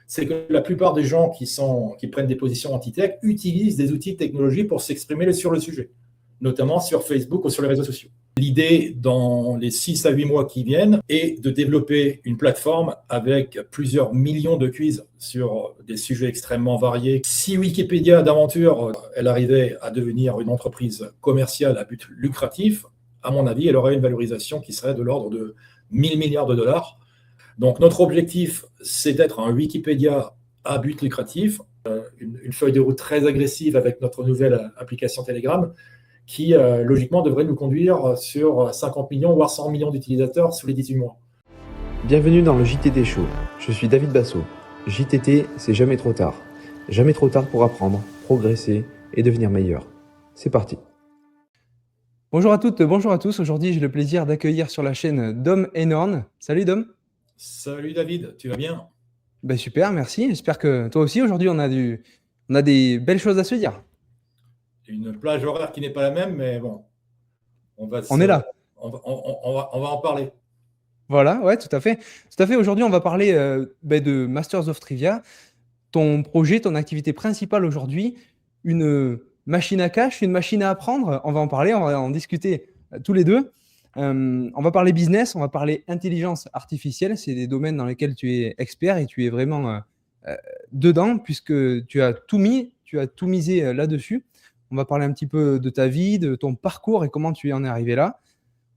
c'est que la plupart des gens qui prennent des positions anti-tech utilisent des outils de technologie pour s'exprimer sur le sujet, notamment sur Facebook ou sur les réseaux sociaux. L'idée, dans les 6 à 8 mois qui viennent, est de développer une plateforme avec plusieurs millions de quiz sur des sujets extrêmement variés. Si Wikipédia d'aventure, elle arrivait à devenir une entreprise commerciale à but lucratif, à mon avis, elle aurait une valorisation qui serait de l'ordre de 1000 milliards de dollars. Donc notre objectif, c'est d'être un Wikipédia à but lucratif, une feuille de route très agressive avec notre nouvelle application Telegram, qui logiquement devrait nous conduire sur 50 millions, voire 100 millions d'utilisateurs sous les 18 mois. Bienvenue dans le JTT Show. Je suis David Basso. JTT, c'est jamais trop tard. Jamais trop tard pour apprendre, progresser et devenir meilleur. C'est parti. Bonjour à toutes, bonjour à tous. Aujourd'hui, j'ai le plaisir d'accueillir sur la chaîne Dom Einhorn. Salut Dom. Salut David, tu vas bien? Super, merci. J'espère que toi aussi, aujourd'hui, on a des belles choses à se dire. Une plage horaire qui n'est pas la même, mais bon, on est là. On va en parler. Voilà, ouais, tout à fait. Tout à fait. Aujourd'hui, on va parler de Masters of Trivia. Ton projet, ton activité principale aujourd'hui, une machine à cash, une machine à apprendre. On va en parler, on va en discuter tous les deux. On va parler business, on va parler intelligence artificielle. C'est des domaines dans lesquels tu es expert et tu es vraiment dedans puisque tu as tout misé là-dessus. On va parler un petit peu de ta vie, de ton parcours et comment tu en es arrivé là.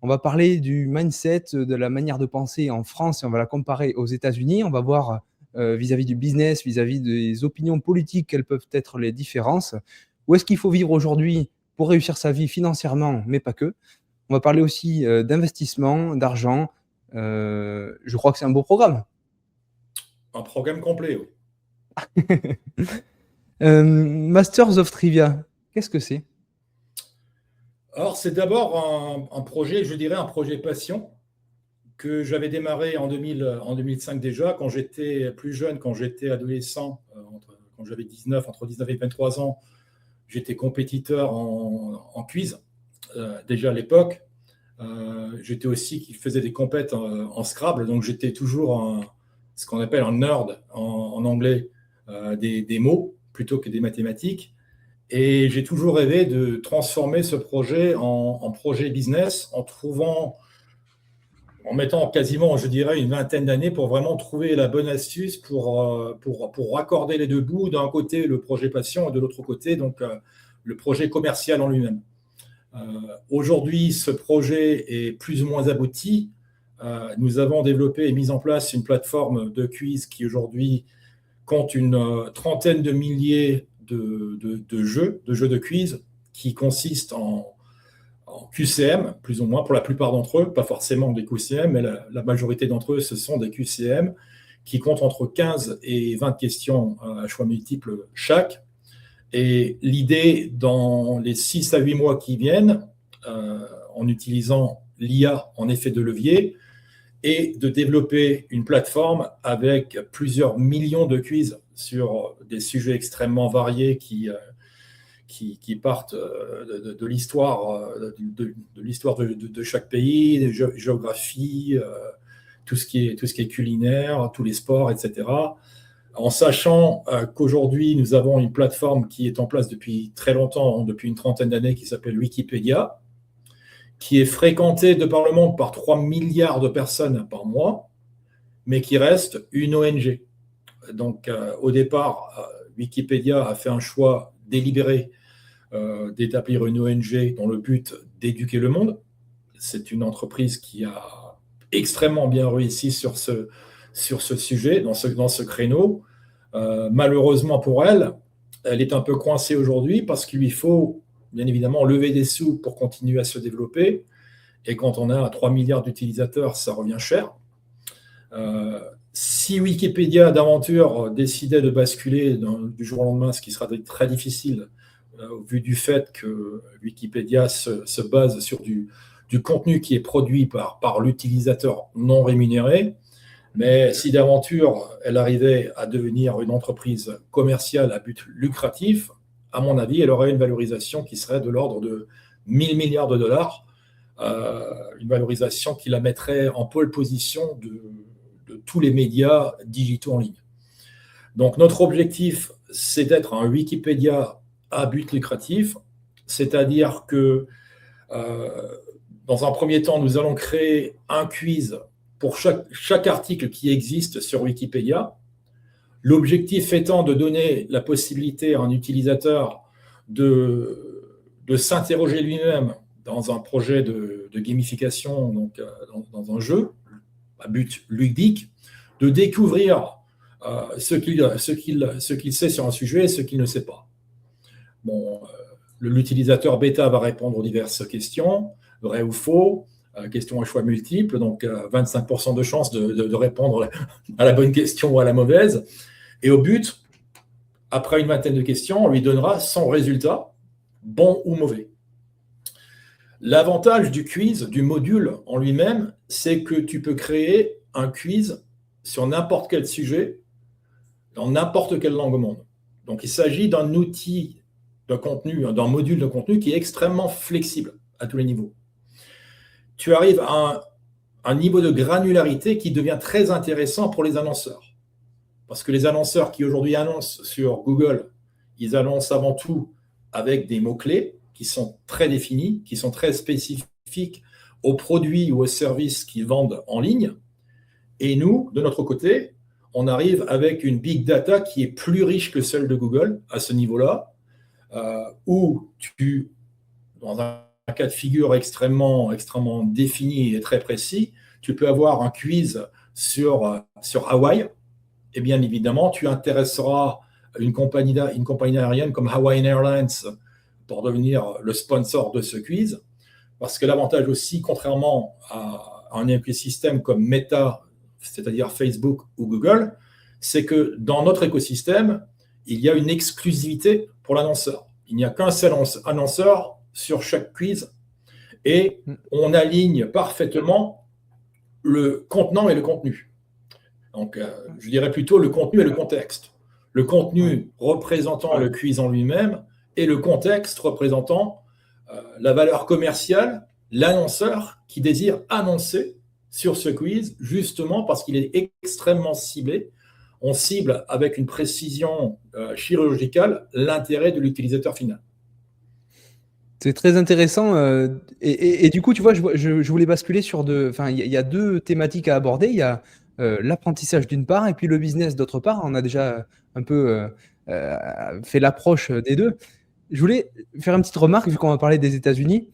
On va parler du mindset, de la manière de penser en France et on va la comparer aux États-Unis. On va voir vis-à-vis du business, vis-à-vis des opinions politiques, quelles peuvent être les différences. Où est-ce qu'il faut vivre aujourd'hui pour réussir sa vie financièrement, mais pas que. On va parler aussi d'investissement, d'argent. Je crois que c'est un beau programme. Un programme complet, oui. Masters of Trivia, qu'est-ce que c'est? Alors, c'est d'abord un projet, je dirais un projet passion, que j'avais démarré en 2005 déjà, quand j'étais plus jeune, quand j'étais adolescent, quand j'avais entre 19 et 23 ans, j'étais compétiteur en quiz, déjà à l'époque. J'étais aussi qui faisait des compètes en Scrabble, donc j'étais toujours ce qu'on appelle un nerd en anglais, des mots plutôt que des mathématiques. Et j'ai toujours rêvé de transformer ce projet en projet business en mettant quasiment, je dirais, une vingtaine d'années pour vraiment trouver la bonne astuce pour raccorder les deux bouts. D'un côté, le projet passion et de l'autre côté, donc le projet commercial en lui-même. Aujourd'hui, ce projet est plus ou moins abouti. Nous avons développé et mis en place une plateforme de quiz qui aujourd'hui compte une trentaine de milliers de jeux de quiz qui consistent en QCM, plus ou moins, pour la plupart d'entre eux, pas forcément des QCM, mais la majorité d'entre eux, ce sont des QCM qui comptent entre 15 et 20 questions à choix multiples chaque. Et l'idée, dans les 6 à 8 mois qui viennent, en utilisant l'IA en effet de levier, est de développer une plateforme avec plusieurs millions de quiz sur des sujets extrêmement variés qui partent de l'histoire de chaque pays, de géographie, tout ce qui est culinaire, tous les sports, etc. En sachant qu'aujourd'hui, nous avons une plateforme qui est en place depuis très longtemps, depuis une trentaine d'années, qui s'appelle Wikipédia, qui est fréquentée de par le monde par 3 milliards de personnes par mois, mais qui reste une ONG. Donc, au départ, Wikipédia a fait un choix délibéré d'établir une ONG dans le but d'éduquer le monde. C'est une entreprise qui a extrêmement bien réussi sur ce sujet, dans ce créneau. Malheureusement pour elle, elle est un peu coincée aujourd'hui parce qu'il lui faut bien évidemment lever des sous pour continuer à se développer. Et quand on a 3 milliards d'utilisateurs, ça revient cher. Si Wikipédia d'aventure décidait de basculer du jour au lendemain, ce qui sera très difficile au vu du fait que Wikipédia se base sur du contenu qui est produit par l'utilisateur non rémunéré, mais si d'aventure elle arrivait à devenir une entreprise commerciale à but lucratif, à mon avis, elle aurait une valorisation qui serait de l'ordre de 1000 milliards de dollars, une valorisation qui la mettrait en pole position de tous les médias digitaux en ligne. Donc, notre objectif, c'est d'être un Wikipédia à but lucratif, c'est-à-dire que dans un premier temps, nous allons créer un quiz pour chaque article qui existe sur Wikipédia. L'objectif étant de donner la possibilité à un utilisateur de s'interroger lui-même dans un projet de gamification, donc dans un jeu à but ludique, de découvrir ce qu'il sait sur un sujet et ce qu'il ne sait pas. Bon, l'utilisateur bêta va répondre aux diverses questions, vrai ou faux, questions à choix multiples, donc 25% de chance de répondre à la bonne question ou à la mauvaise. Et au but, après une vingtaine de questions, on lui donnera son résultat, bon ou mauvais. L'avantage du quiz, du module en lui-même, c'est que tu peux créer un quiz sur n'importe quel sujet, dans n'importe quelle langue au monde. Donc, il s'agit d'un outil de contenu, d'un module de contenu qui est extrêmement flexible à tous les niveaux. Tu arrives à un niveau de granularité qui devient très intéressant pour les annonceurs. Parce que les annonceurs qui aujourd'hui annoncent sur Google, ils annoncent avant tout avec des mots-clés qui sont très définis, qui sont très spécifiques aux produits ou aux services qu'ils vendent en ligne. Et nous, de notre côté, on arrive avec une big data qui est plus riche que celle de Google à ce niveau-là, où dans un cas de figure extrêmement défini et très précis, tu peux avoir un quiz sur Hawaï, et bien évidemment, tu intéresseras une compagnie aérienne comme Hawaiian Airlines pour devenir le sponsor de ce quiz, parce que l'avantage aussi, contrairement à un écosystème comme Meta, c'est-à-dire Facebook ou Google, c'est que dans notre écosystème, il y a une exclusivité pour l'annonceur. Il n'y a qu'un seul annonceur sur chaque quiz et on aligne parfaitement le contenant et le contenu. Donc, je dirais plutôt le contenu et le contexte. Le contenu représentant le quiz en lui-même et le contexte représentant la valeur commerciale, l'annonceur qui désire annoncer sur ce quiz, justement parce qu'il est extrêmement ciblé. On cible avec une précision chirurgicale l'intérêt de l'utilisateur final. C'est très intéressant. Et du coup, tu vois, je voulais basculer sur Enfin, il y a deux thématiques à aborder. Il y a l'apprentissage d'une part et puis le business d'autre part. On a déjà un peu fait l'approche des deux. Je voulais faire une petite remarque, vu qu'on va parler des États-Unis.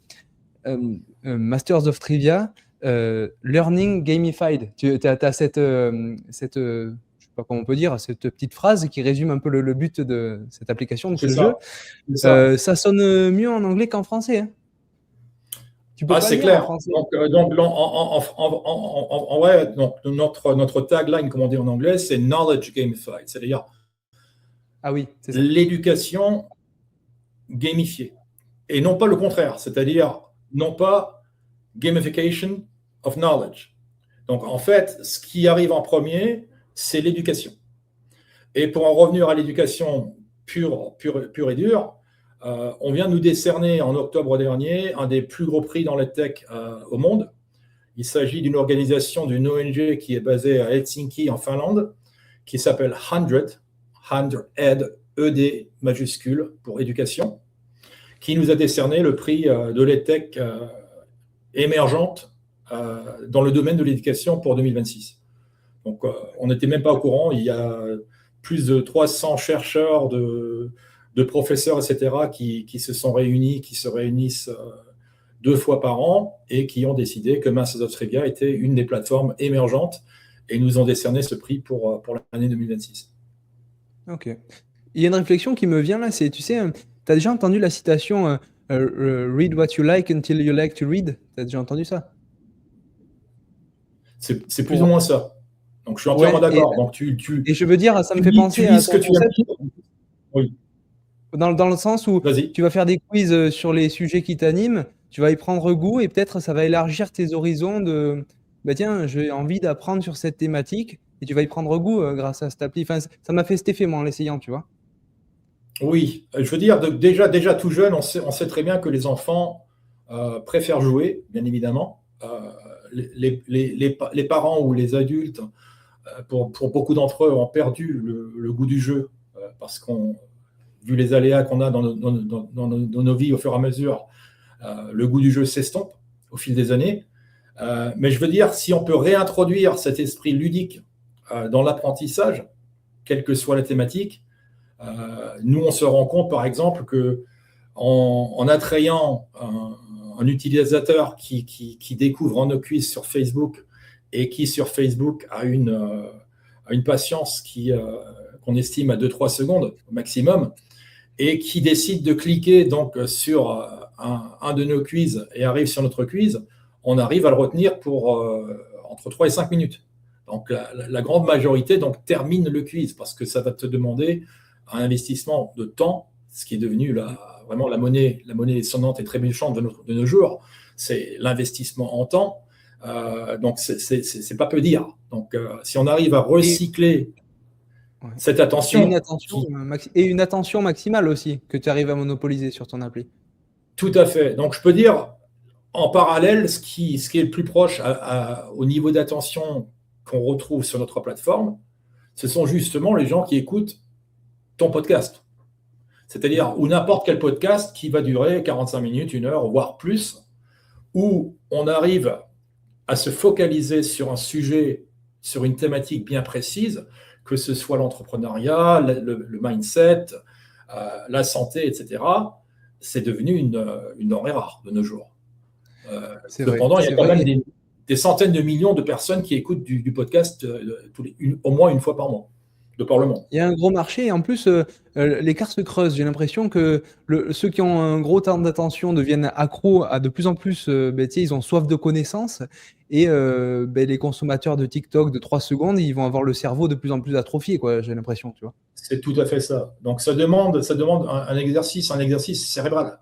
Masters of Trivia, Learning Gamified. Tu as cette je sais pas comment on peut dire, cette petite phrase qui résume un peu le but de cette application, de ce jeu. Ça sonne mieux en anglais qu'en français. Hein. Tu peux c'est clair. Donc, en vrai, donc, notre tagline, comme on dit en anglais, c'est Knowledge Gamified, c'est-à-dire l'éducation gamifiée. Et non pas le contraire, c'est-à-dire non pas gamification of knowledge. Donc, en fait, ce qui arrive en premier, c'est l'éducation. Et pour en revenir à l'éducation pure et dure, on vient de nous décerner en octobre dernier un des plus gros prix dans la tech au monde. Il s'agit d'une organisation, d'une ONG qui est basée à Helsinki en Finlande, qui s'appelle 100 ED majuscule pour éducation, qui nous a décerné le prix de l'EdTech émergente dans le domaine de l'éducation pour 2026. Donc, on n'était même pas au courant. Il y a plus de 300 chercheurs, de professeurs, etc., qui se sont réunis, qui se réunissent 2 fois par an et qui ont décidé que Masters of Trivia était une des plateformes émergentes et nous ont décerné ce prix pour l'année 2026. Ok. Il y a une réflexion qui me vient là, c'est, tu sais, tu as déjà entendu la citation read what you like until you like to read. Tu as déjà entendu ça? C'est plus ou moins ça. Donc, je suis entièrement d'accord. Donc, et je veux dire, ça me fait penser à ce que tu as dit. Oui. Dans le sens où tu vas faire des quiz sur les sujets qui t'animent, tu vas y prendre goût et peut-être ça va élargir tes horizons de tiens, j'ai envie d'apprendre sur cette thématique et tu vas y prendre goût grâce à cette appli. Enfin, ça m'a fait cet effet, moi, en l'essayant, tu vois. Oui, je veux dire, déjà tout jeune, on sait très bien que les enfants préfèrent jouer, bien évidemment. Les parents ou les adultes pour beaucoup d'entre eux, ont perdu le goût du jeu parce vu les aléas qu'on a dans nos vies au fur et à mesure, le goût du jeu s'estompe au fil des années. Mais je veux dire, si on peut réintroduire cet esprit ludique dans l'apprentissage, quelle que soit la thématique, nous, on se rend compte, par exemple, que en attrayant un utilisateur qui découvre en quiz sur Facebook et qui, sur Facebook, a une patience qu'on estime à 2-3 secondes au maximum, et qui décide de cliquer donc sur un de nos quiz et arrive sur notre quiz, on arrive à le retenir pour entre 3 et 5 minutes. Donc la grande majorité donc, termine le quiz parce que ça va te demander un investissement de temps, ce qui est devenu vraiment la monnaie sonnante et très méchante de nos jours, c'est l'investissement en temps. Donc c'est pas peu dire. Donc si on arrive à recycler cette attention. Et une attention maximale aussi, que tu arrives à monopoliser sur ton appli. Tout à fait. Donc je peux dire, en parallèle, ce qui est le plus proche au niveau d'attention qu'on retrouve sur notre plateforme, ce sont justement les gens qui écoutent ton podcast. C'est-à-dire, ou n'importe quel podcast qui va durer 45 minutes, 1 heure, voire plus, où on arrive à se focaliser sur un sujet, sur une thématique bien précise, que ce soit l'entrepreneuriat, le mindset, la santé, etc. C'est devenu une denrée rare de nos jours. Cependant, il y a quand même des centaines de millions de personnes qui écoutent du podcast au moins une fois par mois, de par le monde. Il y a un gros marché et en plus, l'écart se creuse. J'ai l'impression que ceux qui ont un gros temps d'attention deviennent accros à de plus en plus, ils ont soif de connaissances et les consommateurs de TikTok de 3 secondes, ils vont avoir le cerveau de plus en plus atrophié, quoi, j'ai l'impression, tu vois. C'est tout à fait ça. Donc ça demande un exercice cérébral,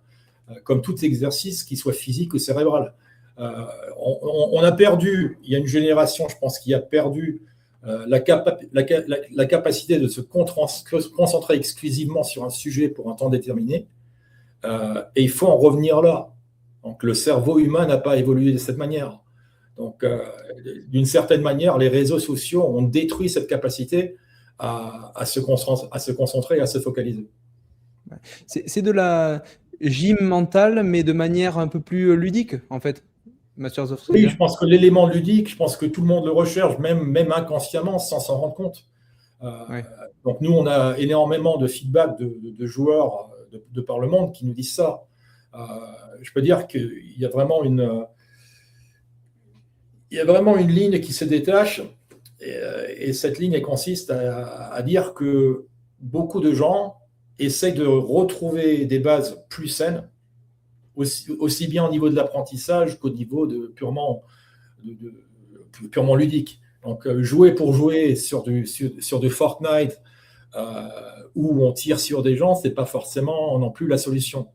comme tout exercice, qu'il soit physique ou cérébral. On a perdu, il y a une génération, je pense, qui a perdu la capacité de se concentrer exclusivement sur un sujet pour un temps déterminé. Et il faut en revenir là. Donc le cerveau humain n'a pas évolué de cette manière. Donc d'une certaine manière, les réseaux sociaux ont détruit cette capacité à se concentrer, à se focaliser. C'est de la gym mentale, mais de manière un peu plus ludique, en fait. Masters of Trivia. Oui, je pense que l'élément ludique, je pense que tout le monde le recherche, même inconsciemment, sans s'en rendre compte. Donc nous, on a énormément de feedback de joueurs de par le monde qui nous disent ça. Je peux dire qu'il y a vraiment une ligne qui se détache, et cette ligne elle consiste à dire que beaucoup de gens essayent de retrouver des bases plus saines, aussi bien au niveau de l'apprentissage qu'au niveau purement ludique. Donc jouer pour jouer sur du Fortnite où on tire sur des gens, c'est pas forcément non plus la solution.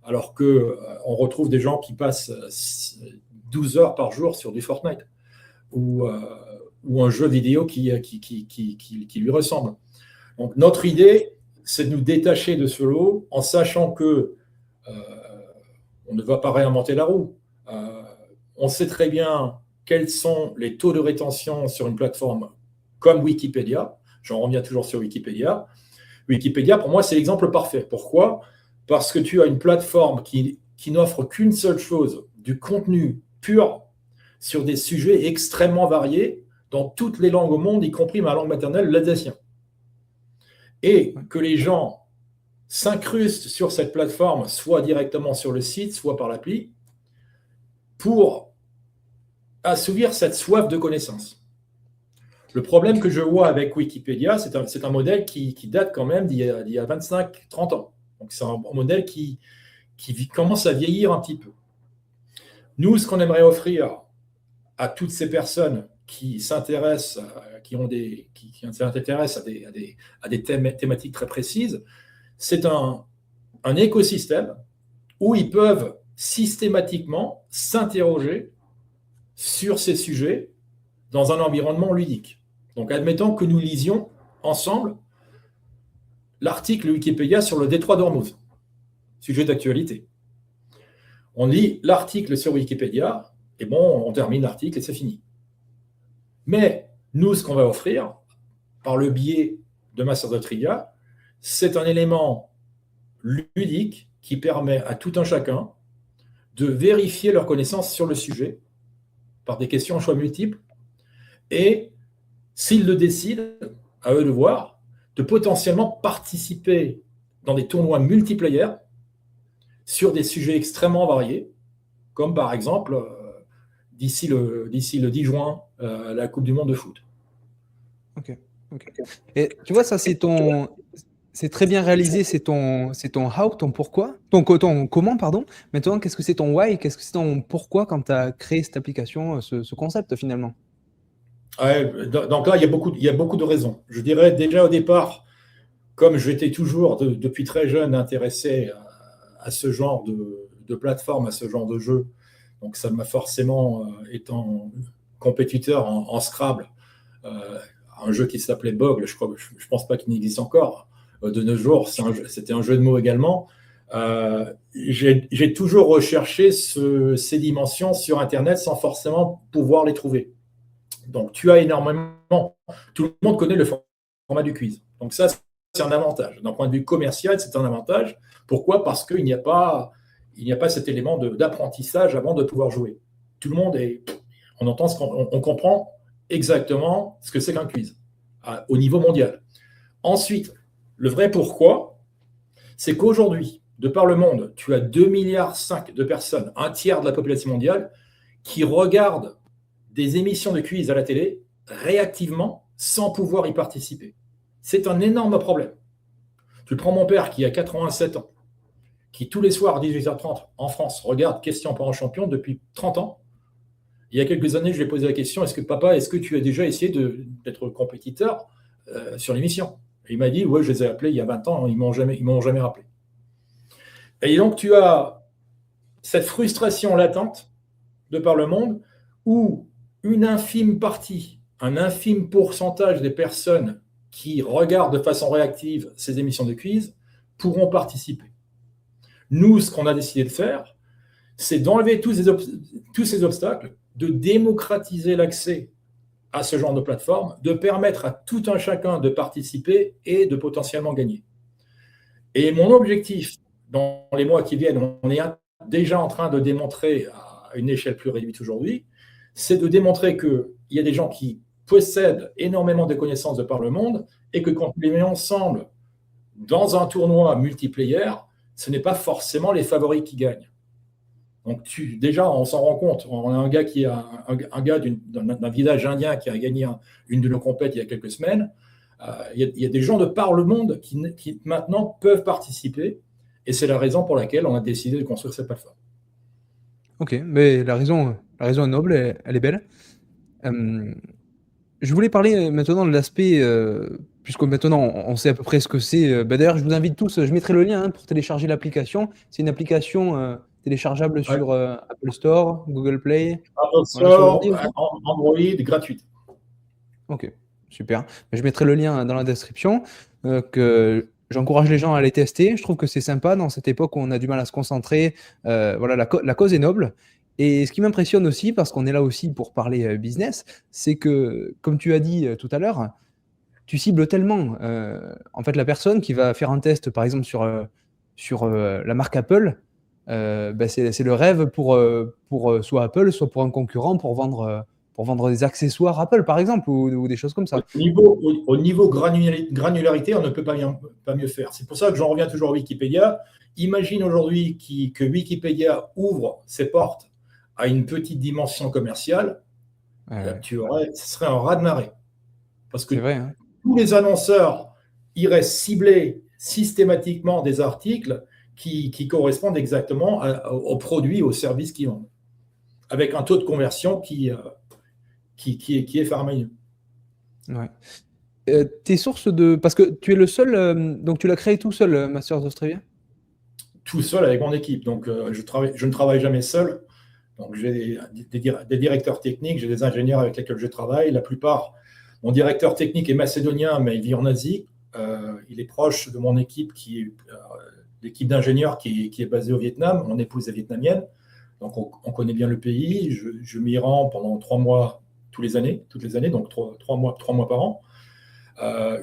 Alors qu'on retrouve des gens qui passent 12 heures par jour sur du Fortnite ou un jeu vidéo qui lui ressemble. Donc notre idée, c'est de nous détacher de ce lot en sachant que on ne va pas réinventer la roue. On sait très bien quels sont les taux de rétention sur une plateforme comme Wikipédia. J'en reviens toujours sur Wikipédia. Wikipédia, pour moi, c'est l'exemple parfait. Pourquoi ? Parce que tu as une plateforme qui n'offre qu'une seule chose, du contenu pur sur des sujets extrêmement variés dans toutes les langues au monde, y compris ma langue maternelle, l'alsacien. Et que les gens s'incrustent sur cette plateforme, soit directement sur le site, soit par l'appli, pour assouvir cette soif de connaissance. Le problème que je vois avec Wikipédia, c'est un modèle qui date quand même d'il y a 25-30 ans. Donc c'est un modèle qui commence à vieillir un petit peu. Nous, ce qu'on aimerait offrir à toutes ces personnes qui s'intéressent, qui s'intéressent à des thématiques très précises, c'est un écosystème où ils peuvent systématiquement s'interroger sur ces sujets dans un environnement ludique. Donc, admettons que nous lisions ensemble l'article Wikipédia sur le détroit d'Ormuz, sujet d'actualité. On lit l'article sur Wikipédia, et bon, on termine l'article et c'est fini. Mais Nous, ce qu'on va offrir, par le biais de Masters of Trivia, c'est un élément ludique qui permet à tout un chacun de vérifier leurs connaissances sur le sujet par des questions à choix multiples et, s'ils le décident, à eux de voir, de potentiellement participer dans des tournois multiplayer sur des sujets extrêmement variés, comme par exemple, d'ici le 10 juin, la Coupe du Monde de foot. Ok. Et tu vois, ça, c'est très bien réalisé, c'est ton how, ton pourquoi, ton comment, pardon. Maintenant, qu'est-ce que c'est ton why, qu'est-ce que c'est ton pourquoi quand tu as créé cette application, ce concept finalement? Ouais, donc là, il y a beaucoup de raisons. Je dirais déjà au départ, comme j'étais toujours depuis très jeune intéressé à ce genre de plateforme, à ce genre de jeu, donc ça m'a forcément, étant compétiteur en Scrabble, un jeu qui s'appelait Boggle, je ne pense pas qu'il n'existe encore de nos jours, c'était un jeu de mots également. J'ai toujours recherché ces dimensions sur Internet sans forcément pouvoir les trouver. Donc, tu as énormément. Tout le monde connaît le format du quiz. Donc, ça, c'est un avantage. D'un point de vue commercial, c'est un avantage. Pourquoi? Parce qu'il n'y a pas cet élément d'apprentissage avant de pouvoir jouer. Tout le monde est. On entend on comprend exactement ce que c'est qu'un quiz au niveau mondial. Ensuite, le vrai pourquoi, c'est qu'aujourd'hui, de par le monde, tu as 2,5 milliards de personnes, un tiers de la population mondiale, qui regardent des émissions de quiz à la télé réactivement sans pouvoir y participer. C'est un énorme problème. Tu prends mon père qui a 87 ans, qui tous les soirs à 18h30 en France regarde Question pour un champion depuis 30 ans. Il y a quelques années, je lui ai posé la question, est-ce que tu as déjà essayé d'être compétiteur sur l'émission? Et il m'a dit, ouais, je les ai appelés il y a 20 ans, ils m'ont jamais rappelé. Et donc, tu as cette frustration latente de par le monde où une infime partie, un infime pourcentage des personnes qui regardent de façon réactive ces émissions de quiz pourront participer. Nous, ce qu'on a décidé de faire, c'est d'enlever tous ces obstacles, de démocratiser l'accès à ce genre de plateforme, de permettre à tout un chacun de participer et de potentiellement gagner. Et mon objectif, dans les mois qui viennent, on est déjà en train de démontrer à une échelle plus réduite aujourd'hui, c'est de démontrer qu'il y a des gens qui possèdent énormément de connaissances de par le monde et que quand on les met ensemble dans un tournoi multiplayer, ce n'est pas forcément les favoris qui gagnent. Donc déjà, on s'en rend compte. On a un gars d'un village indien qui a gagné une de nos compètes il y a quelques semaines. Il y a des gens de par le monde qui maintenant peuvent participer et c'est la raison pour laquelle on a décidé de construire cette plateforme. Ok, mais la raison est noble, elle est belle. Je voulais parler maintenant de l'aspect, puisque maintenant on sait à peu près ce que c'est. D'ailleurs, je vous invite tous, je mettrai le lien pour télécharger l'application. C'est une application téléchargeable sur Apple Store, Google Play. Apple Voilà, sur Store, l'ordi aussi. Android, gratuite. Ok, super. Je mettrai le lien dans la description, que j'encourage les gens à aller tester. Je trouve que c'est sympa dans cette époque où on a du mal à se concentrer. Voilà, la cause est noble. Et ce qui m'impressionne aussi, parce qu'on est là aussi pour parler business, c'est que, comme tu as dit tout à l'heure, tu cibles tellement en fait la personne qui va faire un test, par exemple sur la marque Apple. C'est le rêve pour soit Apple, soit pour un concurrent pour vendre des accessoires Apple, par exemple, ou des choses comme ça. Au niveau granularité, on ne peut pas mieux faire. C'est pour ça que j'en reviens toujours à Wikipédia. Imagine aujourd'hui que Wikipédia ouvre ses portes à une petite dimension commerciale. Ouais. Ce serait un raz-de-marée. Parce que C'est vrai, hein. tous les annonceurs iraient cibler systématiquement des articles qui correspondent exactement aux produits, aux services qu'ils vendent, avec un taux de conversion qui est faramineux. Ouais. Tes sources de... Parce que tu es le seul, donc tu l'as créé tout seul, Masters of Trivia? Tout seul avec mon équipe. Donc, je ne travaille jamais seul. Donc, j'ai des directeurs techniques, j'ai des ingénieurs avec lesquels je travaille. La plupart, mon directeur technique est macédonien, mais il vit en Asie. Il est proche de mon équipe, l'équipe d'ingénieurs qui est basée au Vietnam. Mon épouse est vietnamienne. Donc, on connaît bien le pays. Je m'y rends pendant 3 mois toutes les années, donc 3 mois par an.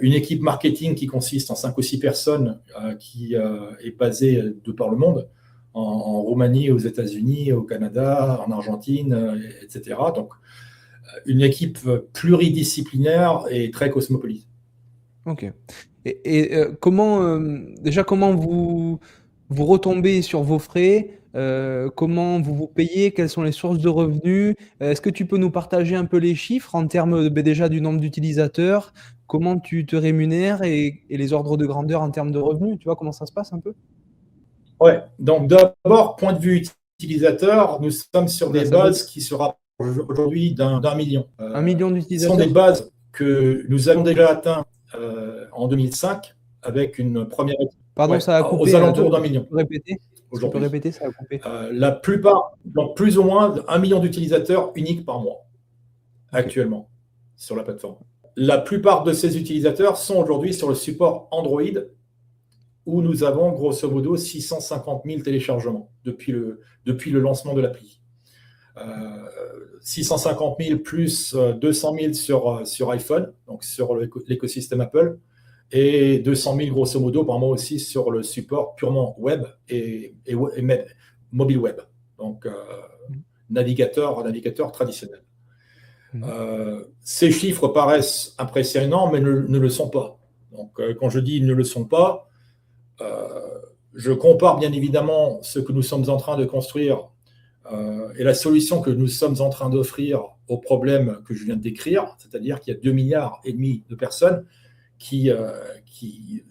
Une équipe marketing qui consiste en 5 ou 6 personnes qui est basée de par le monde, en Roumanie, aux États-Unis, au Canada, en Argentine, etc. Donc, une équipe pluridisciplinaire et très cosmopolite. Ok. Comment, déjà, comment vous retombez sur vos frais? Comment vous payez? Quelles sont les sources de revenus? Est-ce que tu peux nous partager un peu les chiffres en termes déjà du nombre d'utilisateurs? Comment tu te rémunères et les ordres de grandeur en termes de revenus? Tu vois comment ça se passe un peu? Ouais. Donc, d'abord, point de vue utilisateur, nous sommes sur des bases qui se rapprochent aujourd'hui d'un million. 1 million Ce sont d'utilisateurs? des bases que nous avons déjà atteintes en 2005 avec une première équipe. Pardon, ça a coupé. Aux alentours d'1 million. Tu peux répéter? Tu peux répéter, ça a coupé. La plupart, donc plus ou moins 1 million d'utilisateurs uniques par mois, actuellement, sur la plateforme. La plupart de ces utilisateurs sont aujourd'hui sur le support Android, où nous avons grosso modo 650 000 téléchargements depuis le lancement de l'appli. 650 000 plus 200 000 sur iPhone, donc sur l'écosystème Apple, et 200 000 grosso modo par mois aussi sur le support purement web et mobile web, donc navigateur traditionnel. Ces chiffres paraissent impressionnants, mais ne le sont pas. Donc, quand je dis ne le sont pas, je compare bien évidemment ce que nous sommes en train de construire et la solution que nous sommes en train d'offrir au problème que je viens de décrire, c'est-à-dire qu'il y a 2,5 milliards de personnes qui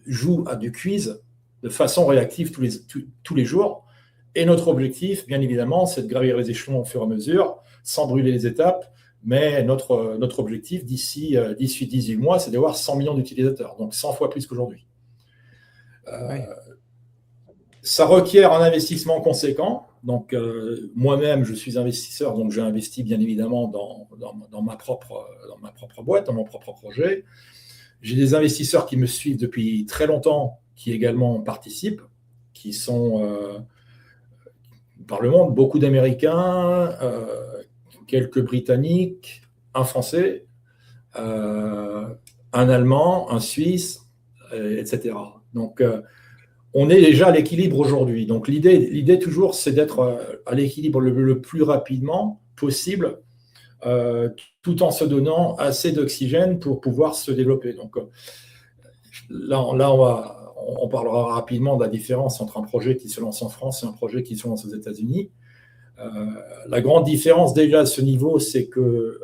jouent à du quiz de façon réactive tous les jours. Et notre objectif, bien évidemment, c'est de gravir les échelons au fur et à mesure, sans brûler les étapes. Mais notre objectif d'ici 18 mois, c'est d'avoir 100 millions d'utilisateurs, donc 100 fois plus qu'aujourd'hui. Ça requiert un investissement conséquent. Donc, moi-même, je suis investisseur, donc j'ai investi bien évidemment dans ma propre boîte, dans mon propre projet. J'ai des investisseurs qui me suivent depuis très longtemps, qui également participent, qui sont par le monde, beaucoup d'Américains, quelques Britanniques, un Français, un Allemand, un Suisse, etc. Donc, on est déjà à l'équilibre aujourd'hui. Donc, l'idée toujours, c'est d'être à l'équilibre le plus rapidement possible, tout en se donnant assez d'oxygène pour pouvoir se développer. Donc, là on parlera rapidement de la différence entre un projet qui se lance en France et un projet qui se lance aux États-Unis. La grande différence déjà à ce niveau, c'est que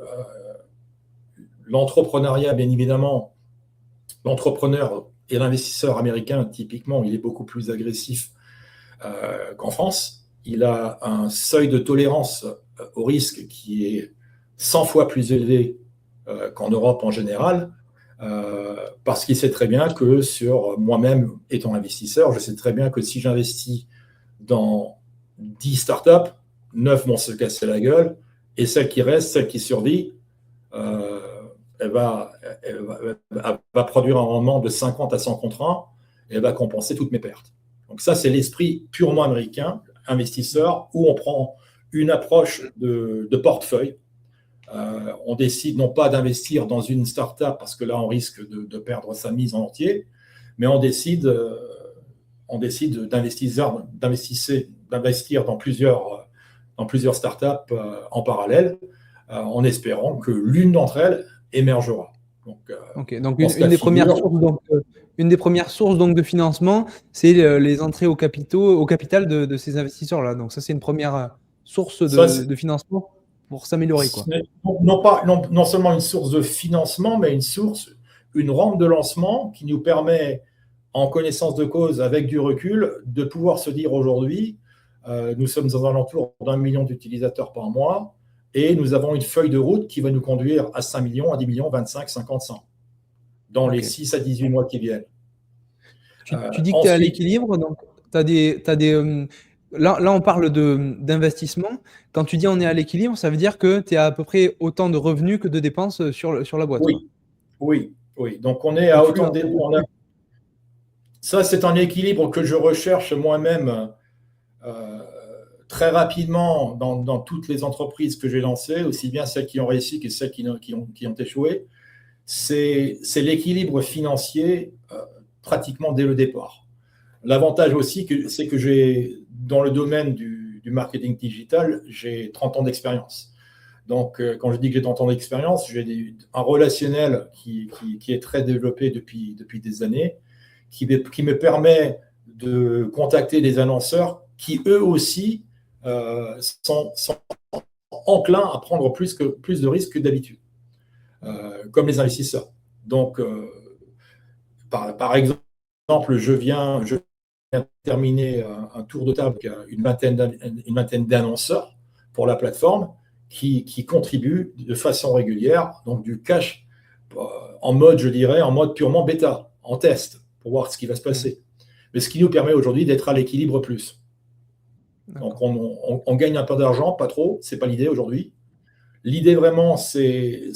l'entrepreneuriat, bien évidemment, l'entrepreneur et l'investisseur américain, typiquement, il est beaucoup plus agressif qu'en France. Il a un seuil de tolérance au risque qui est 100 fois plus élevé qu'en Europe en général, parce qu'il sait très bien que moi-même, étant investisseur, je sais très bien que si j'investis dans 10 startups, 9 vont se casser la gueule, et celle qui reste, celle qui survit, elle va produire un rendement de 50 à 100 contre 1 et elle va compenser toutes mes pertes. Donc ça, c'est l'esprit purement américain, investisseur, où on prend une approche de portefeuille. On décide non pas d'investir dans une startup parce que là, on risque de perdre sa mise en entier, mais on décide d'investir dans plusieurs startups en parallèle, en espérant que l'une d'entre elles émergera. Donc une des premières sources donc de financement, c'est les entrées au capital de ces investisseurs-là. Donc ça, c'est une première source de financement pour s'améliorer, quoi. Non seulement une source de financement, mais une rampe de lancement qui nous permet, en connaissance de cause, avec du recul, de pouvoir se dire aujourd'hui, nous sommes aux alentours d'1 million d'utilisateurs par mois, et nous avons une feuille de route qui va nous conduire à 5 millions, à 10 millions, 25, 50, 100 dans les 6 à 18 mois qui viennent. Tu dis que tu es à l'équilibre, donc là, on parle d'investissement. Quand tu dis on est à l'équilibre, ça veut dire que tu es à peu près autant de revenus que de dépenses sur la boîte. Oui. Donc, on est à autant de dépenses. Ça, c'est un équilibre que je recherche moi-même très rapidement, dans toutes les entreprises que j'ai lancées, aussi bien celles qui ont réussi que celles qui ont échoué, c'est l'équilibre financier pratiquement dès le départ. L'avantage aussi, c'est que dans le domaine du marketing digital, j'ai 30 ans d'expérience. Donc, quand je dis que j'ai 30 ans d'expérience, j'ai un relationnel qui est très développé depuis des années, qui me permet de contacter des annonceurs qui, eux aussi, sont enclins à prendre plus de risques que d'habitude, comme les investisseurs. Donc, par exemple, je viens terminer un tour de table avec une vingtaine d'annonceurs pour la plateforme qui contribuent de façon régulière, donc du cash en mode, je dirais, en mode purement bêta, en test, pour voir ce qui va se passer. Mais ce qui nous permet aujourd'hui d'être à l'équilibre plus. Donc on gagne un peu d'argent, pas trop, c'est pas l'idée aujourd'hui. L'idée vraiment, c'est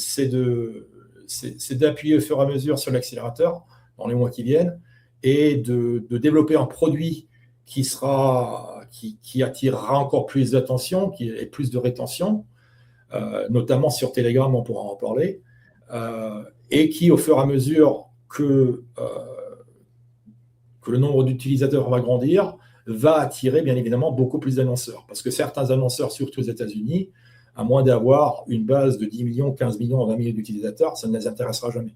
d'appuyer au fur et à mesure sur l'accélérateur dans les mois qui viennent et de développer un produit qui attirera encore plus d'attention et plus de rétention, notamment sur Telegram, on pourra en parler, et qui, au fur et à mesure que le nombre d'utilisateurs va grandir, va attirer bien évidemment beaucoup plus d'annonceurs. Parce que certains annonceurs, surtout aux États-Unis, à moins d'avoir une base de 10 millions, 15 millions, 20 millions d'utilisateurs, ça ne les intéressera jamais.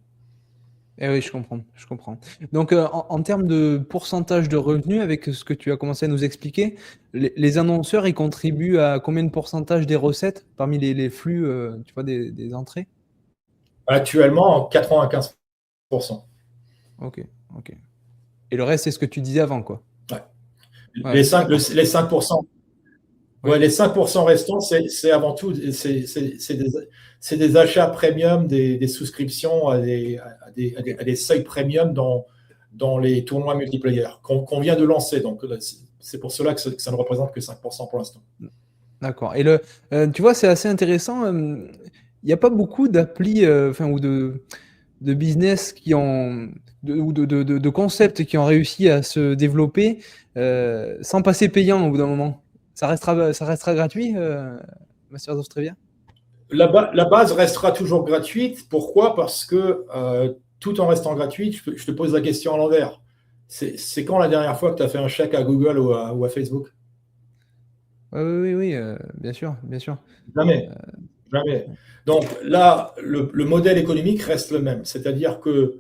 Eh oui, je comprends. Donc, en termes de pourcentage de revenus, avec ce que tu as commencé à nous expliquer, les annonceurs, ils contribuent à combien de pourcentage des recettes parmi les flux, tu vois, des entrées? Actuellement, 95%. Ok. Et le reste, c'est ce que tu disais avant, quoi. Ouais. Ouais, les 5%. Ouais, les 5% restants, c'est avant tout c'est des achats premium, des souscriptions à des seuils premium dans les tournois multiplayer qu'on vient de lancer. Donc, c'est pour cela que ça ne représente que 5% pour l'instant. D'accord. Et tu vois, c'est assez intéressant. Il n'y a pas beaucoup d'applis ou de business ou de concepts qui ont réussi à se développer sans passer payant au bout d'un moment. Ça restera gratuit, Masters of Trivia? La base restera toujours gratuite. Pourquoi? Parce que tout en restant gratuite, je te pose la question à l'envers. C'est quand la dernière fois que tu as fait un chèque à Google ou à Facebook? Oui, bien sûr. Jamais. Jamais. Donc là, le modèle économique reste le même. C'est-à-dire que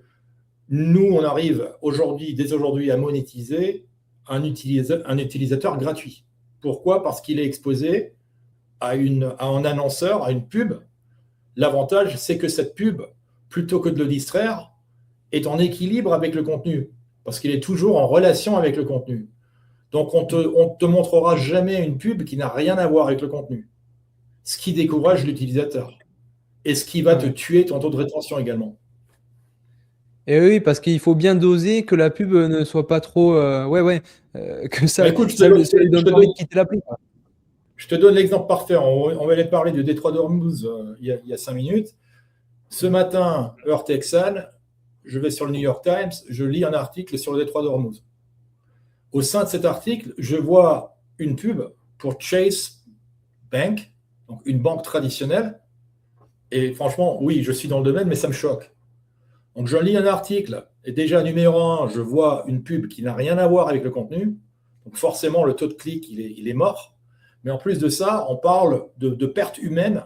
nous, on arrive dès aujourd'hui, à monétiser un utilisateur gratuit. Pourquoi? Parce qu'il est exposé à un annonceur, à une pub. L'avantage, c'est que cette pub, plutôt que de le distraire, est en équilibre avec le contenu, parce qu'il est toujours en relation avec le contenu. Donc, on te montrera jamais une pub qui n'a rien à voir avec le contenu, ce qui décourage l'utilisateur et ce qui va te tuer ton taux de rétention également. Et oui, parce qu'il faut bien doser, que la pub ne soit pas trop, que ça Écoute, lui donne pas envie de quitter l'appli, quoi. je te donne l'exemple parfait. On va aller parler de Détroit d'Ormuz il y a 5 minutes. Ce matin, heure texane, je vais sur le New York Times, je lis un article sur le Détroit d'Ormuz. Au sein de cet article, je vois une pub pour Chase Bank, donc une banque traditionnelle. Et franchement, oui, je suis dans le domaine, mais ça me choque. Donc, je lis un article, et déjà, numéro 1, je vois une pub qui n'a rien à voir avec le contenu. Donc, forcément, le taux de clic, il est mort. Mais en plus de ça, on parle de pertes humaines,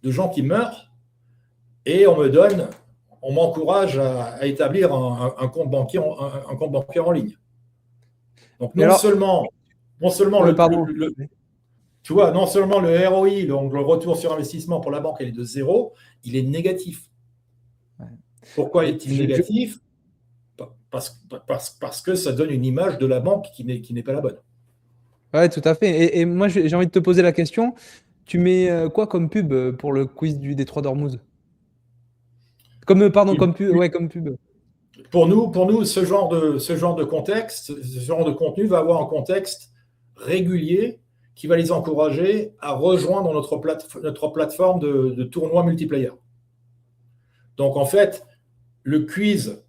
de gens qui meurent, et on m'encourage à établir un compte bancaire en ligne. Donc, non seulement tu vois, non seulement le ROI, donc le retour sur investissement pour la banque, elle est de 0, il est négatif. Pourquoi est-il négatif? Parce que ça donne une image de la banque qui n'est pas la bonne. Ouais, tout à fait. Et moi, j'ai envie de te poser la question. Tu mets quoi comme pub pour le quiz du Détroit d'Ormuz? Comme pub. Pour nous, ce genre de contexte, ce genre de contenu va avoir un contexte régulier qui va les encourager à rejoindre notre plateforme de tournois multiplayer. Donc, en fait, le quiz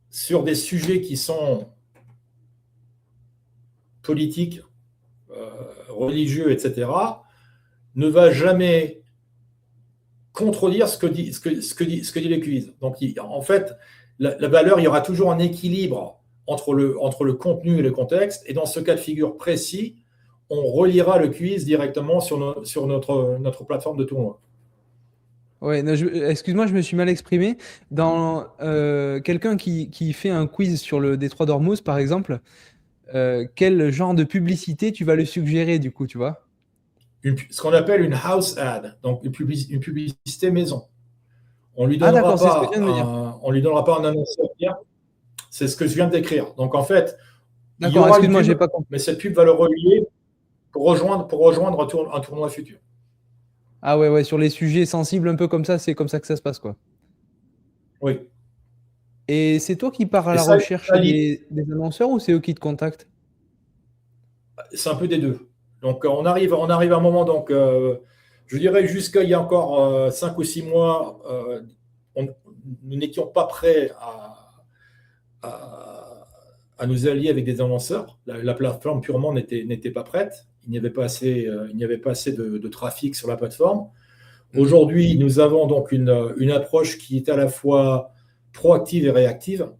sur des sujets qui sont politiques, religieux, etc., ne va jamais contredire ce que dit les quiz. Donc, en fait, la valeur, il y aura toujours un équilibre entre le contenu et le contexte. Et dans ce cas de figure précis, on reliera le quiz directement sur notre plateforme de tournoi. Ouais, non, excuse-moi, je me suis mal exprimé. Dans quelqu'un qui fait un quiz sur le détroit d'Ormuz, par exemple, quel genre de publicité tu vas lui suggérer, du coup, tu vois? Ce qu'on appelle une house ad, donc une publicité maison. On lui Ah, donnera d'accord, c'est ce que pas tu viens de me dire. on lui donnera pas un annonceur tiers. C'est ce que je viens de décrire. Donc en fait, il y D'accord, aura une excuse-moi, j'ai pub, pas compris. mais cette pub va le relier pour rejoindre un tournoi futur. Ah ouais, ouais, sur les sujets sensibles un peu comme ça, c'est comme ça que ça se passe, quoi. Oui. Et c'est toi qui pars à Et la ça, recherche des annonceurs ou c'est eux qui te contactent? c'est un peu des deux. Donc on arrive à un moment, donc je dirais jusqu'à il y a encore 5 ou 6 mois, nous n'étions pas prêts à nous allier avec des annonceurs. La plateforme purement n'était pas prête. Il n'y avait pas assez, de trafic sur la plateforme. Aujourd'hui, nous avons donc une approche qui est à la fois proactive et réactive.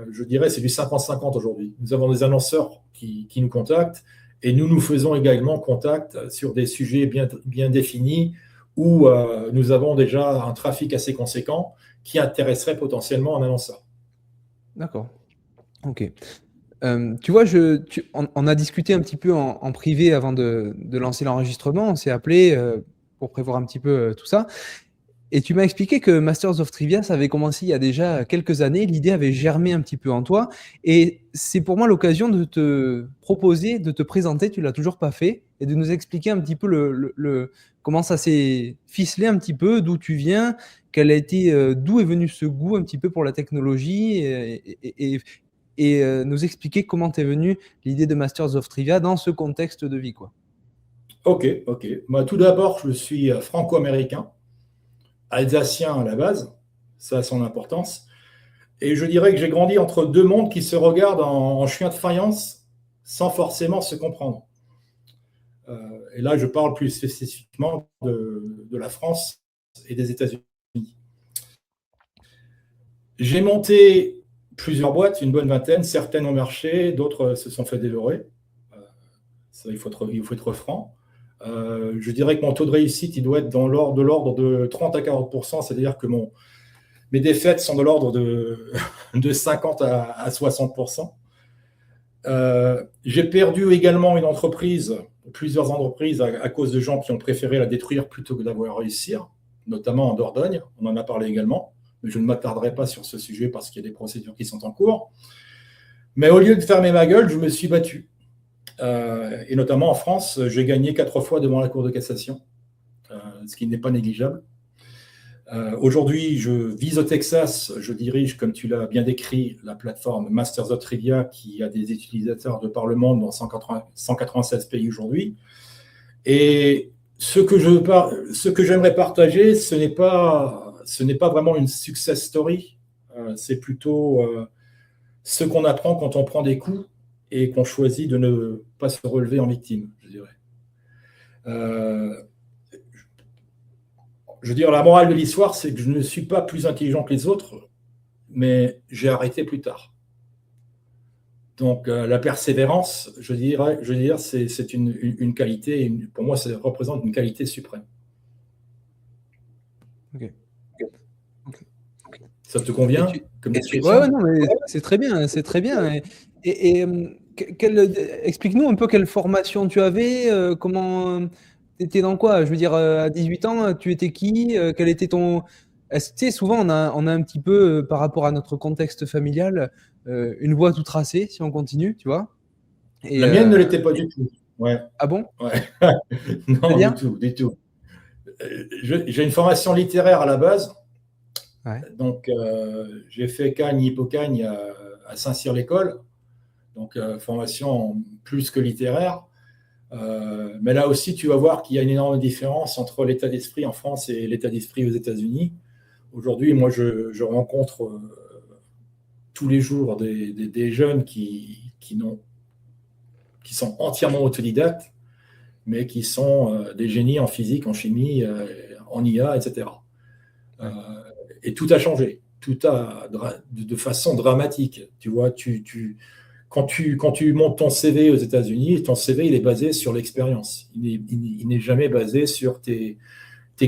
Je dirais c'est du 50-50 aujourd'hui. Nous avons des annonceurs qui nous contactent et nous faisons également contact sur des sujets bien définis où nous avons déjà un trafic assez conséquent qui intéresserait potentiellement un annonceur. D'accord. Ok. Tu vois, on a discuté un petit peu en privé avant de lancer l'enregistrement. On s'est appelé pour prévoir un petit peu tout ça. Et tu m'as expliqué que Masters of Trivia, ça avait commencé il y a déjà quelques années. L'idée avait germé un petit peu en toi. Et c'est pour moi l'occasion de te proposer, de te présenter, tu l'as toujours pas fait, et de nous expliquer un petit peu comment ça s'est ficelé un petit peu, d'où tu viens, d'où est venu ce goût un petit peu pour la technologie, et nous expliquer comment t'es venue l'idée de Masters of Trivia dans ce contexte de vie, quoi. Ok. Moi, tout d'abord, je suis franco-américain, alsacien à la base, ça a son importance. Et je dirais que j'ai grandi entre deux mondes qui se regardent en chien de faïence sans forcément se comprendre. Et là, je parle plus spécifiquement de la France et des États-Unis. J'ai monté plusieurs boîtes, une bonne vingtaine, certaines ont marché, d'autres se sont fait dévorer. Ça, il faut être franc. Je dirais que mon taux de réussite, il doit être de l'ordre de 30 à 40%, c'est-à-dire que mes défaites sont de l'ordre de 50 à 60%. J'ai perdu également plusieurs entreprises à cause de gens qui ont préféré la détruire plutôt que d'avoir réussi, notamment en Dordogne. On en a parlé également, mais je ne m'attarderai pas sur ce sujet parce qu'il y a des procédures qui sont en cours. Mais au lieu de fermer ma gueule, je me suis battu. Et notamment en France, j'ai gagné 4 fois devant la Cour de cassation, ce qui n'est pas négligeable. Aujourd'hui, je vis au Texas, je dirige, comme tu l'as bien décrit, la plateforme Masters of Trivia qui a des utilisateurs de par le monde dans 196 pays aujourd'hui. Et ce que j'aimerais partager, ce n'est pas vraiment une success story, c'est plutôt ce qu'on apprend quand on prend des coups et qu'on choisit de ne pas se relever en victime, je dirais. Je veux dire, la morale de l'histoire, c'est que je ne suis pas plus intelligent que les autres, mais j'ai arrêté plus tard. Donc, la persévérance, je dirais, c'est une qualité, pour moi, ça représente une qualité suprême. Ok. Ça te convient comme Ouais, description? ouais, non, mais c'est très bien, c'est très bien. Explique-nous un peu quelle formation tu avais, comment tu étais dans quoi? Je veux dire, à 18 ans, tu étais qui? Quel était ton. Tu sais, souvent, on a un petit peu, par rapport à notre contexte familial, une voie tout tracée, si on continue, tu vois? Et, La mienne ne l'était pas du tout. Ouais, ah bon? ouais. Non, du C'est-à-dire? tout, du tout. J'ai une formation littéraire à la base. Ouais. Donc, j'ai fait Cagne, Hippocagne à Saint-Cyr-l'École. Donc, formation plus que littéraire. Mais là aussi, tu vas voir qu'il y a une énorme différence entre l'état d'esprit en France et l'état d'esprit aux États-Unis. Aujourd'hui, moi, je rencontre tous les jours des jeunes qui qui sont entièrement autodidactes, mais qui sont des génies en physique, en chimie, en IA, etc. Et tout a changé, tout a de façon dramatique. Tu vois, quand tu montes ton CV aux États-Unis, ton CV il est basé sur l'expérience. Il n'est jamais basé sur tes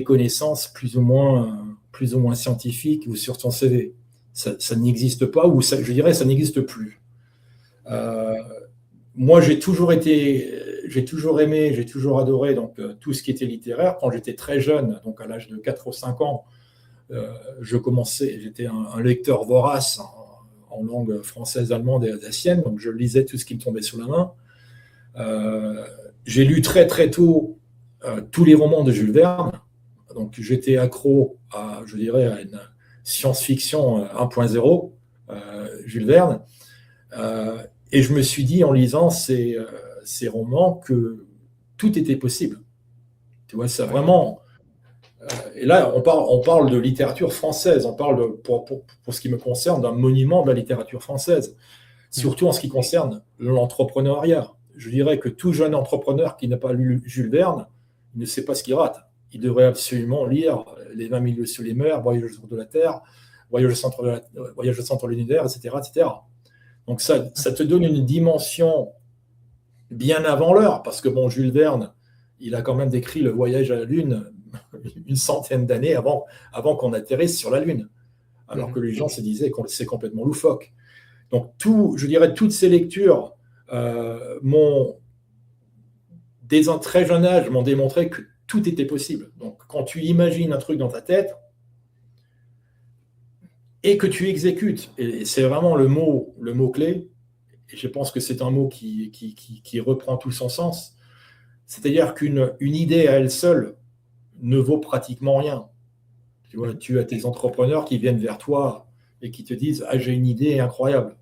connaissances plus ou moins scientifiques ou sur ton CV. Ça n'existe pas, ou je dirais ça n'existe plus. Moi, j'ai toujours aimé, j'ai toujours adoré donc, tout ce qui était littéraire. Quand j'étais très jeune, donc à l'âge de 4 ou 5 ans, j'étais un lecteur vorace en langue française, allemande et alsacienne, donc je lisais tout ce qui me tombait sous la main. J'ai lu très très tôt tous les romans de Jules Verne, donc j'étais accro à une science-fiction 1.0, Jules Verne, et je me suis dit en lisant ces romans que tout était possible. Tu vois, ça vraiment. Et là, on parle de littérature française, on parle, pour ce qui me concerne, d'un monument de la littérature française, surtout en ce qui concerne l'entrepreneuriat. Je dirais que tout jeune entrepreneur qui n'a pas lu Jules Verne, il ne sait pas ce qu'il rate. Il devrait absolument lire Les 20 milieux sous les mers, Voyage autour de la Terre, Voyage au centre de l'univers, etc., etc. Donc ça te donne une dimension bien avant l'heure, parce que bon, Jules Verne, il a quand même décrit le voyage à la Lune une centaine d'années avant qu'on atterrisse sur la Lune, alors que les gens se disaient que c'est complètement loufoque. Donc toutes ces lectures dès un très jeune âge, m'ont démontré que tout était possible. Donc quand tu imagines un truc dans ta tête et que tu exécutes, et c'est vraiment le mot clé, et je pense que c'est un mot qui reprend tout son sens, c'est-à-dire qu'une idée à elle seule ne vaut pratiquement rien. Tu vois, tu as tes entrepreneurs qui viennent vers toi et qui te disent « Ah, j'ai une idée incroyable.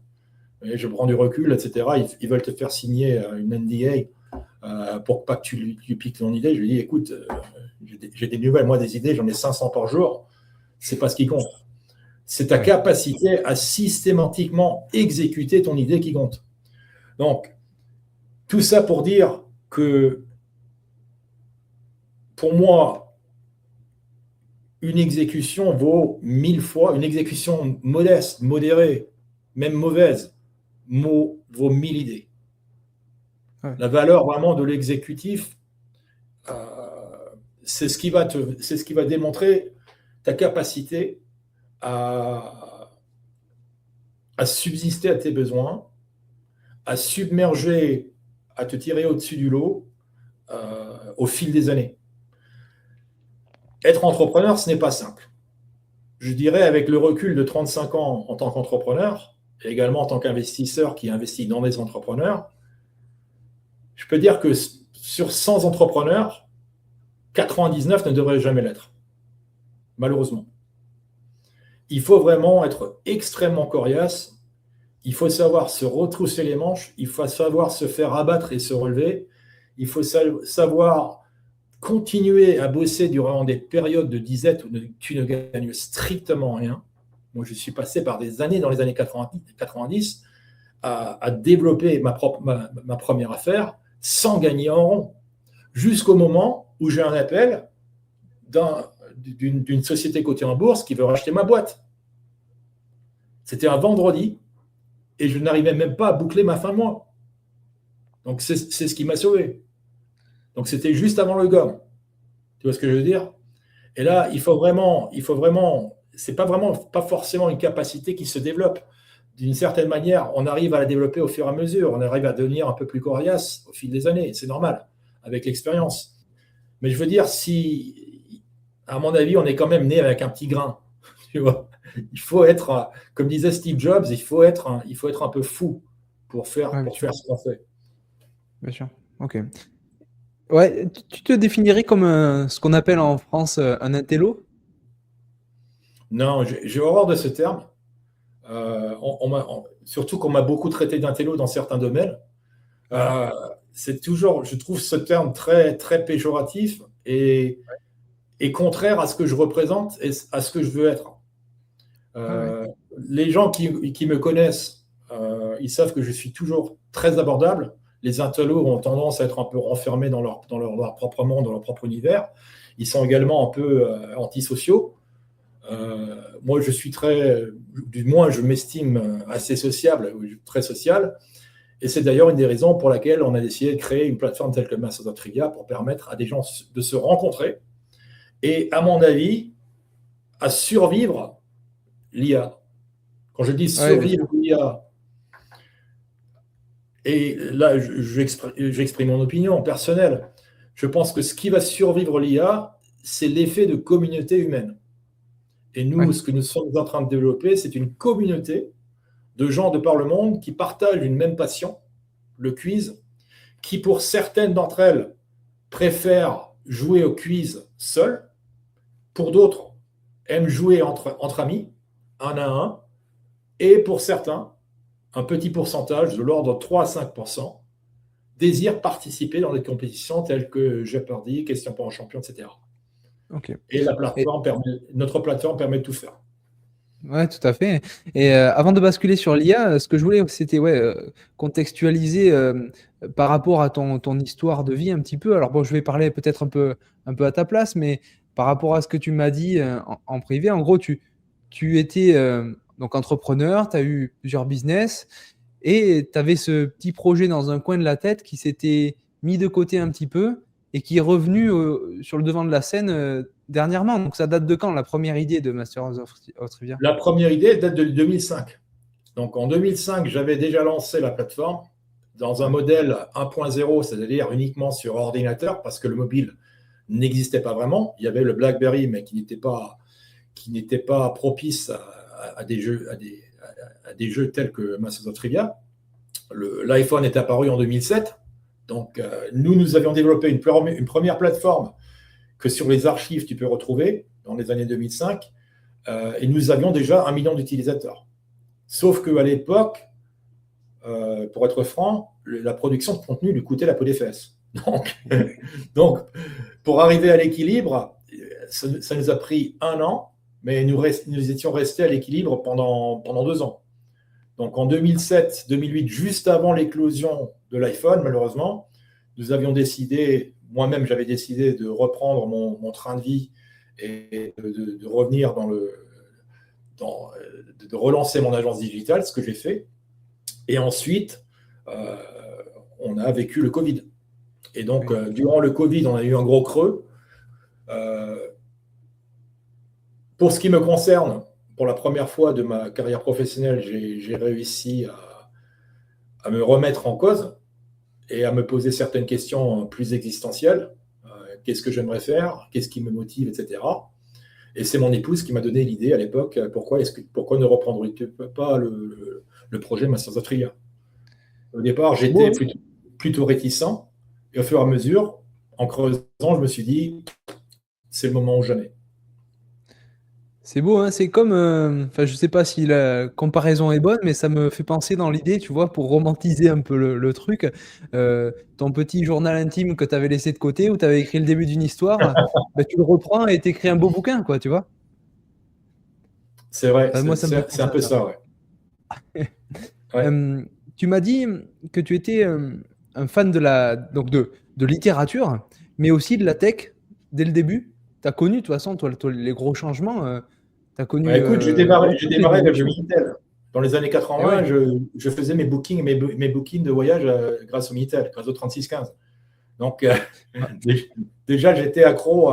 Et je prends du recul, etc. » Ils veulent te faire signer une NDA pour pas que tu lui piques ton idée. Je lui dis « Écoute, j'ai des nouvelles, moi des idées, j'en ai 500 par jour. C'est pas ce qui compte. C'est ta capacité à systématiquement exécuter ton idée qui compte. » Donc, tout ça pour dire que pour moi, une exécution vaut 1000 fois, une exécution modeste, modérée, même mauvaise, vaut 1000 idées. Ouais. La valeur vraiment de l'exécutif, c'est ce qui va démontrer ta capacité à subsister à tes besoins, à submerger, à te tirer au-dessus du lot au fil des années. Être entrepreneur, ce n'est pas simple. Je dirais, avec le recul de 35 ans en tant qu'entrepreneur, et également en tant qu'investisseur qui investit dans des entrepreneurs, je peux dire que sur 100 entrepreneurs, 99 ne devraient jamais l'être, malheureusement. Il faut vraiment être extrêmement coriace, il faut savoir se retrousser les manches, il faut savoir se faire abattre et se relever, il faut savoir continuer à bosser durant des périodes de disette où tu ne gagnes strictement rien. Moi, je suis passé par des années dans les années 90 à développer ma première affaire sans gagner en rond, jusqu'au moment où j'ai un appel d'une société cotée en bourse qui veut racheter ma boîte. C'était un vendredi et je n'arrivais même pas à boucler ma fin de mois. Donc, c'est ce qui m'a sauvé. Donc, c'était juste avant le gomme. Tu vois ce que je veux dire? Et là, il faut vraiment, c'est pas forcément une capacité qui se développe. D'une certaine manière, on arrive à la développer au fur et à mesure. On arrive à devenir un peu plus coriace au fil des années. C'est normal, avec l'expérience. Mais je veux dire, à mon avis, on est quand même né avec un petit grain. Tu vois? Il faut être, comme disait Steve Jobs, il faut être un peu fou pour faire ce qu'on fait. Bien sûr. Ok. Ouais, tu te définirais comme ce qu'on appelle en France un intello? Non, j'ai horreur de ce terme. Surtout qu'on m'a beaucoup traité d'intello dans certains domaines. C'est toujours, je trouve ce terme très, très péjoratif et contraire à ce que je représente et à ce que je veux être. Les gens qui me connaissent, ils savent que je suis toujours très abordable, Les intellos ont tendance à être un peu renfermés dans leur propre monde, dans leur propre univers. Ils sont également un peu antisociaux. Moi, du moins, je m'estime assez sociable, très social. Et c'est d'ailleurs une des raisons pour laquelle on a décidé de créer une plateforme telle que Masters of Trivia pour permettre à des gens de se rencontrer et, à mon avis, à survivre l'IA. Quand je dis Ouais, bien sûr. survivre l'IA, et là, j'exprime mon opinion personnelle, je pense que ce qui va survivre l'IA, c'est l'effet de communauté humaine. Et nous, Ouais. ce que nous sommes en train de développer, c'est une communauté de gens de par le monde qui partagent une même passion, le quiz, qui pour certaines d'entre elles préfèrent jouer au quiz seul, pour d'autres aiment jouer entre amis, un à un, et pour certains, un petit pourcentage de l'ordre de 3 à 5% désirent participer dans des compétitions telles que Jeopardy, Question pour un champion, etc. Ok. Et Et, notre plateforme permet de tout faire. ouais, tout à fait. Et avant de basculer sur l'IA, ce que je voulais, c'était ouais, contextualiser par rapport à ton histoire de vie un petit peu. Alors bon, je vais parler peut-être un peu à ta place, mais par rapport à ce que tu m'as dit en privé, en gros, tu étais donc entrepreneur, tu as eu plusieurs business et tu avais ce petit projet dans un coin de la tête qui s'était mis de côté un petit peu et qui est revenu sur le devant de la scène dernièrement. Donc ça date de quand, la première idée de Masters of Trivia? La première idée date de 2005. Donc en 2005, j'avais déjà lancé la plateforme dans un Ouais. modèle 1.0, c'est-à-dire uniquement sur ordinateur, parce que le mobile n'existait pas vraiment. Il y avait le BlackBerry, mais qui n'était pas propice à des jeux tels que Masters of Trivia. L'iPhone est apparu en 2007. Donc, nous avions développé une première plateforme que sur les archives, tu peux retrouver dans les années 2005. Et nous avions déjà 1 million d'utilisateurs. Sauf qu'à l'époque, pour être franc, la production de contenu lui coûtait la peau des fesses. Donc pour arriver à l'équilibre, ça nous a pris 1 an, mais nous étions restés à l'équilibre pendant 2 ans. Donc en 2007-2008, juste avant l'éclosion de l'iPhone, malheureusement, nous avions décidé, moi-même j'avais décidé de reprendre mon train de vie et de revenir de relancer mon agence digitale, ce que j'ai fait. Et ensuite, on a vécu le Covid. Et donc, durant le Covid, on a eu un gros creux. Pour ce qui me concerne, pour la première fois de ma carrière professionnelle, j'ai réussi à me remettre en cause et à me poser certaines questions plus existentielles. Qu'est-ce que j'aimerais faire? Qu'est-ce qui me motive, etc. Et c'est mon épouse qui m'a donné l'idée à l'époque, pourquoi ne reprendrais-tu pas le projet Masters of Trivia? Au départ, C'est beau, j'étais hein. plutôt réticent. Et au fur et à mesure, en creusant, je me suis dit, c'est le moment ou jamais. C'est beau, hein. C'est comme, enfin, je sais pas si la comparaison est bonne, mais ça me fait penser dans l'idée, tu vois, pour romantiser un peu le truc, ton petit journal intime que tu avais laissé de côté, où tu avais écrit le début d'une histoire, bah, tu le reprends et t'écris un beau bouquin, quoi, tu vois? C'est vrai, Enfin, moi, ça me fait c'est un penser à peu ça. ça, ouais. Ouais. Tu m'as dit que tu étais un fan donc de littérature, mais aussi de la tech dès le début. Tu as connu, de toute façon, toi, les gros changements, tu as connu Écoute, ouais, j'ai toutes démarré avec le l'évolution. Minitel. Dans les années Et 80, ouais. je faisais mes bookings de voyage grâce au Minitel, grâce au 3615. Donc, Ah, déjà, j'étais accro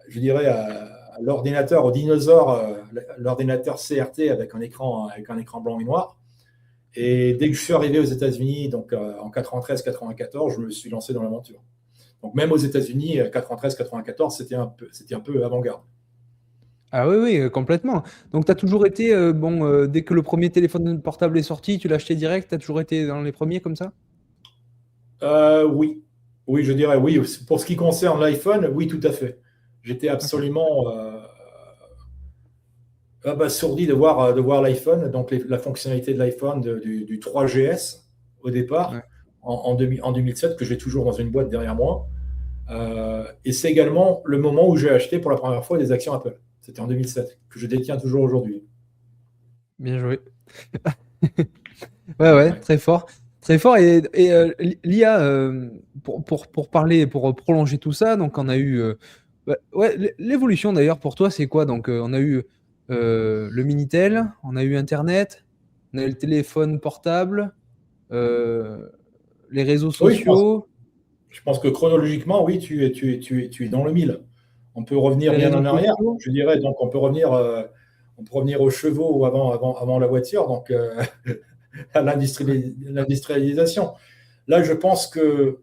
je dirais, à l'ordinateur, au dinosaure, l'ordinateur CRT avec un écran blanc et noir. Et dès que je suis arrivé aux États-Unis, donc en 93-94, je me suis lancé dans l'aventure. Donc même aux États-Unis, 93-94, c'était un peu avant-garde. ah oui, oui, complètement. Donc, tu as toujours été, bon, dès que le premier téléphone portable est sorti, tu l'as acheté direct, tu as toujours été dans les premiers comme ça? Oui, oui, je dirais oui. Pour ce qui concerne l'iPhone, oui, tout à fait. J'étais Ok. absolument abasourdi de voir l'iPhone, donc la fonctionnalité de l'iPhone du 3GS au départ, Ouais. en 2007, que j'ai toujours dans une boîte derrière moi. Et c'est également le moment où j'ai acheté pour la première fois des actions Apple. C'était en 2007, que je détiens toujours aujourd'hui. Bien joué. Ouais, ouais, Ouais. très fort. Très fort. Et l'IA, pour parler, pour prolonger tout ça, donc on a eu ouais, l'évolution d'ailleurs pour toi, c'est quoi? Donc on a eu le Minitel, on a eu Internet, on a eu le téléphone portable, euh, les réseaux Oui, sociaux, je pense que chronologiquement, oui, tu es dans le mille. On peut revenir les bien réseaux en arrière, sociaux. je dirais. Donc, on peut revenir aux chevaux ou avant la voiture, donc à l'industrialisation. Là, je pense que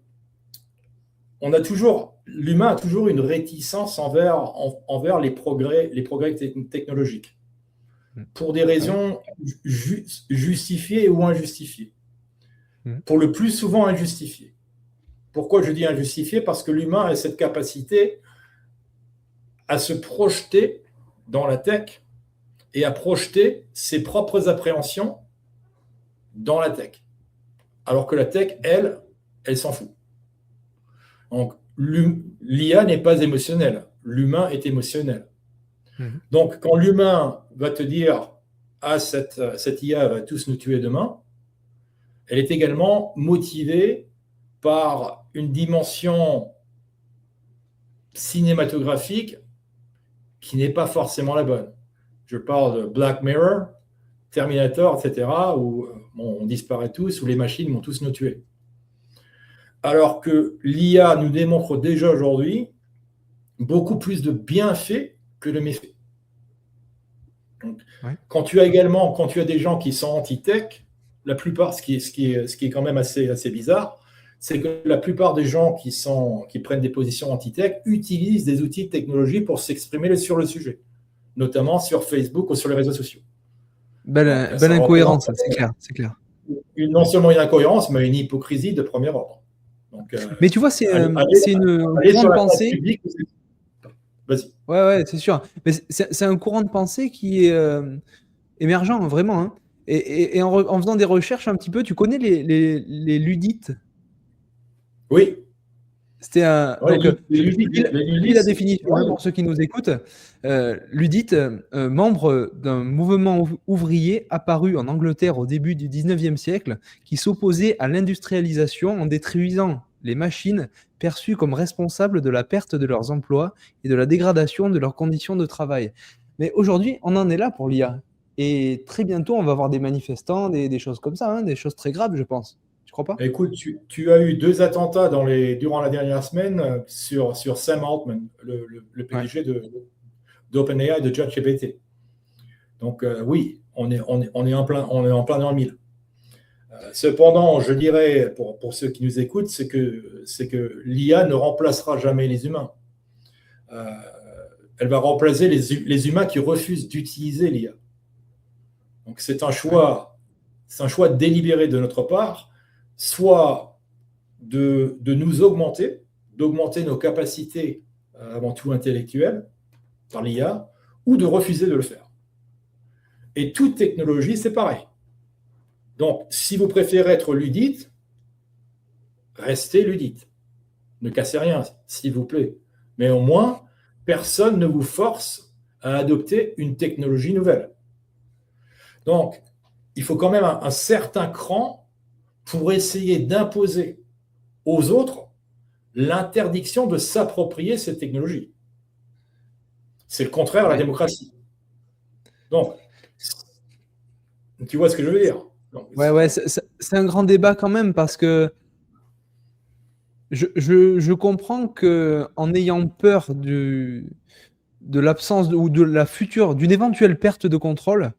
l'humain a toujours une réticence envers les progrès technologiques, Mm. pour des Ah oui. raisons justifiées ou injustifiées. Mm. Pour le plus souvent injustifiées. Pourquoi je dis injustifiées? Parce que l'humain a cette capacité à se projeter dans la tech et à projeter ses propres appréhensions dans la tech. Alors que la tech, elle s'en fout. Donc, l'IA n'est pas émotionnelle. L'humain est émotionnel. Mhm. Donc, quand l'humain va te dire ah, cette IA va tous nous tuer demain, elle est également motivée par une dimension cinématographique qui n'est pas forcément la bonne. Je parle de Black Mirror, Terminator, etc., où bon, on disparaît tous, où les machines vont tous nous tuer. Alors que l'IA nous démontre déjà aujourd'hui beaucoup plus de bienfaits que de méfaits. Donc, Ouais. quand tu as des gens qui sont anti-tech, la plupart, ce qui est quand même assez bizarre, c'est que la plupart des gens qui prennent des positions anti-tech utilisent des outils de technologie pour s'exprimer sur le sujet, notamment sur Facebook ou sur les réseaux sociaux. Donc, Belle ça représente incohérence, c'est clair, c'est clair. non seulement une incohérence, mais une hypocrisie de premier ordre. Donc, Mais tu vois, c'est une aller courant sur de la place pensée. publique, vas-y. Ouais, c'est sûr. Mais c'est un courant de pensée qui est émergent, vraiment, hein. Et en faisant des recherches un petit peu, tu connais les Ludites? Oui. C'était un. Ouais, Donc, je lis la Ludites, définition, hein, ouais. pour ceux qui nous écoutent. Ludite, membre d'un mouvement ouvrier apparu en Angleterre au début du 19e siècle, qui s'opposait à l'industrialisation en détruisant les machines perçues comme responsables de la perte de leurs emplois et de la dégradation de leurs conditions de travail. Mais aujourd'hui, on en est là pour l'IA. Et très bientôt, on va avoir des manifestants, des choses comme ça, hein, des choses très graves, je pense. Tu crois pas? Écoute, tu as eu 2 attentats durant la dernière semaine sur Sam Altman, le Ouais. PDG d'OpenAI, de ChatGPT. Donc, oui, on est en plein dans le mille. Cependant, je dirais, pour ceux qui nous écoutent, c'est que l'IA ne remplacera jamais les humains. Euh, Elle va remplacer les humains qui refusent d'utiliser l'IA. Donc, c'est un Ouais. choix délibéré de notre part, soit de nous d'augmenter nos capacités, avant tout intellectuelles, par l'IA, ou de refuser de le faire. Et toute technologie, c'est pareil. Donc, si vous préférez être ludite, restez ludite. Ne cassez rien, s'il vous plaît. Mais au moins, personne ne vous force à adopter une technologie nouvelle. Donc, il faut quand même un certain cran pour essayer d'imposer aux autres l'interdiction de s'approprier cette technologie. C'est le contraire de la Ouais. démocratie. Donc, tu vois ce que je veux dire? Donc, Ouais, c'est un grand débat quand même parce que je comprends que en ayant peur de l'absence ou de la future, d'une éventuelle perte de contrôle,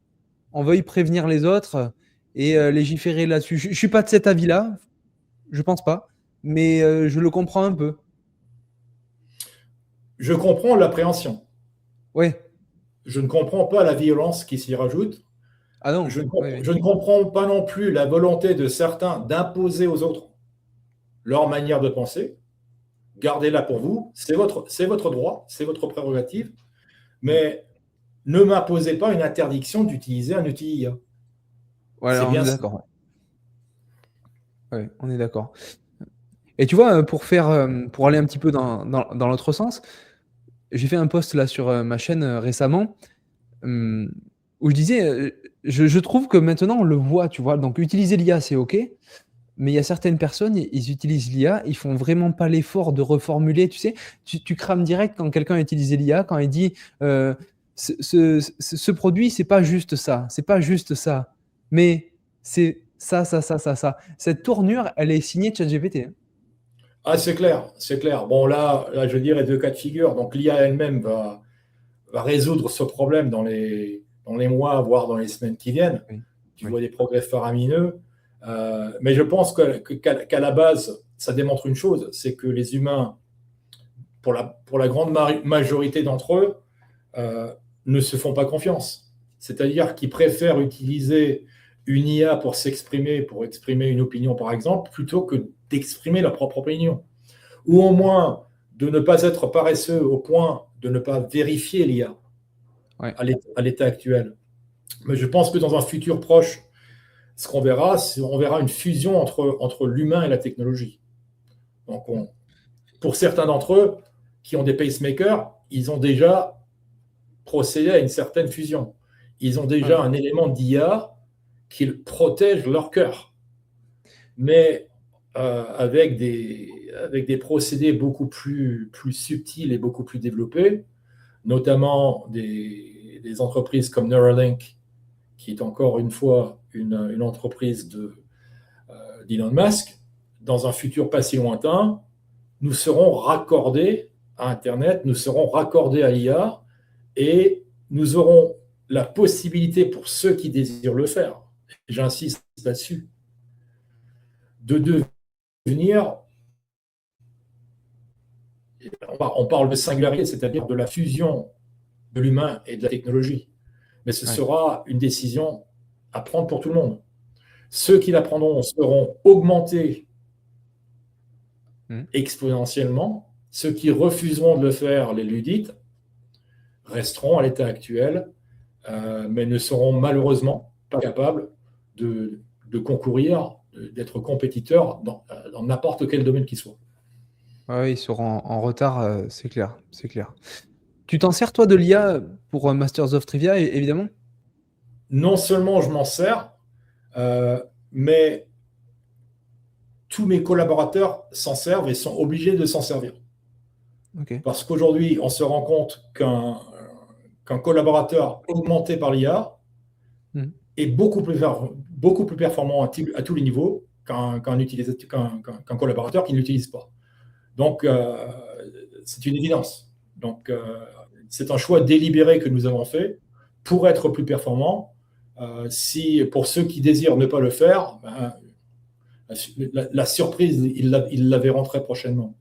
on veuille prévenir les autres et légiférer là-dessus. Je suis pas de cet avis-là, je pense pas, mais je le comprends un peu. je comprends l'appréhension. Ouais. Je ne comprends pas la violence qui s'y rajoute. Ah non. Je ne, Ouais, ouais. je ne comprends pas non plus la volonté de certains d'imposer aux autres leur manière de penser. Gardez-la pour vous. C'est votre droit, c'est votre prérogative. Mais ne m'imposez pas une interdiction d'utiliser un outil IA. C'est Voilà, on bien est ça. d'accord. Ouais, on est d'accord. Et tu vois, pour aller un petit peu dans l'autre sens, j'ai fait un post là sur ma chaîne récemment, hum, où je disais, je trouve que maintenant on le voit, tu vois. Donc utiliser l'IA, c'est OK. mais il y a certaines personnes, ils utilisent l'IA, ils font vraiment pas l'effort de reformuler. Tu sais, tu crames direct quand quelqu'un utilise l'IA, quand il dit ce produit, c'est pas juste ça, c'est pas juste ça, mais c'est ça, ça, ça, ça, ça. Cette tournure, elle est signée de ChatGPT, hein. Ah, c'est clair, c'est clair. Bon, là, je dirais deux cas de figure. Donc, l'IA elle-même va résoudre ce problème dans les mois, voire dans les semaines qui viennent. Oui, Tu oui, vois des progrès faramineux. Mais je pense qu'à la base, ça démontre une chose, c'est que les humains, pour la grande majorité d'entre eux, euh, ne se font pas confiance. C'est-à-dire qu'ils préfèrent utiliser une IA pour s'exprimer, pour exprimer une opinion, par exemple, plutôt que d'exprimer leur propre opinion. Ou au moins de ne pas être paresseux au point de ne pas vérifier l'IA ouais. à l'état actuel. Mais je pense que dans un futur proche, ce qu'on verra, c'est on verra une fusion entre l'humain et la technologie. Donc, pour certains d'entre eux qui ont des pacemakers, ils ont déjà procédé à une certaine fusion. Ils ont déjà un élément d'IA qui protège leur cœur, mais avec des procédés beaucoup plus subtils et beaucoup plus développés, notamment des entreprises comme Neuralink, qui est encore une fois une entreprise d'Elon Musk. Dans un futur pas si lointain, nous serons raccordés à Internet, nous serons raccordés à l'IA et nous aurons la possibilité pour ceux qui désirent le faire, j'insiste là-dessus, de devenir, on parle de singularité, c'est-à-dire de la fusion de l'humain et de la technologie. Mais ce Ouais. sera une décision à prendre pour tout le monde. Ceux qui la prendront seront augmentés exponentiellement. Ceux qui refuseront de le faire, les ludites, resteront à l'état actuel, mais ne seront malheureusement pas capables de concourir, d'être compétiteurs dans n'importe quel domaine qu'il soit. Ouais, ils seront en retard, c'est clair, c'est clair. Tu t'en sers, toi, de l'IA pour Masters of Trivia, évidemment? Non seulement je m'en sers, mais tous mes collaborateurs s'en servent et sont obligés de s'en servir. Ok. Parce qu'aujourd'hui, on se rend compte qu'un collaborateur augmenté par l'IA Mhm. est beaucoup plus performant à tous les niveaux qu'un collaborateur qui ne l'utilise pas. Donc, c'est une évidence. Donc, c'est un choix délibéré que nous avons fait pour être plus performant. Pour ceux qui désirent ne pas le faire, ben, la surprise, ils la verront très prochainement.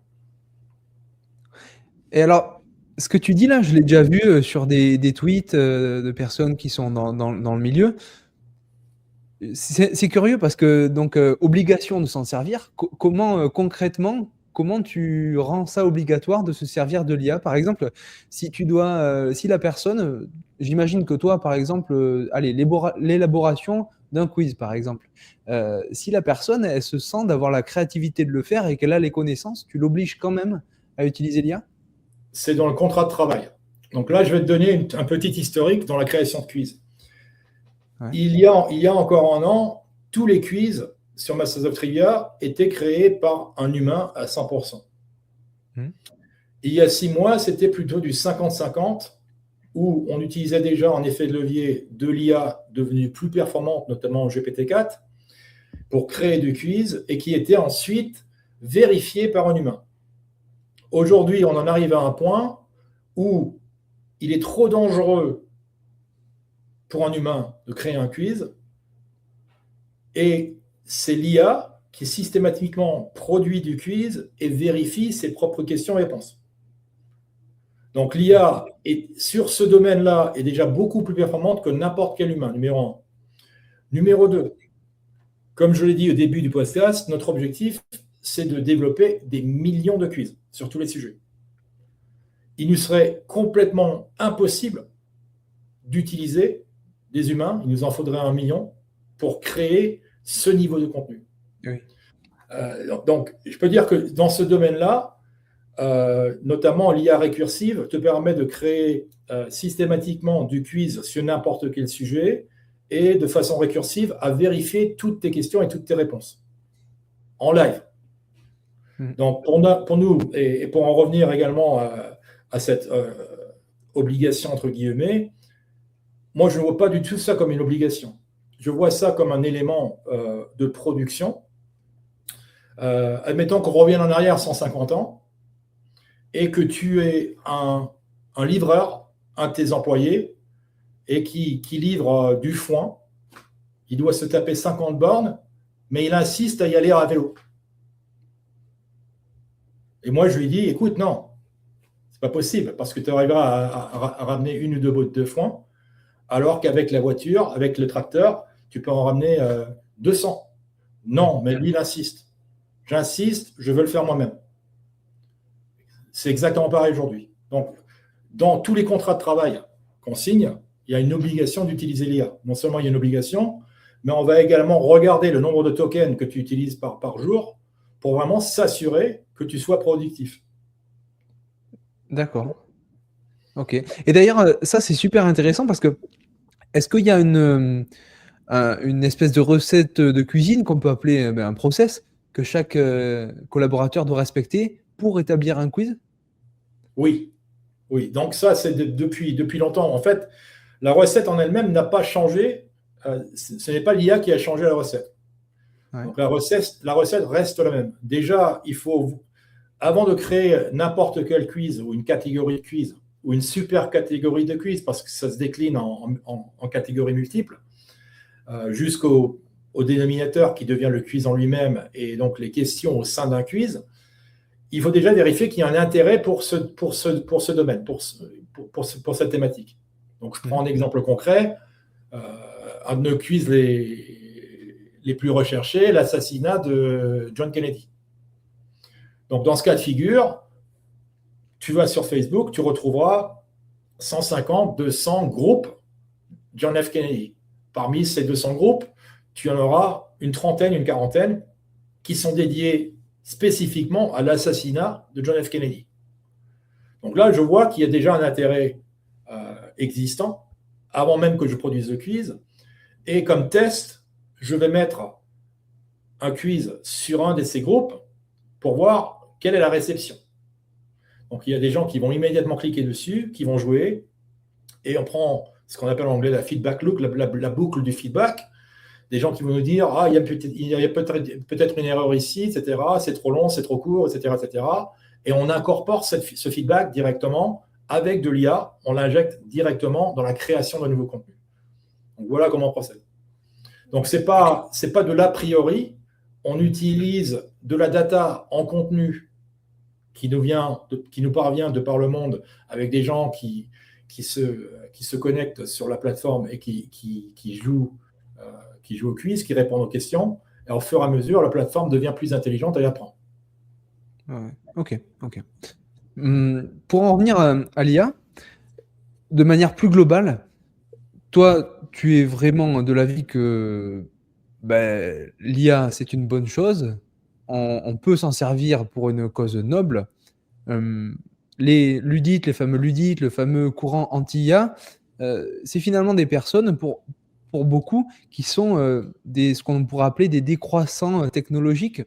Et alors, ce que tu dis là, je l'ai déjà vu sur des tweets de personnes qui sont dans le milieu. C'est curieux parce que, donc, obligation de s'en servir. Comment, concrètement, comment tu rends ça obligatoire de se servir de l'IA? Par exemple, si si la personne, j'imagine que toi, par exemple, allez, l'élaboration d'un quiz, par exemple. Si la personne, elle se sent d'avoir la créativité de le faire et qu'elle a les connaissances, tu l'obliges quand même à utiliser l'IA? C'est dans le contrat de travail. Donc là, je vais te donner un petit historique dans la création de quiz. Ouais. Il y a encore un an, tous les quiz sur Masters of Trivia étaient créés par un humain à 100%. Il y a 6 mois, c'était plutôt du 50-50, où on utilisait déjà en effet de levier de l'IA devenue plus performante, notamment GPT-4, pour créer du quiz et qui était ensuite vérifié par un humain. Aujourd'hui, on en arrive à un point où il est trop dangereux pour un humain de créer un quiz et c'est l'IA qui systématiquement produit du quiz et vérifie ses propres questions-réponses. Donc l'IA sur ce domaine-là est déjà beaucoup plus performante que n'importe quel humain, numéro 1. Numéro 2, comme je l'ai dit au début du podcast, notre objectif, c'est de développer des millions de quiz sur tous les sujets. Il nous serait complètement impossible d'utiliser des humains, il nous en faudrait 1 million, pour créer ce niveau de contenu. Oui. Donc, je peux dire que dans ce domaine-là, notamment l'IA récursive te permet de créer systématiquement du quiz sur n'importe quel sujet et de façon récursive à vérifier toutes tes questions et toutes tes réponses. en live. Mhm. Donc, pour nous, et pour en revenir également à cette obligation, entre guillemets, moi, je ne vois pas du tout ça comme une obligation. Je vois ça comme un élément de production. Admettons qu'on revienne en arrière 150 ans et que tu es un livreur, un de tes employés, et qui livre du foin. Il doit se taper 50 bornes, mais il insiste à y aller à vélo. Et moi, je lui dis, écoute, non, c'est pas possible, parce que tu arriveras à ramener une ou deux bottes de foin, alors qu'avec la voiture, avec le tracteur, tu peux en ramener 200. Non, mais lui, il insiste. J'insiste, je veux le faire moi-même. C'est exactement pareil aujourd'hui. Donc, dans tous les contrats de travail qu'on signe, il y a une obligation d'utiliser l'IA. Non seulement il y a une obligation, mais on va également regarder le nombre de tokens que tu utilises par jour pour vraiment s'assurer que tu sois productif. D'accord. Ok. Et d'ailleurs, ça, c'est super intéressant parce que est-ce qu'il y a une espèce de recette de cuisine qu'on peut appeler un process que chaque collaborateur doit respecter pour établir un quiz? Oui, oui. Donc ça, c'est depuis longtemps. En fait, la recette en elle-même n'a pas changé. Ce n'est pas l'IA qui a changé la recette. Ouais. Donc la recette reste la même. Déjà, avant de créer n'importe quel quiz ou une catégorie de quiz ou une super catégorie de quiz, parce que ça se décline en catégories multiples, jusqu'au dénominateur qui devient le quiz en lui-même et donc les questions au sein d'un quiz, il faut déjà vérifier qu'il y a un intérêt pour ce domaine, pour cette thématique. Donc, je prends un exemple concret. Un de nos quiz les plus recherchés, l'assassinat de John Kennedy. Donc, dans ce cas de figure, tu vas sur Facebook, tu retrouveras 150, 200 groupes John F. Kennedy. Parmi ces 200 groupes, tu en auras une trentaine, une quarantaine qui sont dédiés spécifiquement à l'assassinat de John F. Kennedy. Donc là, je vois qu'il y a déjà un intérêt existant avant même que je produise le quiz. Et comme test, je vais mettre un quiz sur un de ces groupes pour voir quelle est la réception. Donc il y a des gens qui vont immédiatement cliquer dessus, qui vont jouer, et on prend ce qu'on appelle en anglais la feedback loop, la boucle du feedback. Des gens qui vont nous dire il y a peut-être une erreur ici, etc. C'est trop long, c'est trop court, etc., etc. Et on incorpore ce feedback directement avec de l'IA. On l'injecte directement dans la création d'un nouveau contenu. Donc voilà comment on procède. Donc c'est pas de l'a priori. On utilise de la data en contenu qui nous parvient de par le monde avec des gens qui se connectent sur la plateforme et qui jouent au quiz, qui répondent aux questions. Et au fur et à mesure, la plateforme devient plus intelligente et apprend. Ouais. Ok. Pour en revenir à l'IA, de manière plus globale, toi, tu es vraiment de l'avis que l'IA, c'est une bonne chose. On peut s'en servir pour une cause noble. Les ludites, les fameux ludites, le fameux courant anti-IA, c'est finalement des personnes, pour beaucoup, qui sont ce qu'on pourrait appeler des décroissants technologiques.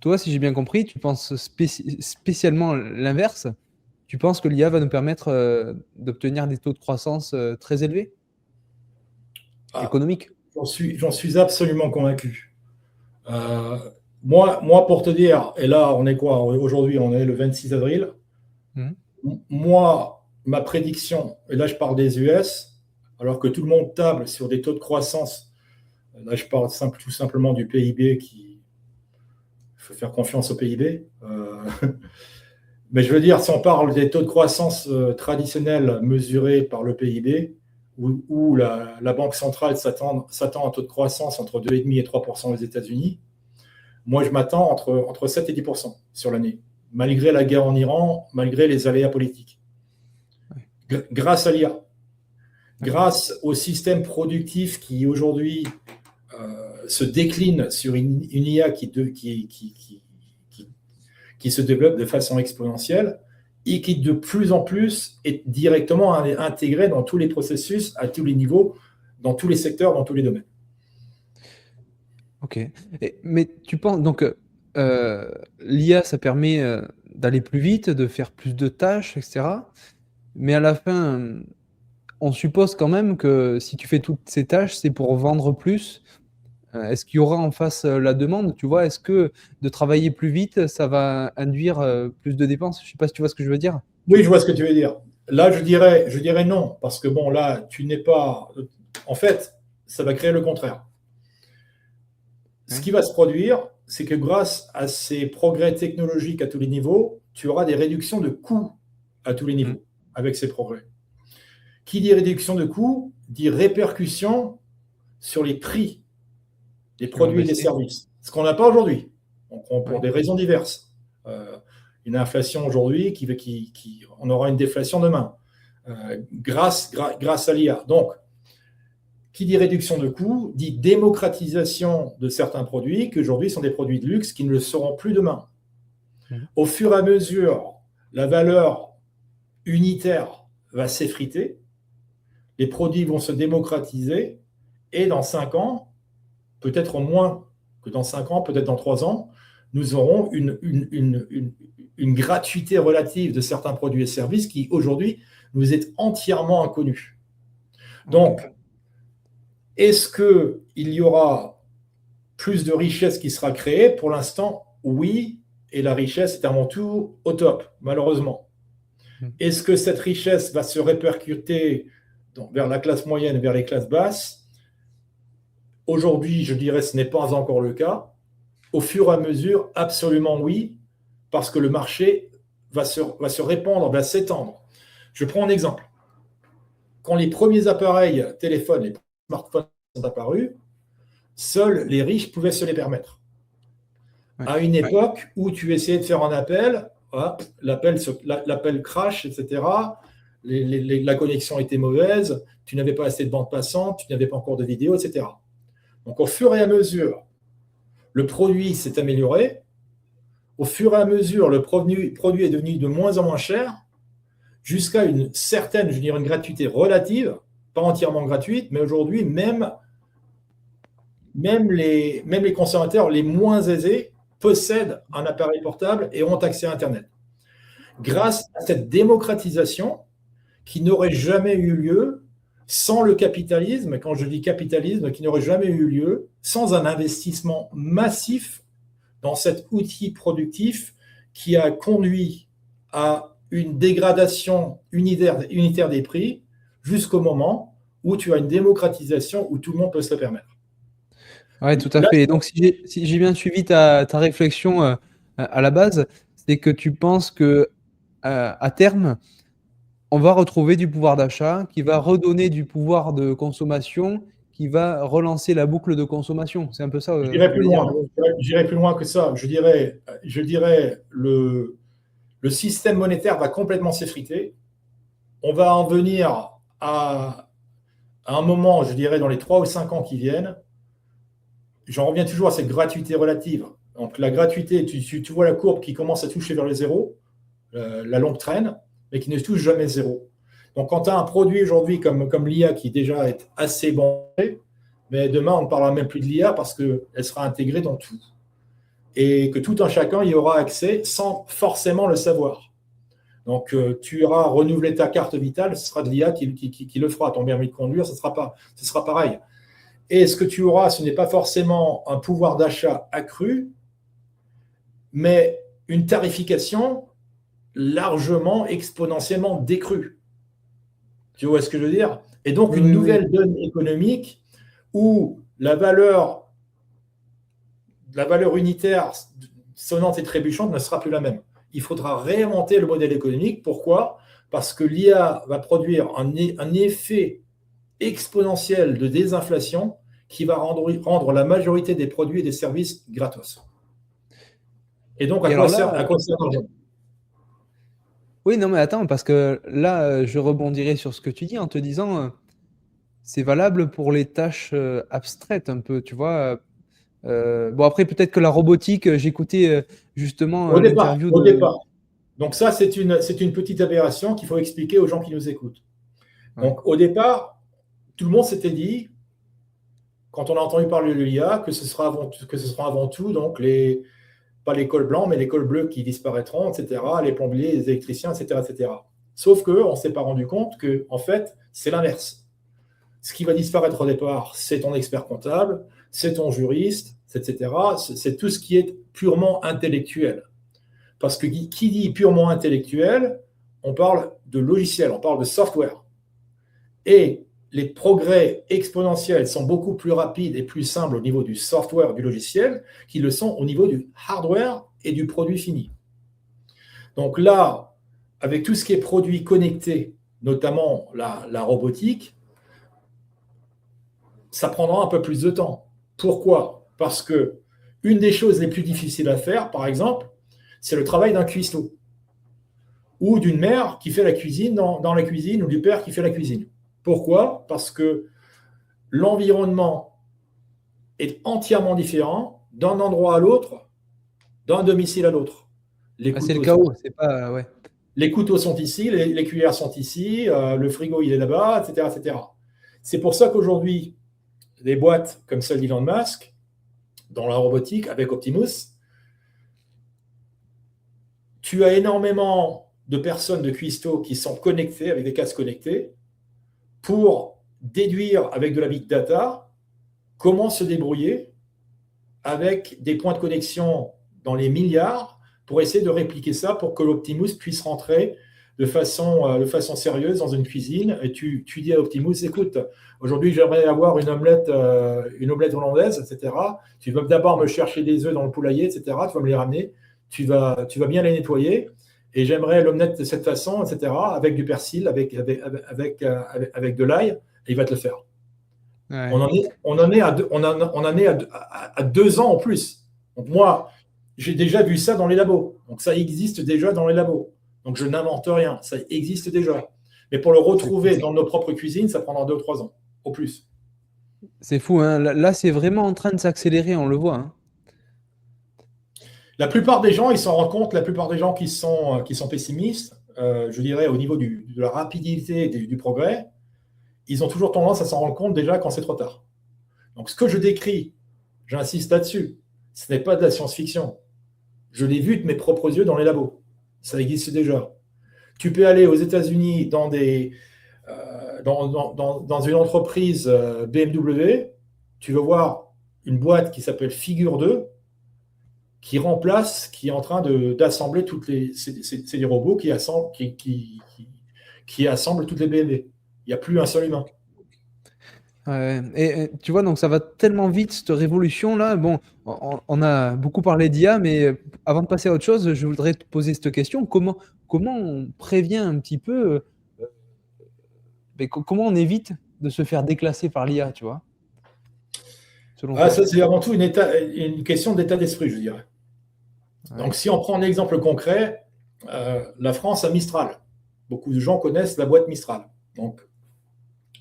Toi, si j'ai bien compris, tu penses spécialement l'inverse. Tu penses que l'IA va nous permettre d'obtenir des taux de croissance très élevés, économiques? J'en suis absolument convaincu. Moi, pour te dire, et là, on est quoi? Aujourd'hui, on est le 26 avril. Moi, ma prédiction, et là, je parle des US, alors que tout le monde table sur des taux de croissance. Là, je parle tout simplement du PIB il faut faire confiance au PIB. Mais je veux dire, si on parle des taux de croissance traditionnels mesurés par le PIB, où la Banque centrale s'attend à un taux de croissance entre 2,5 et 3% aux États-Unis, moi, je m'attends entre 7 et 10% sur l'année, malgré la guerre en Iran, malgré les aléas politiques. Grâce à l'IA, grâce au système productif qui aujourd'hui se décline sur une IA qui se développe de façon exponentielle et qui de plus en plus est directement intégrée dans tous les processus, à tous les niveaux, dans tous les secteurs, dans tous les domaines. Ok. Mais tu penses donc l'IA, ça permet d'aller plus vite, de faire plus de tâches, etc. Mais à la fin, on suppose quand même que si tu fais toutes ces tâches, c'est pour vendre plus. Est-ce qu'il y aura en face la demande, tu vois? Est-ce que de travailler plus vite, ça va induire plus de dépenses? Je sais pas si tu vois ce que je veux dire? Oui, je vois ce que tu veux dire. Là, je dirais non, parce que bon, là, tu n'es pas. En fait, ça va créer le contraire. Ce Ouais. qui va se produire, c'est que grâce à ces progrès technologiques à tous les niveaux, tu auras des réductions de coûts à tous les Mm. niveaux avec ces progrès. Qui dit réduction de coûts dit répercussion sur les prix des Qui vont produits et des baisser. services. Ce qu'on n'a pas aujourd'hui, pour Ouais. des raisons diverses. Une inflation aujourd'hui, on aura une déflation demain, grâce à l'IA. Donc, qui dit réduction de coûts, dit démocratisation de certains produits qui aujourd'hui sont des produits de luxe qui ne le seront plus demain. Mm. Au fur et à mesure, la valeur unitaire va s'effriter, les produits vont se démocratiser et dans 5 ans, peut-être moins que dans 5 ans, peut-être dans 3 ans, nous aurons une gratuité relative de certains produits et services qui aujourd'hui nous est entièrement inconnue. Ok. Donc, est-ce qu'il y aura plus de richesse qui sera créée? Pour l'instant, oui, et la richesse est avant tout au top, malheureusement. Mm. Est-ce que cette richesse va se répercuter vers la classe moyenne, vers les classes basses? Aujourd'hui, je dirais que ce n'est pas encore le cas. Au fur et à mesure, absolument oui, parce que le marché va se répandre, va s'étendre. Je prends un exemple. Quand les premiers appareils téléphones, les smartphones sont apparus, seuls les riches pouvaient se les permettre. Ouais. À une époque où tu essayais de faire un appel, hop, l'appel crash, etc. La connexion était mauvaise, tu n'avais pas assez de bande passante, tu n'avais pas encore de vidéo, etc. Donc au fur et à mesure, le produit s'est amélioré. Au fur et à mesure, le produit est devenu de moins en moins cher, jusqu'à une certaine, je dirais, une gratuité relative, pas entièrement gratuite, mais aujourd'hui, même les consommateurs les moins aisés possèdent un appareil portable et ont accès à Internet. Grâce à cette démocratisation qui n'aurait jamais eu lieu sans le capitalisme, quand je dis capitalisme, qui n'aurait jamais eu lieu sans un investissement massif dans cet outil productif qui a conduit à une dégradation unitaire des prix jusqu'au moment où tu as une démocratisation où tout le monde peut se le permettre. Ouais, tout à Là, fait. Et donc, si j'ai bien suivi ta réflexion à la base, c'est que tu penses que à terme, on va retrouver du pouvoir d'achat qui va redonner du pouvoir de consommation, qui va relancer la boucle de consommation. C'est un peu ça je que tu dirais plus voulais dire, loin. non? J'irai plus loin que ça. Je dirais le système monétaire va complètement s'effriter. On va en venir à un moment, je dirais, dans les 3 ou 5 ans qui viennent. J'en reviens toujours à cette gratuité relative. Donc la gratuité, tu vois la courbe qui commence à toucher vers les zéros, la longue traîne, mais qui ne touche jamais zéro. Donc quand tu as un produit aujourd'hui comme l'IA qui déjà est assez bon, mais demain on ne parlera même plus de l'IA parce qu'elle sera intégrée dans tout. Et que tout un chacun y aura accès sans forcément le savoir. Donc tu auras renouvelé ta carte vitale, ce sera de l'IA qui le fera. Ton permis de conduire, ce sera pareil. Et ce que tu auras, ce n'est pas forcément un pouvoir d'achat accru, mais une tarification largement, exponentiellement décrue. Tu vois ce que je veux dire? Et donc Oui, une oui, oui. nouvelle donne économique où la valeur unitaire sonnante et trébuchante ne sera plus la même. Il faudra réinventer le modèle économique. Pourquoi? Parce que l'IA va produire un effet exponentiel de désinflation qui va rendre la majorité des produits et des services gratos. Et donc, à Et quoi alors sert, là, à quoi sert l'argent? oui, non, mais attends, parce que là, je rebondirai sur ce que tu dis en te disant, c'est valable pour les tâches abstraites un peu, tu vois. Bon, après, peut-être que la robotique, j'écoutais justement Au départ, l'interview au de. départ. Donc ça, c'est une petite aberration qu'il faut expliquer aux gens qui nous écoutent. Ouais. Donc au départ, tout le monde s'était dit, quand on a entendu parler de l'IA, que ce sera avant tout donc pas les cols blancs, mais les cols bleus qui disparaîtront, etc., les plombiers, les électriciens, etc., etc. Sauf qu'on ne s'est pas rendu compte que, en fait, c'est l'inverse. Ce qui va disparaître au départ, c'est ton expert comptable, c'est ton juriste, etc. C'est tout ce qui est purement intellectuel. Parce que qui dit purement intellectuel, on parle de logiciel, on parle de software. Et les progrès exponentiels sont beaucoup plus rapides et plus simples au niveau du software, du logiciel, qu'ils le sont au niveau du hardware et du produit fini. Donc là, avec tout ce qui est produit connecté, notamment la robotique, ça prendra un peu plus de temps. Pourquoi? Parce que une des choses les plus difficiles à faire, par exemple, c'est le travail d'un cuistot ou d'une mère qui fait la cuisine dans la cuisine ou du père qui fait la cuisine. Pourquoi? Parce que l'environnement est entièrement différent d'un endroit à l'autre, d'un domicile à l'autre. C'est le chaos, c'est pas. Ouais. Les couteaux sont ici, les cuillères sont ici, le frigo il est là-bas, etc., etc. C'est pour ça qu'aujourd'hui, des boîtes comme celle d'Elon Musk, dans la robotique avec Optimus, tu as énormément de personnes de cuistots qui sont connectées avec des casques connectés pour déduire avec de la big data comment se débrouiller avec des points de connexion dans les milliards pour essayer de répliquer ça pour que l'Optimus puisse rentrer de façon sérieuse dans une cuisine. Et tu dis à Optimus, écoute, aujourd'hui j'aimerais avoir une omelette hollandaise, etc. Tu vas d'abord me chercher des œufs dans le poulailler, etc. Tu vas me les ramener, tu vas bien les nettoyer. Et j'aimerais l'omelette de cette façon, etc., avec du persil, avec de l'ail, et il va te le faire. Ouais. On en est à 2 ans en plus. Donc moi, j'ai déjà vu ça dans les labos. Donc ça existe déjà dans les labos. Donc je n'invente rien, ça existe déjà. Mais pour le retrouver dans nos propres cuisines, ça prendra 2 ou 3 ans, au plus. C'est fou, hein. Là, c'est vraiment en train de s'accélérer, on le voit. Hein. La plupart des gens, ils s'en rendent compte, la plupart des gens qui sont pessimistes, je dirais au niveau de la rapidité du progrès, ils ont toujours tendance à s'en rendre compte déjà quand c'est trop tard. Donc ce que je décris, j'insiste là-dessus, ce n'est pas de la science-fiction. Je l'ai vu de mes propres yeux dans les labos. Ça existe déjà. Tu peux aller aux États-Unis dans une entreprise BMW, tu vas voir une boîte qui s'appelle Figure 2, qui est en train d'assembler c'est des robots qui assemblent toutes les BMW. Il n'y a plus un seul humain. Et tu vois, donc ça va tellement vite, cette révolution-là. Bon, on a beaucoup parlé d'IA, mais avant de passer à autre chose, je voudrais te poser cette question. Comment on prévient un petit peu, comment on évite de se faire déclasser par l'IA, tu vois? Ça, c'est avant tout une question d'état d'esprit, je dirais. Ouais. Donc, si on prend un exemple concret, la France a Mistral. Beaucoup de gens connaissent la boîte Mistral. Donc,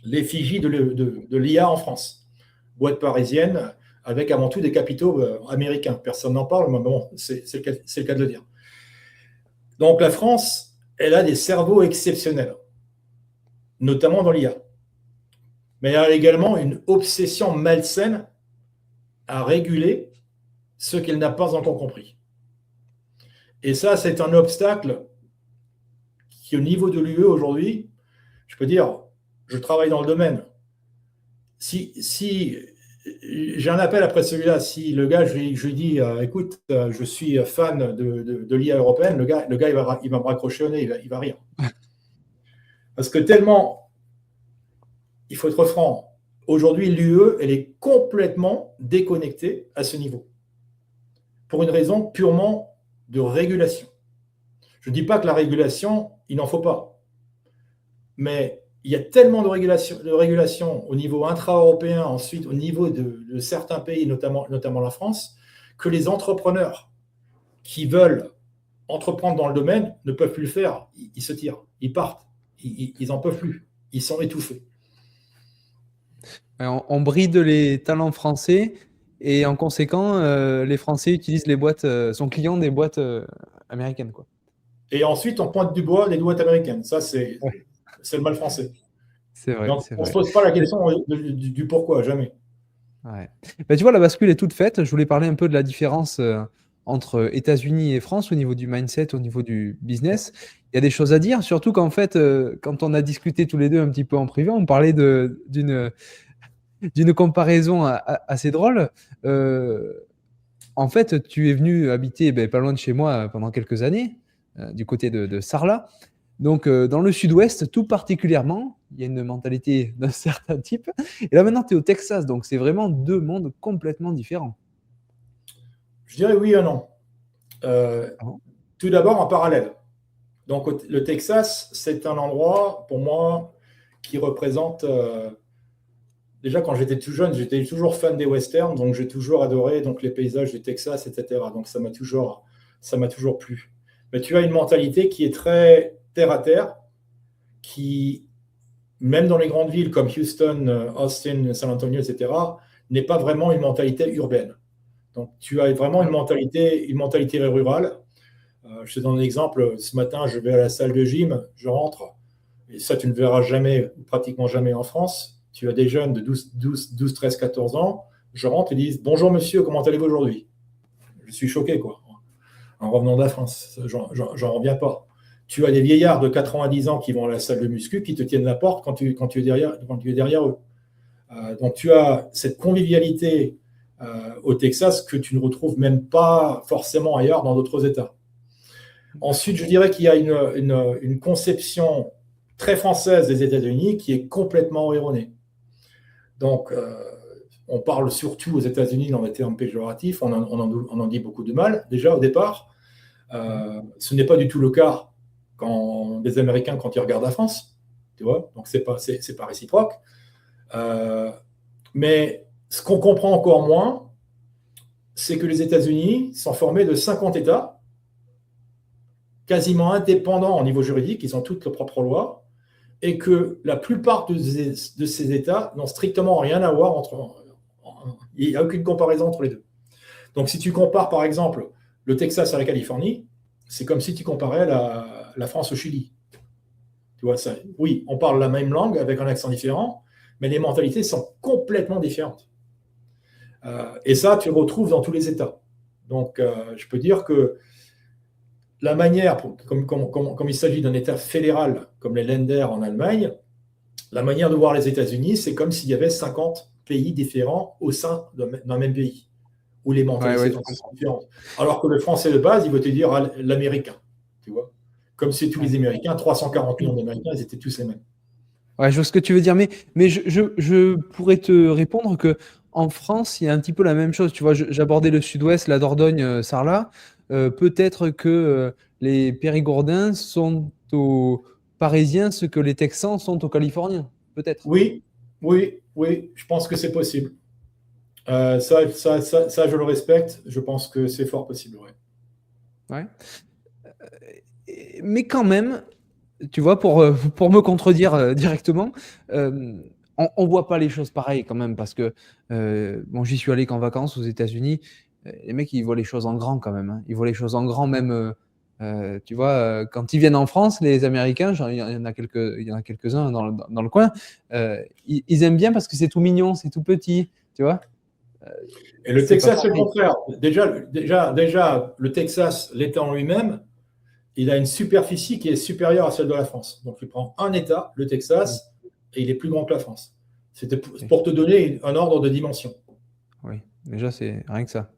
l'effigie de l'IA en France. Boîte parisienne avec avant tout des capitaux américains. Personne n'en parle, mais bon, c'est le cas de le dire. Donc, la France, elle a des cerveaux exceptionnels, notamment dans l'IA. Mais elle a également une obsession malsaine à réguler ce qu'elle n'a pas encore compris. Et ça, c'est un obstacle qui, au niveau de l'UE aujourd'hui, je peux dire, je travaille dans le domaine. Si j'ai un appel après celui-là, si le gars, je lui dis, écoute, je suis fan de l'IA européenne, le gars il va me raccrocher au nez, il va rire. Parce que tellement, il faut être franc, aujourd'hui, l'UE, elle est complètement déconnectée à ce niveau. Pour une raison purement de régulation. Je ne dis pas que la régulation, il n'en faut pas. Mais il y a tellement de régulation au niveau intra-européen, ensuite au niveau de certains pays, notamment la France, que les entrepreneurs qui veulent entreprendre dans le domaine ne peuvent plus le faire. Ils se tirent, ils partent, ils n'en peuvent plus, ils sont étouffés. On bride les talents français et en conséquent, les Français utilisent sont clients des boîtes américaines, quoi. Et ensuite, on pointe du bois les boîtes américaines. Ça, c'est le mal français. C'est vrai. Donc, on ne se pose pas la question du pourquoi, jamais. Ouais. Bah, tu vois, la bascule est toute faite. Je voulais parler un peu de la différence entre États-Unis et France au niveau du mindset, au niveau du business. Il y a des choses à dire, surtout qu'en fait, quand on a discuté tous les deux un petit peu en privé, on parlait d'une comparaison assez drôle. Euh, En fait, tu es venu habiter ben, pas loin de chez moi pendant quelques années, du côté de Sarlat. Donc, dans le sud-ouest, tout particulièrement, il y a une mentalité d'un certain type. Et là, maintenant, tu es au Texas, donc c'est vraiment deux mondes complètement différents. Je dirais oui et non. Ah bon. Tout d'abord, en parallèle. Donc, le Texas, c'est un endroit, pour moi, qui représente. Déjà, quand j'étais tout jeune, j'étais toujours fan des westerns, donc j'ai toujours adoré donc, les paysages du Texas, etc. Donc, ça m'a toujours plu. Mais tu as une mentalité qui est très terre à terre, qui, même dans les grandes villes comme Houston, Austin, San Antonio, etc., n'est pas vraiment une mentalité urbaine. Donc, tu as vraiment une mentalité rurale. Je te donne un exemple. Ce matin, je vais à la salle de gym, je rentre, et ça, tu ne verras jamais, pratiquement jamais en France. Tu as des jeunes de 12 13, 14 ans. Je rentre et ils disent bonjour monsieur, comment allez-vous aujourd'hui? Je suis choqué, quoi. En revenant de la France, j'en reviens pas. Tu as des vieillards de 90 ans qui vont à la salle de muscu, qui te tiennent la porte quand tu es derrière eux. Donc tu as cette convivialité au Texas que tu ne retrouves même pas forcément ailleurs dans d'autres États. Ensuite, je dirais qu'il y a une conception très française des États-Unis qui est complètement erronée. Donc, on parle surtout aux États-Unis dans les termes péjoratifs, on en dit beaucoup de mal, déjà au départ. Ce n'est pas du tout le cas des Américains quand ils regardent la France, tu vois, donc c'est pas réciproque. Mais ce qu'on comprend encore moins, c'est que les États-Unis sont formés de 50 États, quasiment indépendants au niveau juridique, ils ont toutes leurs propres lois, et que la plupart de ces États n'ont strictement rien à voir il n'y a aucune comparaison entre les deux. Donc si tu compares par exemple le Texas à la Californie, c'est comme si tu comparais la France au Chili. Tu vois, ça, oui, on parle la même langue avec un accent différent, mais les mentalités sont complètement différentes. Et ça, tu le retrouves dans tous les États. Donc, je peux dire que la manière, comme il s'agit d'un État fédéral comme les Länder en Allemagne, la manière de voir les États-Unis, c'est comme s'il y avait 50 pays différents au sein d'un même pays, où les mentalités sont différentes. Alors que le français de base, il veut te dire l'américain, tu vois. Comme si tous les Américains, 340 millions d'Américains, ils étaient tous les mêmes. Ouais, je vois ce que tu veux dire, mais je pourrais te répondre que en France, il y a un petit peu la même chose. Tu vois, j'abordais le sud-ouest, la Dordogne, Sarlat. Peut-être que les Périgourdins sont aux Parisiens ce que les Texans sont aux Californiens. Peut-être. Oui, je pense que c'est possible. Ça, je le respecte. Je pense que c'est fort possible, ouais. Ouais. Mais quand même, tu vois, pour me contredire directement, on ne voit pas les choses pareilles quand même, parce que bon, j'y suis allé qu'en vacances aux États-Unis. Les mecs, ils voient les choses en grand quand même, hein. Ils voient les choses en grand, même, tu vois, quand ils viennent en France, les Américains, il y en a quelques-uns dans le coin, ils aiment bien parce que c'est tout mignon, c'est tout petit, tu vois. Et le Texas, c'est le contraire. Déjà, le Texas, l'État en lui-même, il a une superficie qui est supérieure à celle de la France. Donc, il prend un État, le Texas, et il est plus grand que la France. C'était pour te donner un ordre de dimension. Oui, déjà, c'est rien que ça.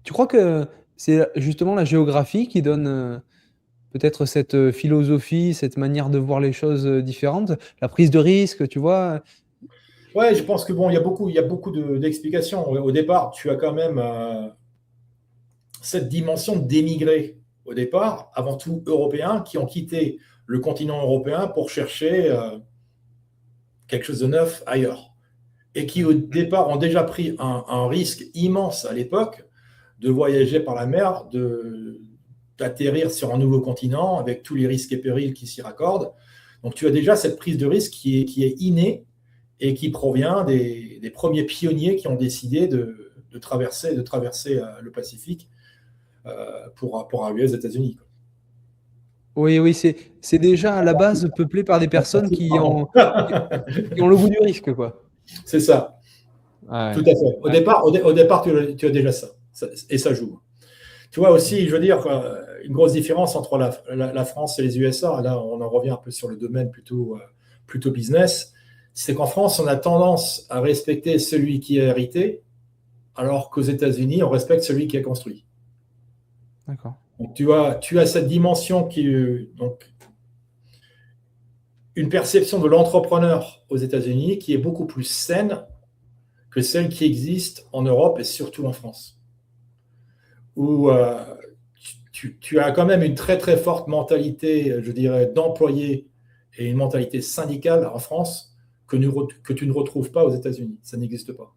Tu crois que c'est justement la géographie qui donne peut-être cette philosophie, cette manière de voir les choses différentes, la prise de risque, tu vois? Ouais, je pense que bon, il y a beaucoup d'explications. Au départ, tu as quand même cette dimension d'émigrés au départ, avant tout européens, qui ont quitté le continent européen pour chercher quelque chose de neuf ailleurs. Et qui, au départ, ont déjà pris un risque immense à l'époque de voyager par la mer, d'atterrir sur un nouveau continent avec tous les risques et périls qui s'y raccordent. Donc, tu as déjà cette prise de risque qui est innée et qui provient des premiers pionniers qui ont décidé de traverser le Pacifique pour arriver aux États-Unis. Oui, c'est déjà à la base peuplé par des personnes qui ont le goût du risque, quoi. C'est ça. Ah Tout ouais. à fait. Ouais. Au départ tu as déjà ça. Et ça joue. Tu vois aussi, je veux dire, une grosse différence entre la France et les USA, là on en revient un peu sur le domaine plutôt business, c'est qu'en France, on a tendance à respecter celui qui a hérité, alors qu'aux États-Unis, on respecte celui qui a construit. D'accord. Donc tu as cette dimension donc, une perception de l'entrepreneur aux États-Unis qui est beaucoup plus saine que celle qui existe en Europe et surtout en France, où tu as quand même une très très forte mentalité, je dirais, d'employé et une mentalité syndicale en France que tu ne retrouves pas aux États-Unis. Ça n'existe pas.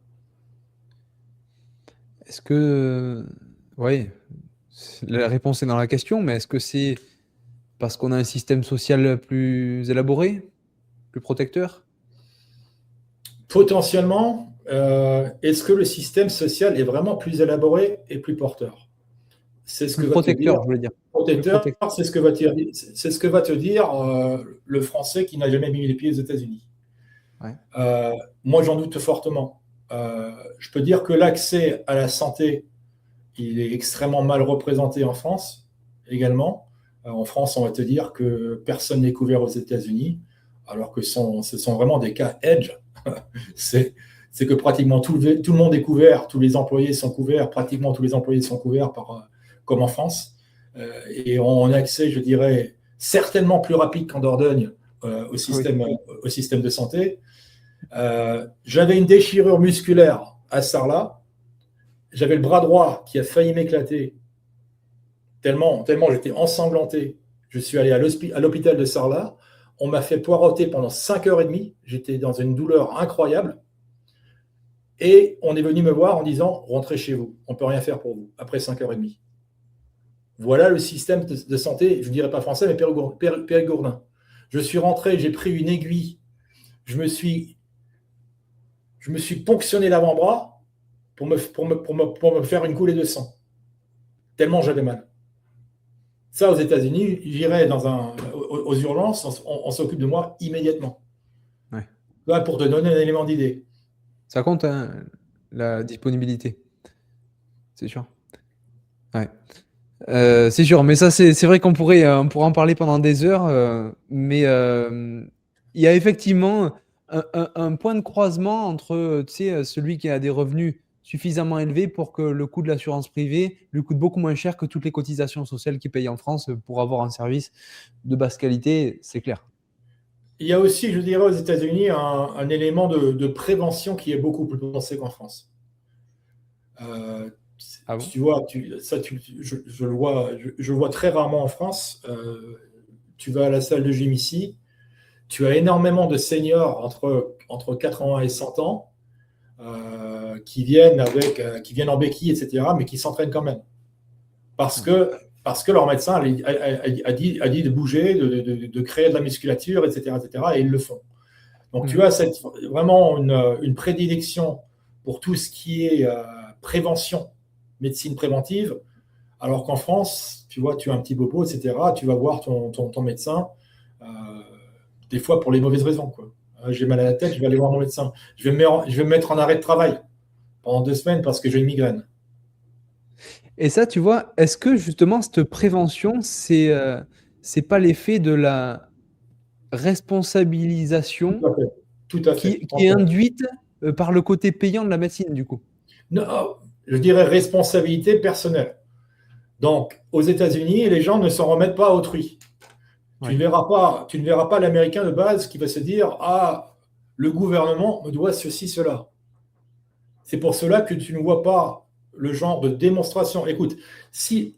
Est-ce que, oui, la réponse est dans la question, mais est-ce que c'est parce qu'on a un système social plus élaboré, plus protecteur? Potentiellement, est-ce que le système social est vraiment plus élaboré et plus porteur? C'est ce que Plus va te dire protecteur, je voulais dire. Plus protecteur, protecteur. c'est ce que va te dire le Français qui n'a jamais mis les pieds aux États-Unis. Ouais. Moi, j'en doute fortement. Je peux dire que l'accès à la santé, il est extrêmement mal représenté en France également. En France, on va te dire que personne n'est couvert aux États-Unis, alors que ce sont vraiment des cas edge. c'est que pratiquement tout le monde est couvert, tous les employés sont couverts, pratiquement tous les employés sont couverts comme en France. Et on a un accès, je dirais, certainement plus rapide qu'en Dordogne Oui. au système de santé. J'avais une déchirure musculaire à Sarlat. J'avais le bras droit qui a failli m'éclater tellement j'étais ensanglanté. Je suis allé à l'hôpital de Sarlat. On m'a fait poireauter pendant 5h30. J'étais dans une douleur incroyable. Et on est venu me voir en disant rentrez chez vous, on ne peut rien faire pour vous après 5h30. Voilà le système de santé, je ne dirais pas français, mais périgourdin. Je suis rentré, j'ai pris une aiguille, je me suis ponctionné l'avant-bras pour me faire une coulée de sang, tellement j'avais mal. Ça, aux États-Unis, j'irais aux urgences, on s'occupe de moi immédiatement. Ouais. Là, pour te donner un élément d'idée. Ça compte, hein, la disponibilité, c'est sûr. Ouais. C'est sûr, mais ça, c'est vrai on pourrait en parler pendant des heures, mais il y a effectivement un point de croisement entre, tu sais, celui qui a des revenus suffisamment élevés pour que le coût de l'assurance privée lui coûte beaucoup moins cher que toutes les cotisations sociales qu'il paye en France pour avoir un service de basse qualité, c'est clair. Il y a aussi, je dirais, aux États-Unis, un élément de prévention qui est beaucoup plus pensé qu'en France. Euh, Ah bon? Tu vois, je le vois très rarement en France. Tu vas à la salle de gym ici, tu as énormément de seniors entre 80 et 100 ans qui viennent en béquille, etc., mais qui s'entraînent quand même. Parce que leur médecin a dit de bouger, de créer de la musculature, etc., etc., et ils le font. Donc, tu as vraiment une prédilection pour tout ce qui est prévention, médecine préventive, alors qu'en France, tu vois, tu as un petit bobo, etc., tu vas voir ton médecin, euh, des fois pour les mauvaises raisons, quoi. J'ai mal à la tête, je vais aller voir mon médecin. Je vais me mettre en arrêt de travail pendant 2 semaines parce que j'ai une migraine. Et ça, tu vois, est-ce que justement cette prévention, c'est pas l'effet de la Tout responsabilisation à fait. Tout à fait. qui est induite par le côté payant de la médecine, du coup? Non, je dirais responsabilité personnelle. Donc, aux États-Unis, les gens ne s'en remettent pas à autrui. Ouais. Tu ne verras pas l'Américain de base qui va se dire ah, le gouvernement me doit ceci, cela. C'est pour cela que tu ne vois pas le genre de démonstration. Écoute, si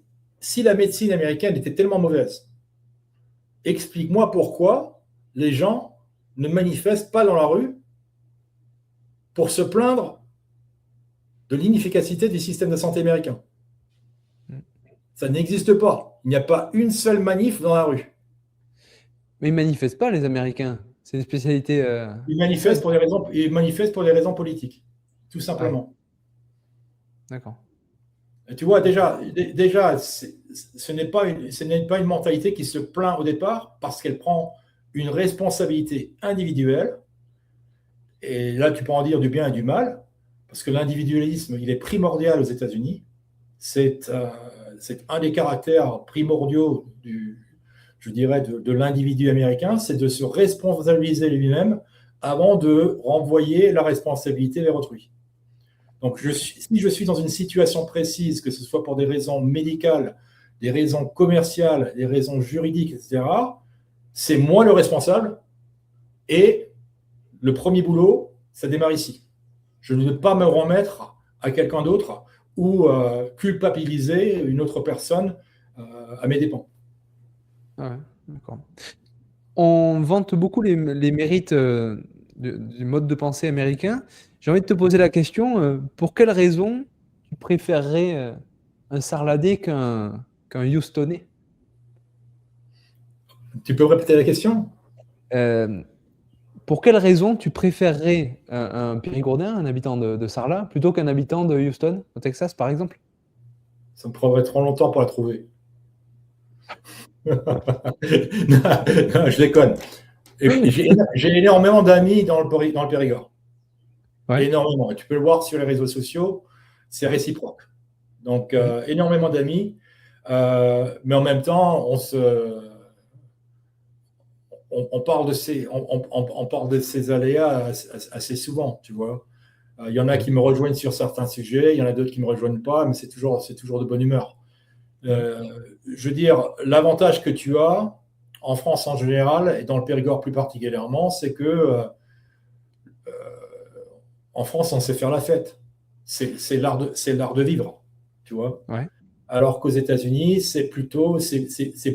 la médecine américaine était tellement mauvaise, explique-moi pourquoi les gens ne manifestent pas dans la rue pour se plaindre de l'inefficacité du système de santé américain. Mm. Ça n'existe pas. Il n'y a pas une seule manif dans la rue. Mais ils manifestent pas, les Américains. C'est une spécialité française. Ils manifestent pour des raisons politiques, tout Ouais, simplement. d'accord. Et tu vois, déjà ce n'est pas une mentalité qui se plaint au départ parce qu'elle prend une responsabilité individuelle. Et là, tu peux en dire du bien et du mal, parce que l'individualisme, il est primordial aux États-Unis. C'est un des caractères primordiaux je dirais, de l'individu américain, c'est de se responsabiliser lui-même avant de renvoyer la responsabilité vers autrui. Donc, si je suis dans une situation précise, que ce soit pour des raisons médicales, des raisons commerciales, des raisons juridiques, etc., c'est moi le responsable. Et le premier boulot, ça démarre ici. Je ne veux pas me remettre à quelqu'un d'autre ou culpabiliser une autre personne à mes dépens. Ah ouais, d'accord. On vante beaucoup les mérites du mode de pensée américain. J'ai envie de te poser la question, pour quelle raison tu préférerais un Sarladé qu'un Houstonais? Tu peux répéter la question? Euh, pour quelle raison tu préférerais un Périgourdin, un habitant de Sarlat, plutôt qu'un habitant de Houston, au Texas, par exemple? Ça me prendrait trop longtemps pour la trouver. Non, je déconne. J'ai énormément d'amis dans le Périgord. Ouais. Énormément. Et tu peux le voir sur les réseaux sociaux, c'est réciproque. Donc, énormément d'amis. Mais en même temps, on parle de ces aléas assez souvent, tu vois. Il y en a qui me rejoignent sur certains sujets, il y en a d'autres qui ne me rejoignent pas, mais c'est toujours de bonne humeur. Je veux dire, l'avantage que tu as en France en général, et dans le Périgord plus particulièrement, c'est que en France, on sait faire la fête. C'est l'art de vivre, tu vois. Ouais. Alors qu'aux États-Unis, c'est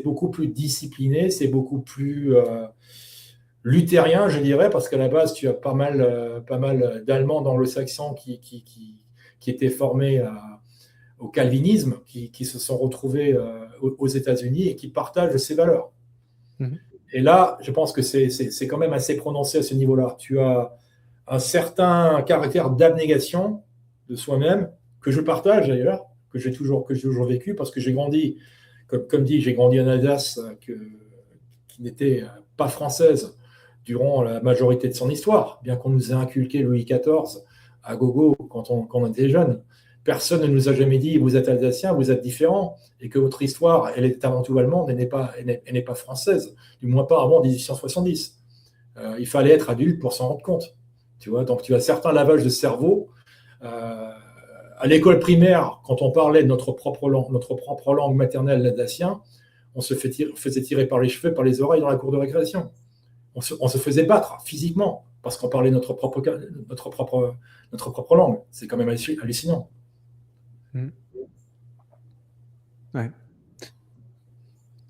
beaucoup plus discipliné, c'est beaucoup plus luthérien, je dirais, parce qu'à la base, tu as pas mal d'Allemands anglo-saxons qui étaient formés au calvinisme, qui se sont retrouvés aux États-Unis et qui partagent ces valeurs. Mhm. Et là, je pense que c'est quand même assez prononcé à ce niveau-là. Tu as un certain caractère d'abnégation de soi-même, que je partage d'ailleurs, que j'ai toujours vécu, parce que j'ai grandi, comme dit, j'ai grandi en Alsace, qui n'était pas française durant la majorité de son histoire, bien qu'on nous ait inculqué Louis XIV à gogo quand on était jeune. Personne ne nous a jamais dit vous êtes alsacien, vous êtes différent, et que votre histoire, elle est avant tout allemande, elle n'est pas française, du moins pas avant 1870. Il fallait être adulte pour s'en rendre compte. Tu vois, donc tu as certains lavages de cerveau. À l'école primaire, quand on parlait de notre propre langue maternelle, l'alsacien, on se faisait tirer par les cheveux, par les oreilles dans la cour de récréation. On se faisait battre physiquement parce qu'on parlait notre propre langue. C'est quand même hallucinant. Mhm. Ouais.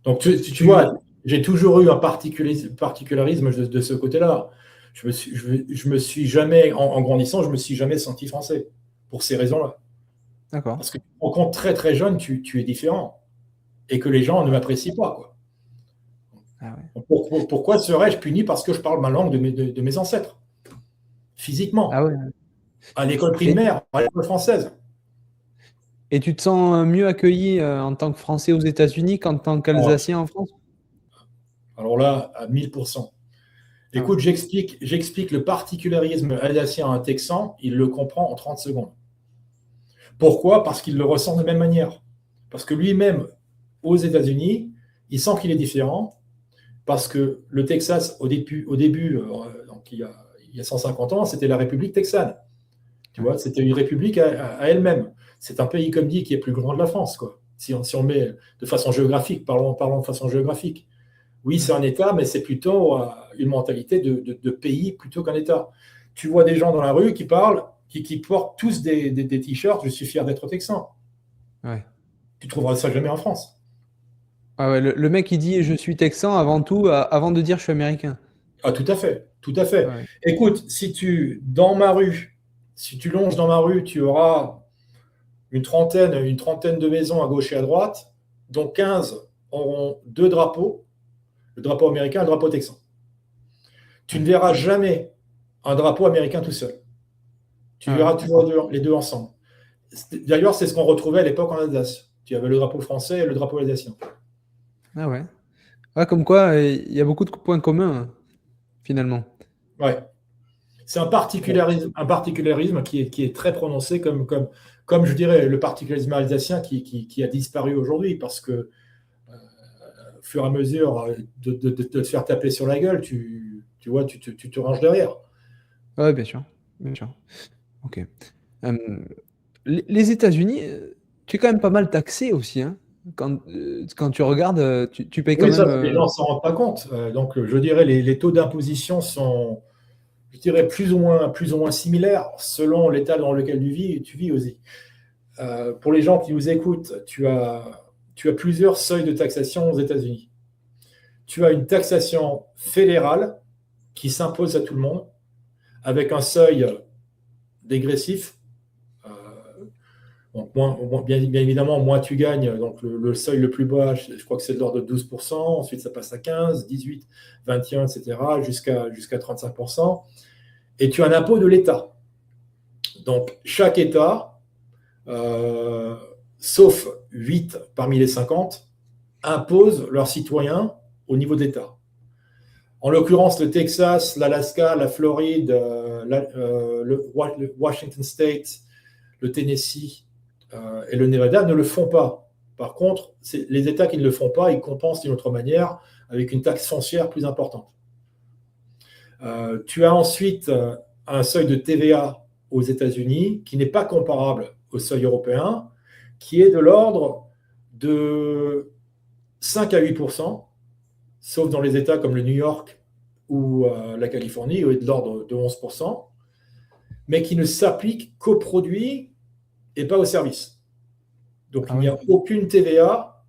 Donc tu vois, j'ai toujours eu un particularisme de ce côté-là. Je me suis jamais, en grandissant, je me suis jamais senti français pour ces raisons-là. D'accord. Parce que au compte très très jeune, tu es différent et que les gens ne m'apprécient pas, quoi. Ah ouais. Pourquoi serais-je puni parce que je parle ma langue de mes ancêtres, physiquement, Ah ouais. à l'école primaire, à l'école française? Et tu te sens mieux accueilli en tant que Français aux États-Unis qu'en tant Oh, qu'Alsacien en France? alors là, à 1000%. Ah ouais. Écoute, j'explique le particularisme alsacien à un Texan, il le comprend en 30 secondes. Pourquoi? Parce qu'il le ressent de la même manière. Parce que lui-même, aux États-Unis, il sent qu'il est différent, parce que le Texas, au début donc il y a 150 ans, c'était la République texane. Tu vois, c'était une république à elle-même. C'est un pays, comme dit, qui est plus grand de la France, quoi. Si on met de façon géographique, parlons de façon géographique. Oui, c'est un État, mais c'est plutôt une mentalité de pays plutôt qu'un État. Tu vois des gens dans la rue qui parlent, qui portent tous des t-shirts, je suis fier d'être texan. Ouais. Tu trouveras ça jamais en France. Ah ouais, le mec il dit je suis texan avant tout, avant de dire je suis américain. Ah, tout à fait, tout à fait. Ouais. Écoute, si tu longes dans ma rue, tu auras une trentaine de maisons à gauche et à droite, dont 15 auront deux drapeaux, le drapeau américain et le drapeau texan. Tu ne verras jamais un drapeau américain tout seul. Tu verras toujours les deux ensemble. D'ailleurs, c'est ce qu'on retrouvait à l'époque en Alsace. Tu avais le drapeau français et le drapeau alsacien. Ah ouais. Ouais, comme quoi il y a beaucoup de points communs finalement. Ouais. C'est un particularisme qui est très prononcé, comme je dirais, le particularisme alsacien qui a disparu aujourd'hui, parce que au fur et à mesure de te faire taper sur la gueule, tu vois, tu te ranges derrière. Ouais, bien sûr, bien sûr. Ok. Euh, les États-Unis, tu es quand même pas mal taxé aussi, hein. Quand tu regardes, tu payes quand Oui, ça, même. les gens ne s'en rendent pas compte. Donc, je dirais, les taux d'imposition sont, je dirais, plus ou moins similaires selon l'état dans lequel tu vis aussi. Pour les gens qui nous écoutent, tu as plusieurs seuils de taxation aux États-Unis. Tu as une taxation fédérale qui s'impose à tout le monde, avec un seuil dégressif. Euh, donc bien évidemment, moins tu gagnes, donc le seuil le plus bas, je crois que c'est de l'ordre de 12%, ensuite ça passe à 15, 18, 21, etc., jusqu'à 35%. Et tu as un impôt de l'État. Donc chaque État, euh, sauf 8 parmi les 50, impose leurs citoyens au niveau d'État. En l'occurrence, le Texas, l'Alaska, la Floride, le Washington State, le Tennessee et le Nevada ne le font pas. Par contre, les États qui ne le font pas, ils compensent d'une autre manière avec une taxe foncière plus importante. Tu as ensuite un seuil de TVA aux États-Unis qui n'est pas comparable au seuil européen, qui est de l'ordre de 5 à 8%, sauf dans les États comme le New York ou la Californie, où est de l'ordre de 11%, mais qui ne s'applique qu'aux produits et pas aux services. Donc, il n'y a aucune TVA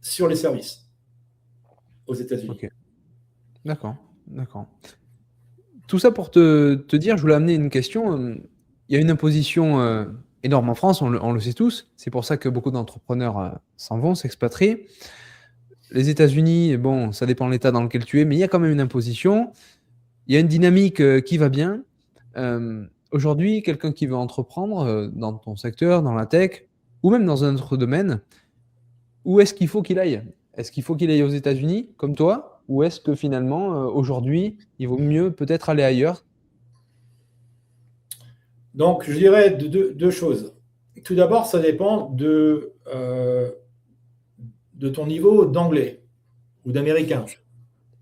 sur les services aux États-Unis. Ok. D'accord, d'accord. Tout ça pour te dire, je voulais amener une question. Il y a une imposition énorme en France, on le sait tous. C'est pour ça que beaucoup d'entrepreneurs s'en vont, s'expatrient. Les États-Unis, bon, ça dépend de l'État dans lequel tu es, mais il y a quand même une imposition. Il y a une dynamique qui va bien. Aujourd'hui, quelqu'un qui veut entreprendre dans ton secteur, dans la tech, ou même dans un autre domaine, où est-ce qu'il faut qu'il aille? Est-ce qu'il faut qu'il aille aux États-Unis, comme toi, ou est-ce que finalement, aujourd'hui, il vaut mieux peut-être aller ailleurs? Donc, je dirais deux choses. Tout d'abord, ça dépend de ton niveau d'anglais ou d'américain.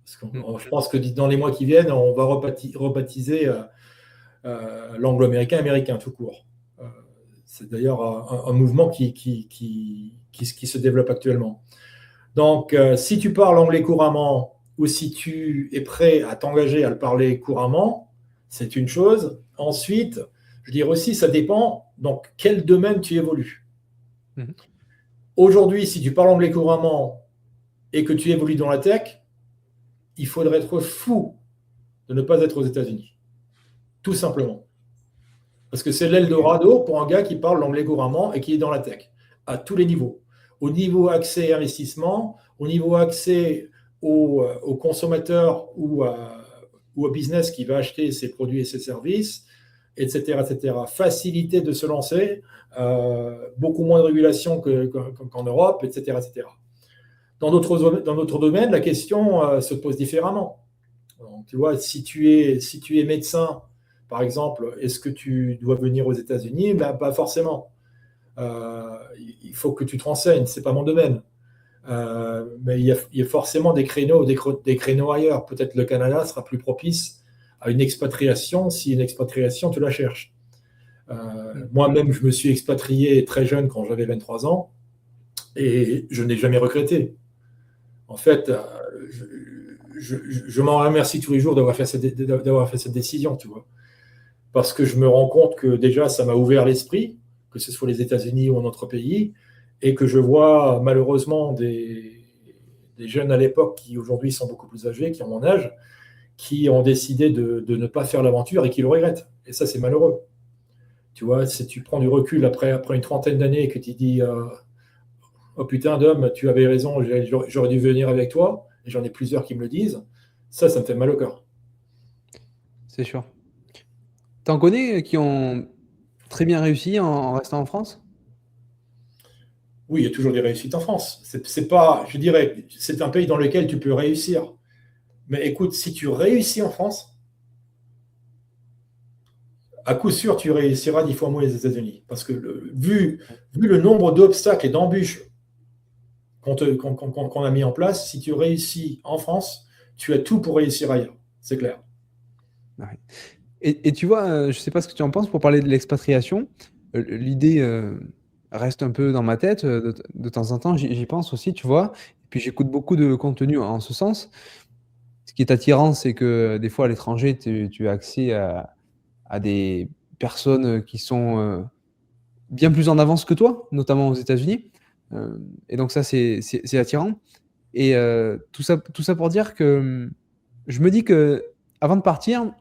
Je pense que dans les mois qui viennent, on va rebaptiser l'anglo-américain tout court. C'est d'ailleurs un mouvement qui se développe actuellement. Donc, si tu parles anglais couramment ou si tu es prêt à t'engager à le parler couramment, c'est une chose. Ensuite, je dirais aussi, ça dépend dans quel domaine tu évolues. Mhm. Aujourd'hui, si tu parles anglais couramment et que tu évolues dans la tech, il faudrait être fou de ne pas être aux États-Unis. Tout simplement. Parce que c'est l'Eldorado pour un gars qui parle l'anglais couramment et qui est dans la tech, à tous les niveaux. Au niveau accès investissement, au niveau accès au consommateur ou au business qui va acheter ses produits et ses services, etc. etc. Facilité de se lancer, beaucoup moins de régulation qu'en Europe, etc. etc. Dans d'autres domaines, la question se pose différemment. Donc, tu vois, si tu es médecin, par exemple, est-ce que tu dois venir aux États-Unis? Ben, pas forcément. Il faut que tu te renseignes, ce n'est pas mon domaine. Mais il y a forcément des créneaux ailleurs. Peut-être le Canada sera plus propice à une expatriation si une expatriation, tu la cherches. Moi-même, je me suis expatrié très jeune quand j'avais 23 ans et je n'ai jamais regretté. En fait, je m'en remercie tous les jours d'avoir fait cette décision, tu vois. Parce que je me rends compte que déjà, ça m'a ouvert l'esprit, que ce soit les États-Unis ou un autre pays, et que je vois malheureusement des jeunes à l'époque qui aujourd'hui sont beaucoup plus âgés, qui ont mon âge, qui ont décidé de ne pas faire l'aventure et qui le regrettent. Et ça, c'est malheureux. Tu vois, si tu prends du recul après une trentaine d'années et que tu dis oh putain d'homme, tu avais raison, j'aurais dû venir avec toi, et j'en ai plusieurs qui me le disent, ça me fait mal au cœur. C'est sûr. T'en connais qui ont très bien réussi en restant en France? Oui, il y a toujours des réussites en France. C'est pas, je dirais, c'est un pays dans lequel tu peux réussir. Mais écoute, si tu réussis en France, à coup sûr, tu réussiras 10 fois moins les États-Unis. Parce que vu le nombre d'obstacles et d'embûches qu'on a mis en place, si tu réussis en France, tu as tout pour réussir ailleurs. C'est clair. Ouais. Et tu vois, je ne sais pas ce que tu en penses pour parler de l'expatriation. L'idée reste un peu dans ma tête. De temps en temps, j'y pense aussi, tu vois. Et puis j'écoute beaucoup de contenu en ce sens. Ce qui est attirant, c'est que des fois à l'étranger, tu as accès à des personnes qui sont bien plus en avance que toi, notamment aux États-Unis. Et donc ça, c'est attirant. Et tout ça pour dire que je me dis que avant de partir,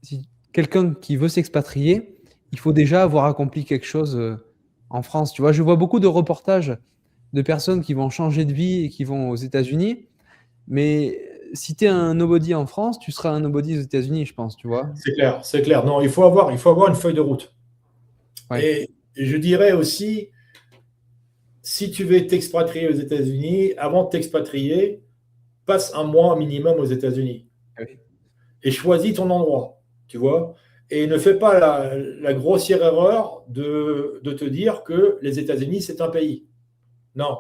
si quelqu'un qui veut s'expatrier, il faut déjà avoir accompli quelque chose en France. Tu vois, je vois beaucoup de reportages de personnes qui vont changer de vie et qui vont aux États-Unis. Mais si tu es un nobody en France, tu seras un nobody aux États-Unis, je pense, tu vois. C'est clair, c'est clair. Non, il faut avoir une feuille de route. Ouais. Et je dirais aussi, si tu veux t'expatrier aux États-Unis, avant de t'expatrier, passe un mois minimum aux États-Unis Ah oui. et choisis ton endroit, tu vois. Et ne fais pas la grossière erreur de te dire que les États-Unis, c'est un pays. Non,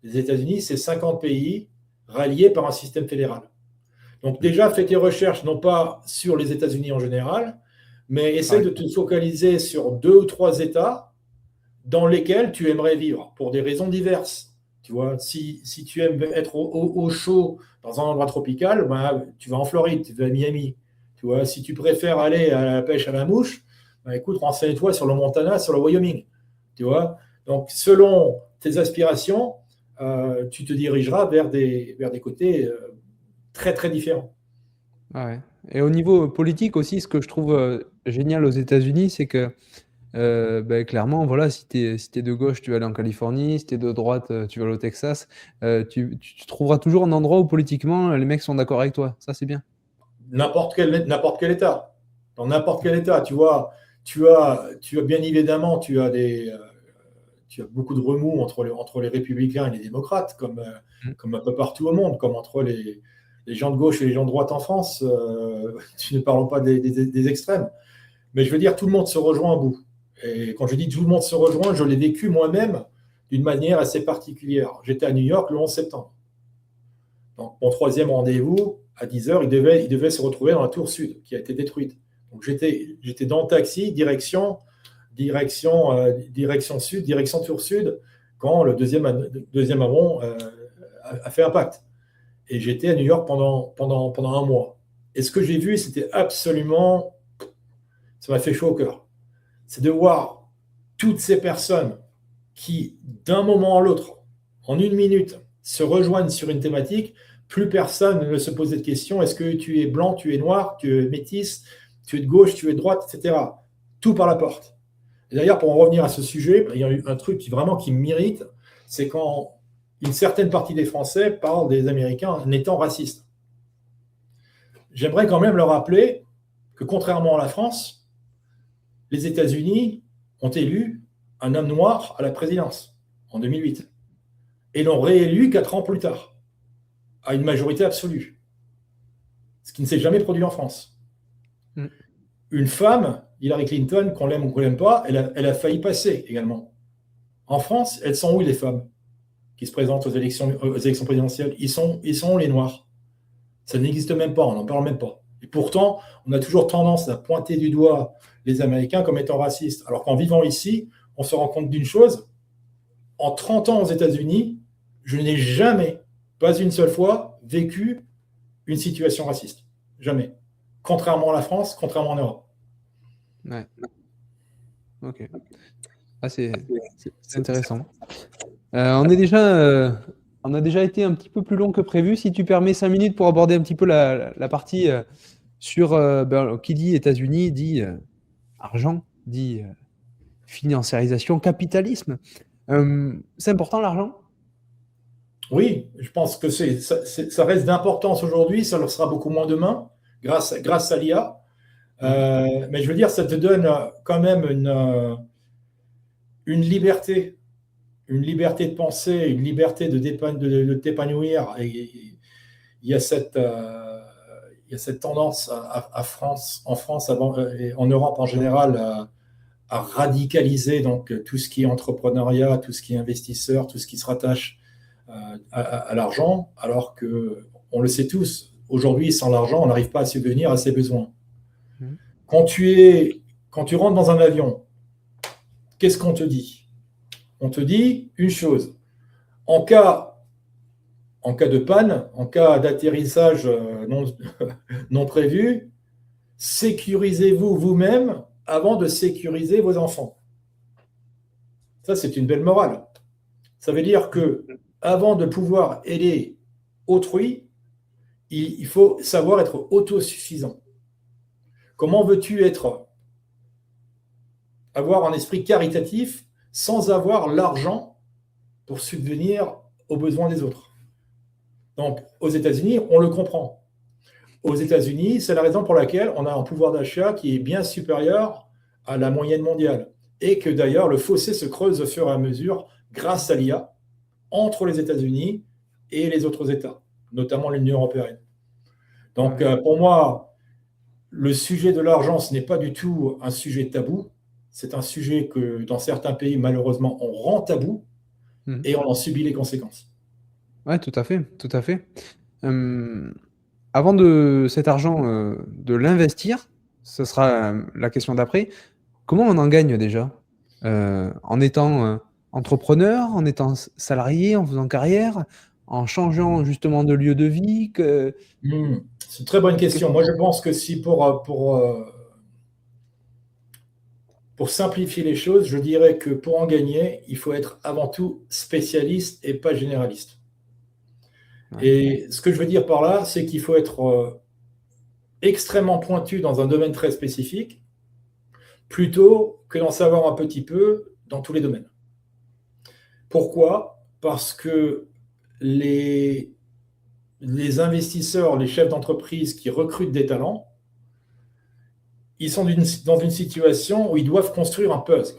les États-Unis, c'est 50 pays ralliés par un système fédéral. Donc déjà, fais tes recherches non pas sur les États-Unis en général, mais essaie Ouais. de te focaliser sur 2 ou 3 États dans lesquels tu aimerais vivre pour des raisons diverses. Tu vois, si tu aimes être au chaud dans un endroit tropical, ben, tu vas en Floride, tu vas à Miami. Tu vois, si tu préfères aller à la pêche à la mouche, ben, écoute, renseigne-toi sur le Montana, sur le Wyoming. Tu vois, donc selon tes aspirations, tu te dirigeras vers des côtés très très différents. Ouais. Et au niveau politique aussi, ce que je trouve génial aux États-Unis, c'est que ben, clairement, voilà, si t'es de gauche, tu vas aller en Californie, si t'es de droite, tu vas aller au Texas, tu trouveras toujours un endroit où politiquement les mecs sont d'accord avec toi. Ça, c'est bien. N'importe quel État. Dans n'importe quel État, tu as bien évidemment, tu as beaucoup de remous entre les républicains et les démocrates, Mm. comme un peu partout au monde, comme entre les gens de gauche et les gens de droite en France. Tu ne parles pas des extrêmes. Mais je veux dire, tout le monde se rejoint à bout. Et quand je dis tout le monde se rejoint, je l'ai vécu moi-même d'une manière assez particulière. J'étais à New York le 11 septembre. Donc, mon troisième rendez-vous, à 10 heures, il devait se retrouver dans la tour sud, qui a été détruite. Donc, j'étais dans le taxi, direction sud, direction tour sud, quand le deuxième avion a fait impact. Et j'étais à New York pendant un mois. Et ce que j'ai vu, c'était absolument... Ça m'a fait chaud au cœur. C'est de voir toutes ces personnes qui, d'un moment à l'autre, en une minute, se rejoignent sur une thématique. Plus personne ne se posait de questions. Est-ce que tu es blanc, tu es noir, tu es métis, tu es de gauche, tu es de droite, etc. Tout par la porte. Et d'ailleurs, pour en revenir à ce sujet, il y a eu un truc qui m'irrite, c'est quand une certaine partie des Français parlent des Américains en étant racistes. J'aimerais quand même leur rappeler que contrairement à la France, les États-Unis ont élu un homme noir à la présidence en 2008 et l'ont réélu 4 ans plus tard à une majorité absolue, ce qui ne s'est jamais produit en France. Mm. Une femme, Hillary Clinton, qu'on l'aime ou qu'on l'aime pas, elle a failli passer également. En France, elles sont où les femmes qui se présentent aux élections présidentielles? Ils sont où les Noirs? Ça n'existe même pas, on n'en parle même pas. Et pourtant, on a toujours tendance à pointer du doigt les Américains comme étant racistes. Alors qu'en vivant ici, on se rend compte d'une chose. En 30 ans aux États-Unis, je n'ai jamais, pas une seule fois, vécu une situation raciste. Jamais. Contrairement à la France, contrairement en Europe. Ouais. Ok. Ah, c'est intéressant. On a déjà été un petit peu plus long que prévu. Si tu permets 5 minutes pour aborder un petit peu la partie sur ben, qui dit États-Unis, dit argent, dit financiarisation, capitalisme. C'est important l'argent? Oui, je pense que ça reste d'importance aujourd'hui, ça le sera beaucoup moins demain, grâce à l'IA. Mm. Mais je veux dire, ça te donne quand même une liberté de penser, une liberté de t'épanouir. Et il y a il y a cette tendance en France et en Europe en général, à radicaliser donc tout ce qui est entrepreneuriat, tout ce qui est investisseur, tout ce qui se rattache à l'argent, alors que on le sait tous, aujourd'hui, sans l'argent, on n'arrive pas à subvenir à ses besoins. Mhm. Quand tu rentres dans un avion, qu'est-ce qu'on te dit? On te dit une chose. En cas de panne, en cas d'atterrissage non prévu, sécurisez-vous vous-même avant de sécuriser vos enfants. Ça, c'est une belle morale. Ça veut dire que avant de pouvoir aider autrui, il faut savoir être autosuffisant. Comment veux-tu avoir un esprit caritatif sans avoir l'argent pour subvenir aux besoins des autres? Donc, aux États-Unis, on le comprend. Aux États-Unis, c'est la raison pour laquelle on a un pouvoir d'achat qui est bien supérieur à la moyenne mondiale. Et que d'ailleurs, le fossé se creuse au fur et à mesure, grâce à l'IA, entre les États-Unis et les autres États, notamment l'Union européenne. Donc, pour moi, le sujet de l'argent, ce n'est pas du tout un sujet tabou. C'est un sujet que, dans certains pays, malheureusement, on rend tabou et on en subit les conséquences. Ouais, tout à fait, tout à fait. Avant de cet argent, de l'investir, ce sera la question d'après. Comment on en gagne déjà? En étant entrepreneur, en étant salarié, en faisant carrière, en changeant justement de lieu de vie C'est une très bonne question. Moi, je pense que si pour simplifier les choses, je dirais que pour en gagner, il faut être avant tout spécialiste et pas généraliste. Ouais. Et ce que je veux dire par là, c'est qu'il faut être extrêmement pointu dans un domaine très spécifique, plutôt que d'en savoir un petit peu dans tous les domaines. Pourquoi? Parce que les investisseurs, les chefs d'entreprise qui recrutent des talents, ils sont dans une situation où ils doivent construire un puzzle.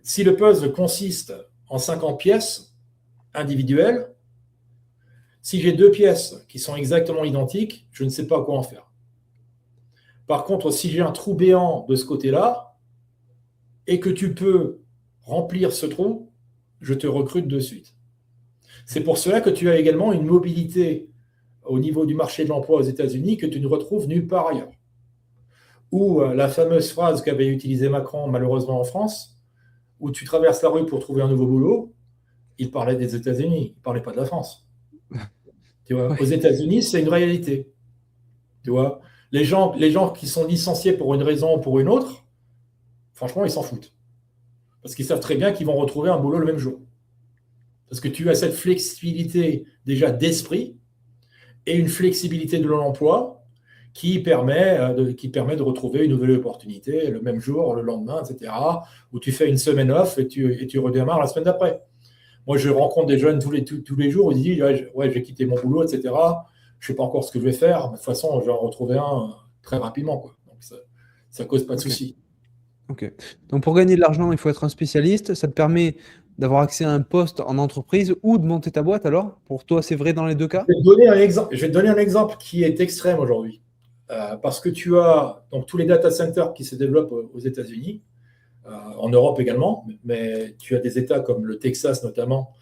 Si le puzzle consiste en 50 pièces individuelles, si j'ai 2 pièces qui sont exactement identiques, je ne sais pas quoi en faire. Par contre, si j'ai un trou béant de ce côté-là, et que tu peux remplir ce trou, je te recrute de suite. C'est pour cela que tu as également une mobilité au niveau du marché de l'emploi aux États-Unis que tu ne retrouves nulle part ailleurs. Ou la fameuse phrase qu'avait utilisée Macron, malheureusement en France, où tu traverses la rue pour trouver un nouveau boulot, il parlait des États-Unis, il ne parlait pas de la France. Tu vois, aux États-Unis, c'est une réalité. Tu vois, les gens qui sont licenciés pour une raison ou pour une autre, franchement, ils s'en foutent. Parce qu'ils savent très bien qu'ils vont retrouver un boulot le même jour. Parce que tu as cette flexibilité déjà d'esprit et une flexibilité de l'emploi qui permet de retrouver une nouvelle opportunité le même jour, le lendemain, etc. Où tu fais une semaine off et tu redémarres la semaine d'après. Moi, je rencontre des jeunes tous les jours, ils disent ouais, j'ai quitté mon boulot, etc. Je ne sais pas encore ce que je vais faire. De toute façon, je vais en retrouver un très rapidement, quoi. Donc, ça ne cause pas de soucis. Ok. Donc, pour gagner de l'argent, il faut être un spécialiste. Ça te permet d'avoir accès à un poste en entreprise ou de monter ta boîte, alors? Pour toi, c'est vrai dans les deux cas? Je vais te donner un exemple qui est extrême aujourd'hui. Parce que tu as donc, tous les data centers qui se développent aux États-Unis, en Europe également, mais tu as des États comme le Texas notamment,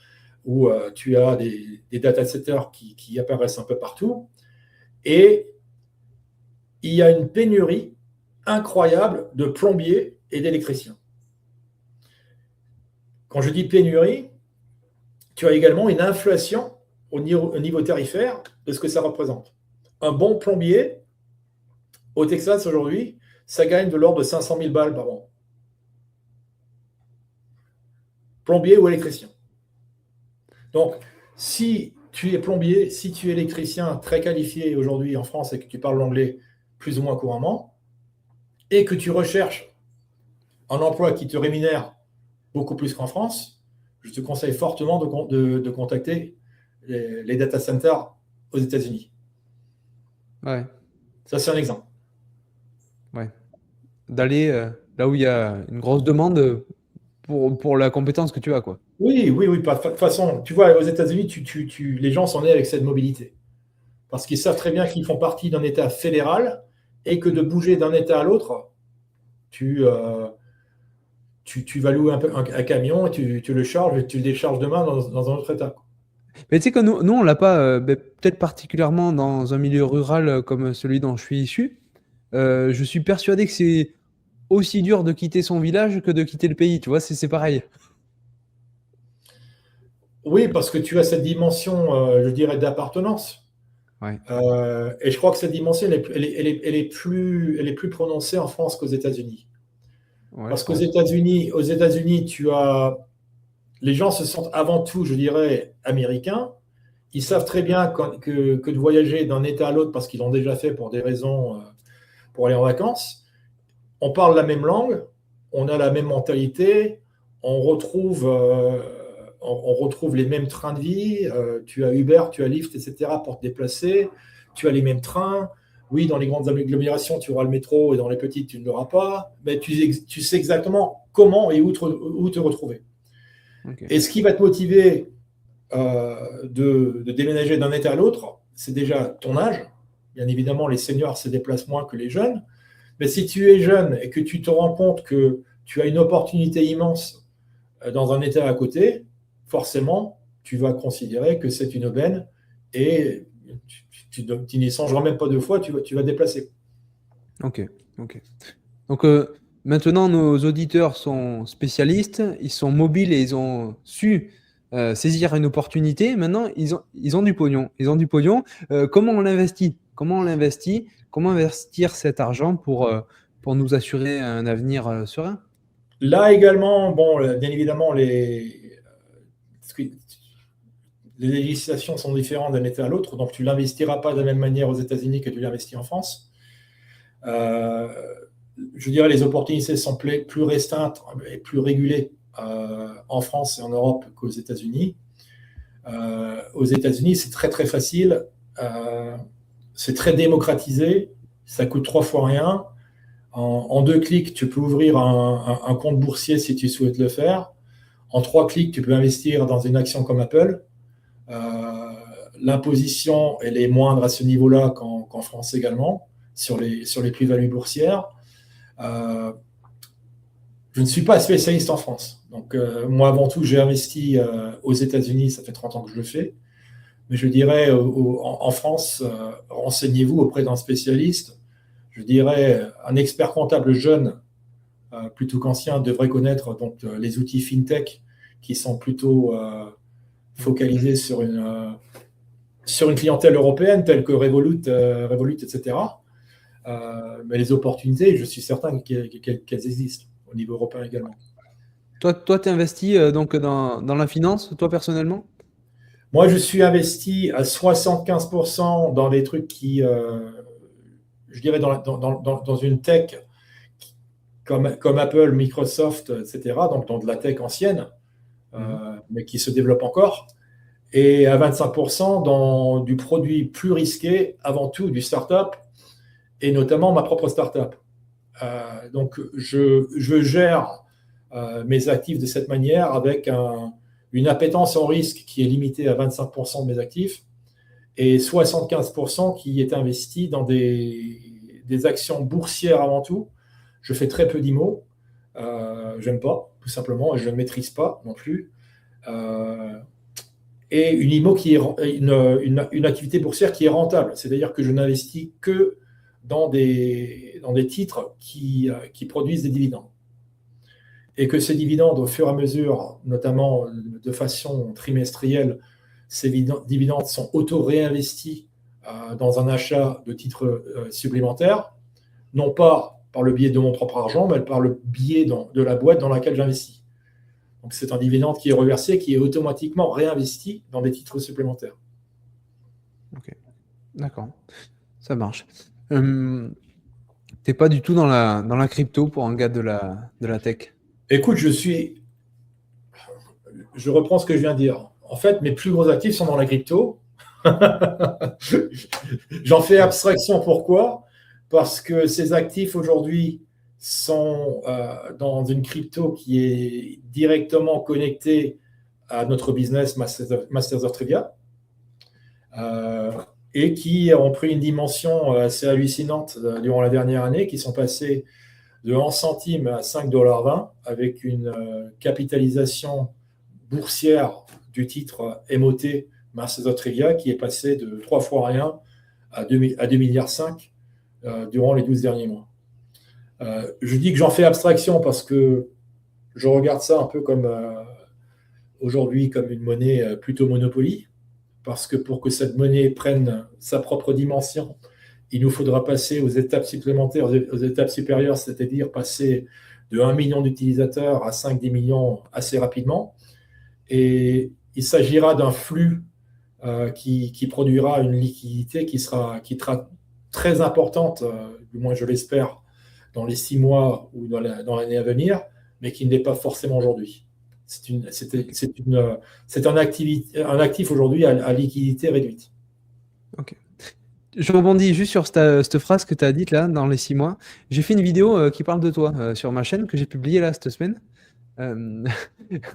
où tu as des data centers qui apparaissent un peu partout. Et il y a une pénurie incroyable de plombiers et d'électriciens. Quand je dis pénurie, tu as également une inflation au niveau tarifaire de ce que ça représente. Un bon plombier, au Texas aujourd'hui, ça gagne de l'ordre de 500 000 balles par an. Plombier ou électricien. Donc, si tu es plombier, si tu es électricien très qualifié aujourd'hui en France et que tu parles l'anglais plus ou moins couramment, et que tu recherches un emploi qui te rémunère beaucoup plus qu'en France, je te conseille fortement de contacter les data centers aux États-Unis. Ouais. Ça, c'est un exemple. Ouais. D'aller là où il y a une grosse demande pour la compétence que tu as, quoi. Oui. De toute façon, tu vois, aux États-Unis, les gens sont nés avec cette mobilité. parce qu'ils savent très bien qu'ils font partie d'un État fédéral et que de bouger d'un État à l'autre, tu, euh, tu vas louer un camion et tu le charges et tu le décharges demain dans un autre État. Mais tu sais que nous on l'a pas, peut-être particulièrement dans un milieu rural comme celui dont je suis issu. Je suis persuadé que c'est aussi dur de quitter son village que de quitter le pays. Tu vois, c'est pareil. Oui, parce que tu as cette dimension, je dirais, d'appartenance. Ouais, Et je crois que cette dimension, elle est plus prononcée en France qu'aux États-Unis. ouais, je Parce qu'aux pense. États-Unis, les gens se sentent avant tout, je dirais, américains. Ils savent très bien que de voyager d'un État à l'autre, parce qu'ils l'ont déjà fait pour des raisons, pour aller en vacances, on parle la même langue, on a la même mentalité, on retrouve, on retrouve les mêmes trains de vie. Tu as Uber, tu as Lyft, etc. pour te déplacer. Tu as les mêmes trains. Oui, dans les grandes agglomérations, tu auras le métro et dans les petites, tu ne l'auras pas. Mais tu sais exactement comment et où te retrouver. Ok. Et ce qui va te motiver de déménager d'un État à l'autre, c'est déjà ton âge. Bien évidemment, les seniors se déplacent moins que les jeunes. Mais si tu es jeune et que tu te rends compte que tu as une opportunité immense dans un État à côté, forcément, tu vas considérer que c'est une aubaine et tu n'y songeras même pas deux fois, tu vas te déplacer. Ok. Ok. Donc maintenant, nos auditeurs sont spécialistes, ils sont mobiles et ils ont su saisir une opportunité. Maintenant, ils ont du pognon. Ils ont du pognon. Comment on l'investit? Comment on l'investit? Comment investir cet argent pour nous assurer un avenir serein? Là également, bon, bien évidemment, les législations sont différentes d'un État à l'autre, donc tu ne l'investiras pas de la même manière aux États-Unis que tu l'investis en France. Euh, je dirais les opportunités sont plus restreintes et plus régulées en France et en Europe qu'aux États-Unis. Aux États-Unis, c'est très très facile, c'est très démocratisé, ça coûte 3 fois rien. En 2 clics, tu peux ouvrir un compte boursier si tu souhaites le faire. En 3 clics, tu peux investir dans une action comme Apple. Euh, L'imposition, elle est moindre à ce niveau-là qu'en France également, sur les plus-values boursières. Euh, je ne suis pas spécialiste en France. Donc, moi, avant tout, j'ai investi aux États-Unis, ça fait 30 ans que je le fais. Mais je dirais, en France, renseignez-vous auprès d'un spécialiste. Je dirais, un expert comptable jeune, plutôt qu'ancien, devrait connaître donc, les outils FinTech qui sont plutôt focalisés sur une clientèle européenne telle que Revolut, etc. Mais les opportunités, je suis certain qu'elles existent au niveau européen également. Toi, tu investis donc dans la finance, toi personnellement? Moi, je suis investi à 75% dans des trucs je dirais, dans une tech comme Apple, Microsoft, etc., donc dans de la tech ancienne, Mhm. mais qui se développe encore, et à 25% dans du produit plus risqué, avant tout du startup, et notamment ma propre startup. Donc, je gère mes actifs de cette manière avec une appétence en risque qui est limitée à 25% de mes actifs et 75% qui est investi dans des actions boursières avant tout. Je fais très peu d'IMO. J'aime pas, tout simplement, et je ne maîtrise pas non plus. Euh, et une IMO qui est une activité boursière qui est rentable. C'est-à-dire que je n'investis que dans des titres qui produisent des dividendes. Et que ces dividendes, au fur et à mesure, notamment de façon trimestrielle, ces dividendes sont auto-réinvestis dans un achat de titres supplémentaires, non pas par le biais de mon propre argent, mais par le biais de la boîte dans laquelle j'investis. Donc c'est un dividende qui est reversé, qui est automatiquement réinvesti dans des titres supplémentaires. Ok, d'accord, ça marche. Hum, T'es pas du tout dans la crypto pour un gars de la tech. Écoute, je reprends ce que je viens de dire. En fait, mes plus gros actifs sont dans la crypto. J'en fais abstraction. Pourquoi? Parce que ces actifs aujourd'hui sont dans une crypto qui est directement connectée à notre business Masters of Trivia. Euh, et qui ont pris une dimension assez hallucinante durant la dernière année, qui sont passés de 11 centimes à 5,20 $ avec une capitalisation boursière du titre MOT, Masters of Trivia, qui est passé de 3 fois rien à 2,5 milliards durant les 12 derniers mois. Je dis que j'en fais abstraction parce que je regarde ça un peu comme aujourd'hui comme une monnaie plutôt Monopoly, parce que pour que cette monnaie prenne sa propre dimension, il nous faudra passer aux étapes supplémentaires, aux étapes supérieures, c'est-à-dire passer de 1 million d'utilisateurs à 5-10 millions assez rapidement. Et il s'agira d'un flux qui produira une liquidité qui sera très importante, du moins je l'espère, dans les 6 mois ou dans l'année à venir, mais qui ne l'est pas forcément aujourd'hui. C'est un actif aujourd'hui à liquidité réduite. Ok. Je rebondis juste sur cette phrase que tu as dite là, dans les 6 mois. J'ai fait une vidéo qui parle de toi sur ma chaîne que j'ai publiée là cette semaine.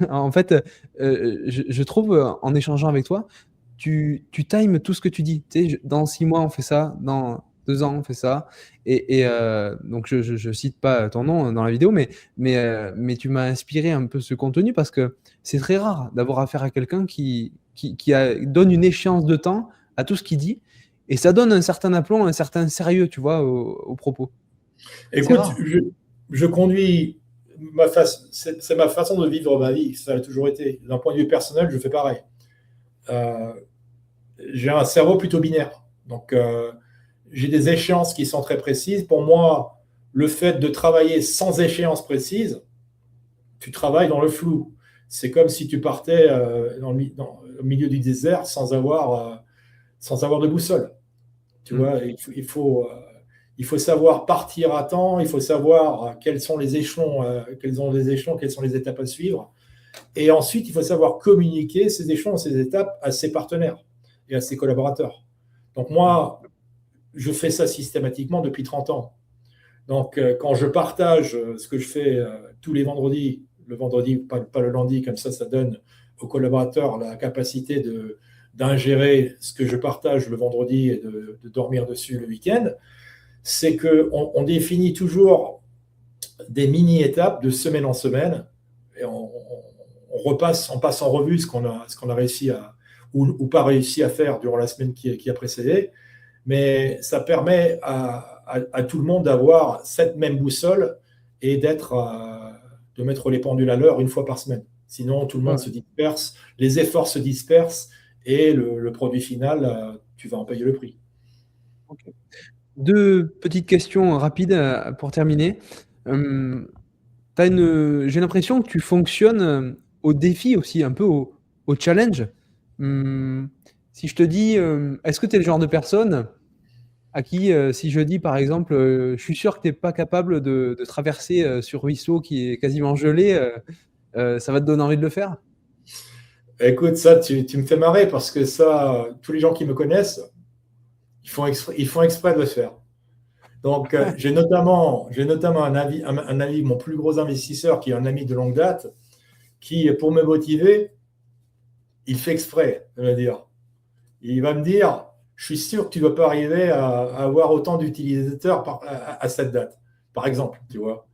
En fait, je trouve, en échangeant avec toi, tu times tout ce que tu dis. Tu sais, dans 6 mois, on fait ça, dans 2 ans, on fait ça. Et donc, je cite pas ton nom dans la vidéo, mais tu m'as inspiré un peu ce contenu parce que c'est très rare d'avoir affaire à quelqu'un qui donne une échéance de temps à tout ce qu'il dit. Et ça donne un certain aplomb, un certain sérieux, tu vois, aux propos. Écoute, je conduis c'est ma façon de vivre ma vie, ça a toujours été. D'un point de vue personnel, je fais pareil. J'ai un cerveau plutôt binaire. Donc, j'ai des échéances qui sont très précises. Pour moi, le fait de travailler sans échéance précise, tu travailles dans le flou. C'est comme si tu partais au milieu du désert sans avoir de boussole. Tu vois, il faut savoir partir à temps, il faut savoir quels sont les échelons, quelles sont les étapes à suivre. Et ensuite, il faut savoir communiquer ces échelons, ces étapes à ses partenaires et à ses collaborateurs. Donc moi, je fais ça systématiquement depuis 30 ans. Donc quand je partage ce que je fais tous les vendredis, le vendredi, pas le lundi, comme ça donne aux collaborateurs la capacité d'ingérer ce que je partage le vendredi et de dormir dessus le week-end, c'est qu'on définit toujours des mini-étapes de semaine en semaine et on passe en revue ce qu'on a réussi ou pas réussi à faire durant la semaine qui a précédé, mais ça permet à tout le monde d'avoir cette même boussole et de mettre les pendules à l'heure une fois par semaine. Sinon, tout le monde se disperse, les efforts se dispersent et le produit final, tu vas en payer le prix. Okay. 2 petites questions rapides pour terminer. J'ai l'impression que tu fonctionnes au défi aussi, un peu au challenge. Si je te dis, est-ce que tu es le genre de personne à qui, si je dis par exemple, je suis sûr que tu n'es pas capable de traverser ce ruisseau qui est quasiment gelé, ça va te donner envie de le faire? Écoute, ça, tu me fais marrer parce que ça, tous les gens qui me connaissent, ils font exprès de le faire. Donc, j'ai notamment un ami, mon plus gros investisseur, qui est un ami de longue date, qui, pour me motiver, il fait exprès de me dire. Il va me dire, je suis sûr que tu ne vas pas arriver à avoir autant d'utilisateurs à cette date, par exemple, tu vois.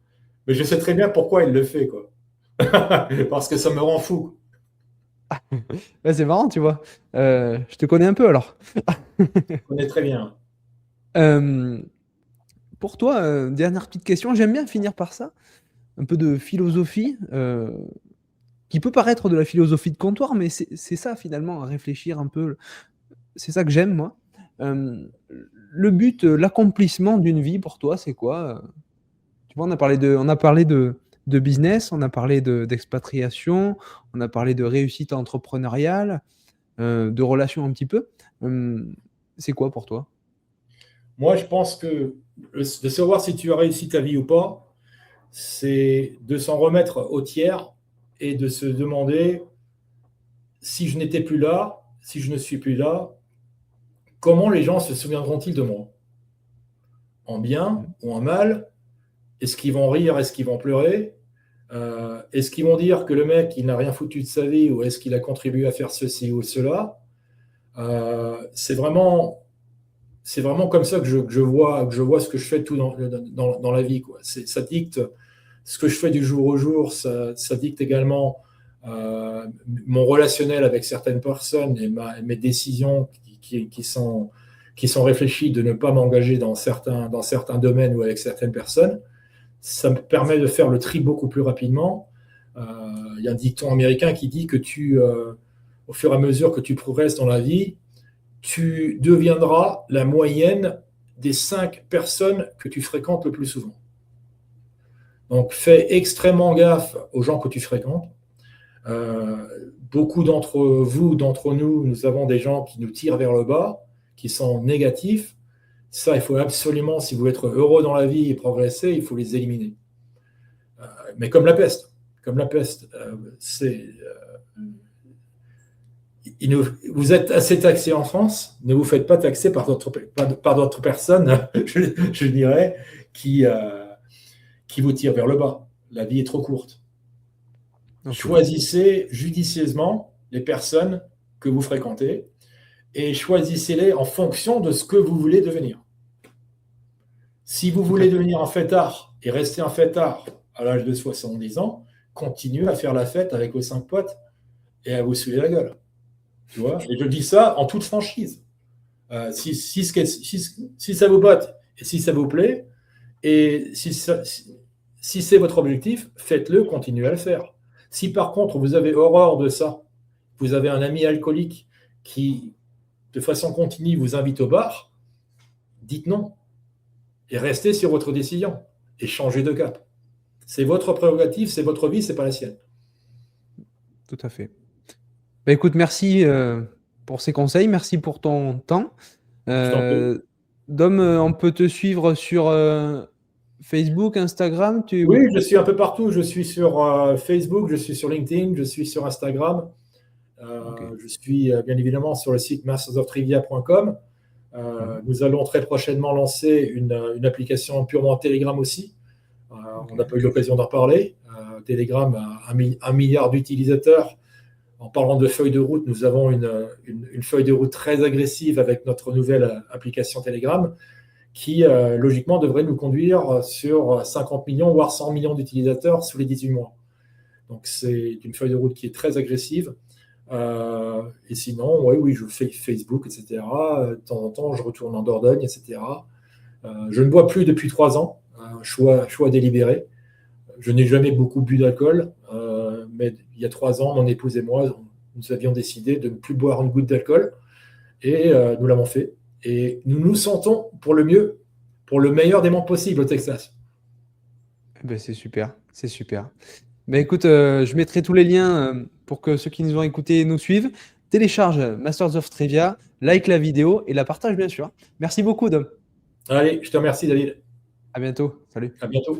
Mais je sais très bien pourquoi il le fait, quoi. Parce que ça me rend fou. Ouais, c'est marrant, tu vois. Je te connais un peu alors. Je connais très bien. Pour toi, dernière petite question, j'aime bien finir par ça, un peu de philosophie, qui peut paraître de la philosophie de comptoir, mais c'est ça finalement, à réfléchir un peu. C'est ça que j'aime, moi. Le but, l'accomplissement d'une vie pour toi, c'est quoi? Tu vois, on a parlé de business, on a parlé d'expatriation, on a parlé de réussite entrepreneuriale, de relations un petit peu. C'est quoi pour toi? Moi, je pense que de savoir si tu as réussi ta vie ou pas, c'est de s'en remettre au tiers et de se demander si je n'étais plus là, si je ne suis plus là, comment les gens se souviendront-ils de moi? En bien ou en mal? Est-ce qu'ils vont rire? Est-ce qu'ils vont pleurer? Est-ce qu'ils vont dire que le mec, il n'a rien foutu de sa vie ou est-ce qu'il a contribué à faire ceci ou cela? C'est vraiment c'est vraiment comme ça que je vois ce que je fais tout dans la vie, quoi. Ça dicte ce que je fais du jour au jour, ça dicte également mon relationnel avec certaines personnes et mes décisions qui sont réfléchies de ne pas m'engager dans certains domaines ou avec certaines personnes. Ça me permet de faire le tri beaucoup plus rapidement. Il y a un dicton américain qui dit que au fur et à mesure que tu progresses dans la vie, tu deviendras la moyenne des 5 personnes que tu fréquentes le plus souvent. Donc, fais extrêmement gaffe aux gens que tu fréquentes. Beaucoup d'entre nous, nous avons des gens qui nous tirent vers le bas, qui sont négatifs. Ça, il faut absolument, si vous voulez être heureux dans la vie et progresser, il faut les éliminer. Mais comme la peste, vous êtes assez taxé en France, ne vous faites pas taxer par d'autres personnes, je dirais, qui vous tirent vers le bas. La vie est trop courte. Okay. Choisissez judicieusement les personnes que vous fréquentez et choisissez-les en fonction de ce que vous voulez devenir. Si vous voulez devenir un fêtard et rester un fêtard à l'âge de 70 ans, continuez à faire la fête avec vos 5 potes et à vous saouler la gueule. Tu vois, et je dis ça en toute franchise. Si ça vous botte et si ça vous plaît, et si c'est votre objectif, faites-le, continuez à le faire. Si par contre vous avez horreur de ça, vous avez un ami alcoolique qui, de façon continue, vous invite au bar, dites non et restez sur votre décision et changez de cap. C'est votre prérogative, c'est votre vie, c'est pas la sienne. Tout à fait. Bah, écoute, merci pour ces conseils, merci pour ton temps. Dom, on peut te suivre sur Facebook, Instagram? Oui, je suis un peu partout. Je suis sur Facebook, je suis sur LinkedIn, je suis sur Instagram. Okay. Je suis bien évidemment sur le site mastersoftrivia.com. Nous allons très prochainement lancer une application purement Telegram aussi. Okay. On n'a pas eu l'occasion d'en parler. Telegram a 1 milliard d'utilisateurs. En parlant de feuille de route, nous avons une feuille de route très agressive avec notre nouvelle application Telegram qui, logiquement, devrait nous conduire sur 50 millions, voire 100 millions d'utilisateurs sous les 18 mois. Donc, c'est une feuille de route qui est très agressive. Et sinon, oui, je fais Facebook, etc. De temps en temps, je retourne en Dordogne, etc. Je ne bois plus depuis 3 ans, choix délibéré. Je n'ai jamais beaucoup bu d'alcool, mais il y a 3 ans, mon épouse et moi, nous avions décidé de ne plus boire une goutte d'alcool et nous l'avons fait. Et nous nous sentons pour le mieux, pour le meilleur des mondes possibles au Texas. Ben, c'est super, c'est super. Ben, écoute, je mettrai tous les liens pour que ceux qui nous ont écoutés nous suivent. Télécharge Masters of Trivia, like la vidéo et la partage bien sûr. Merci beaucoup, Dom. Allez, je te remercie, David. À bientôt. Salut. À bientôt.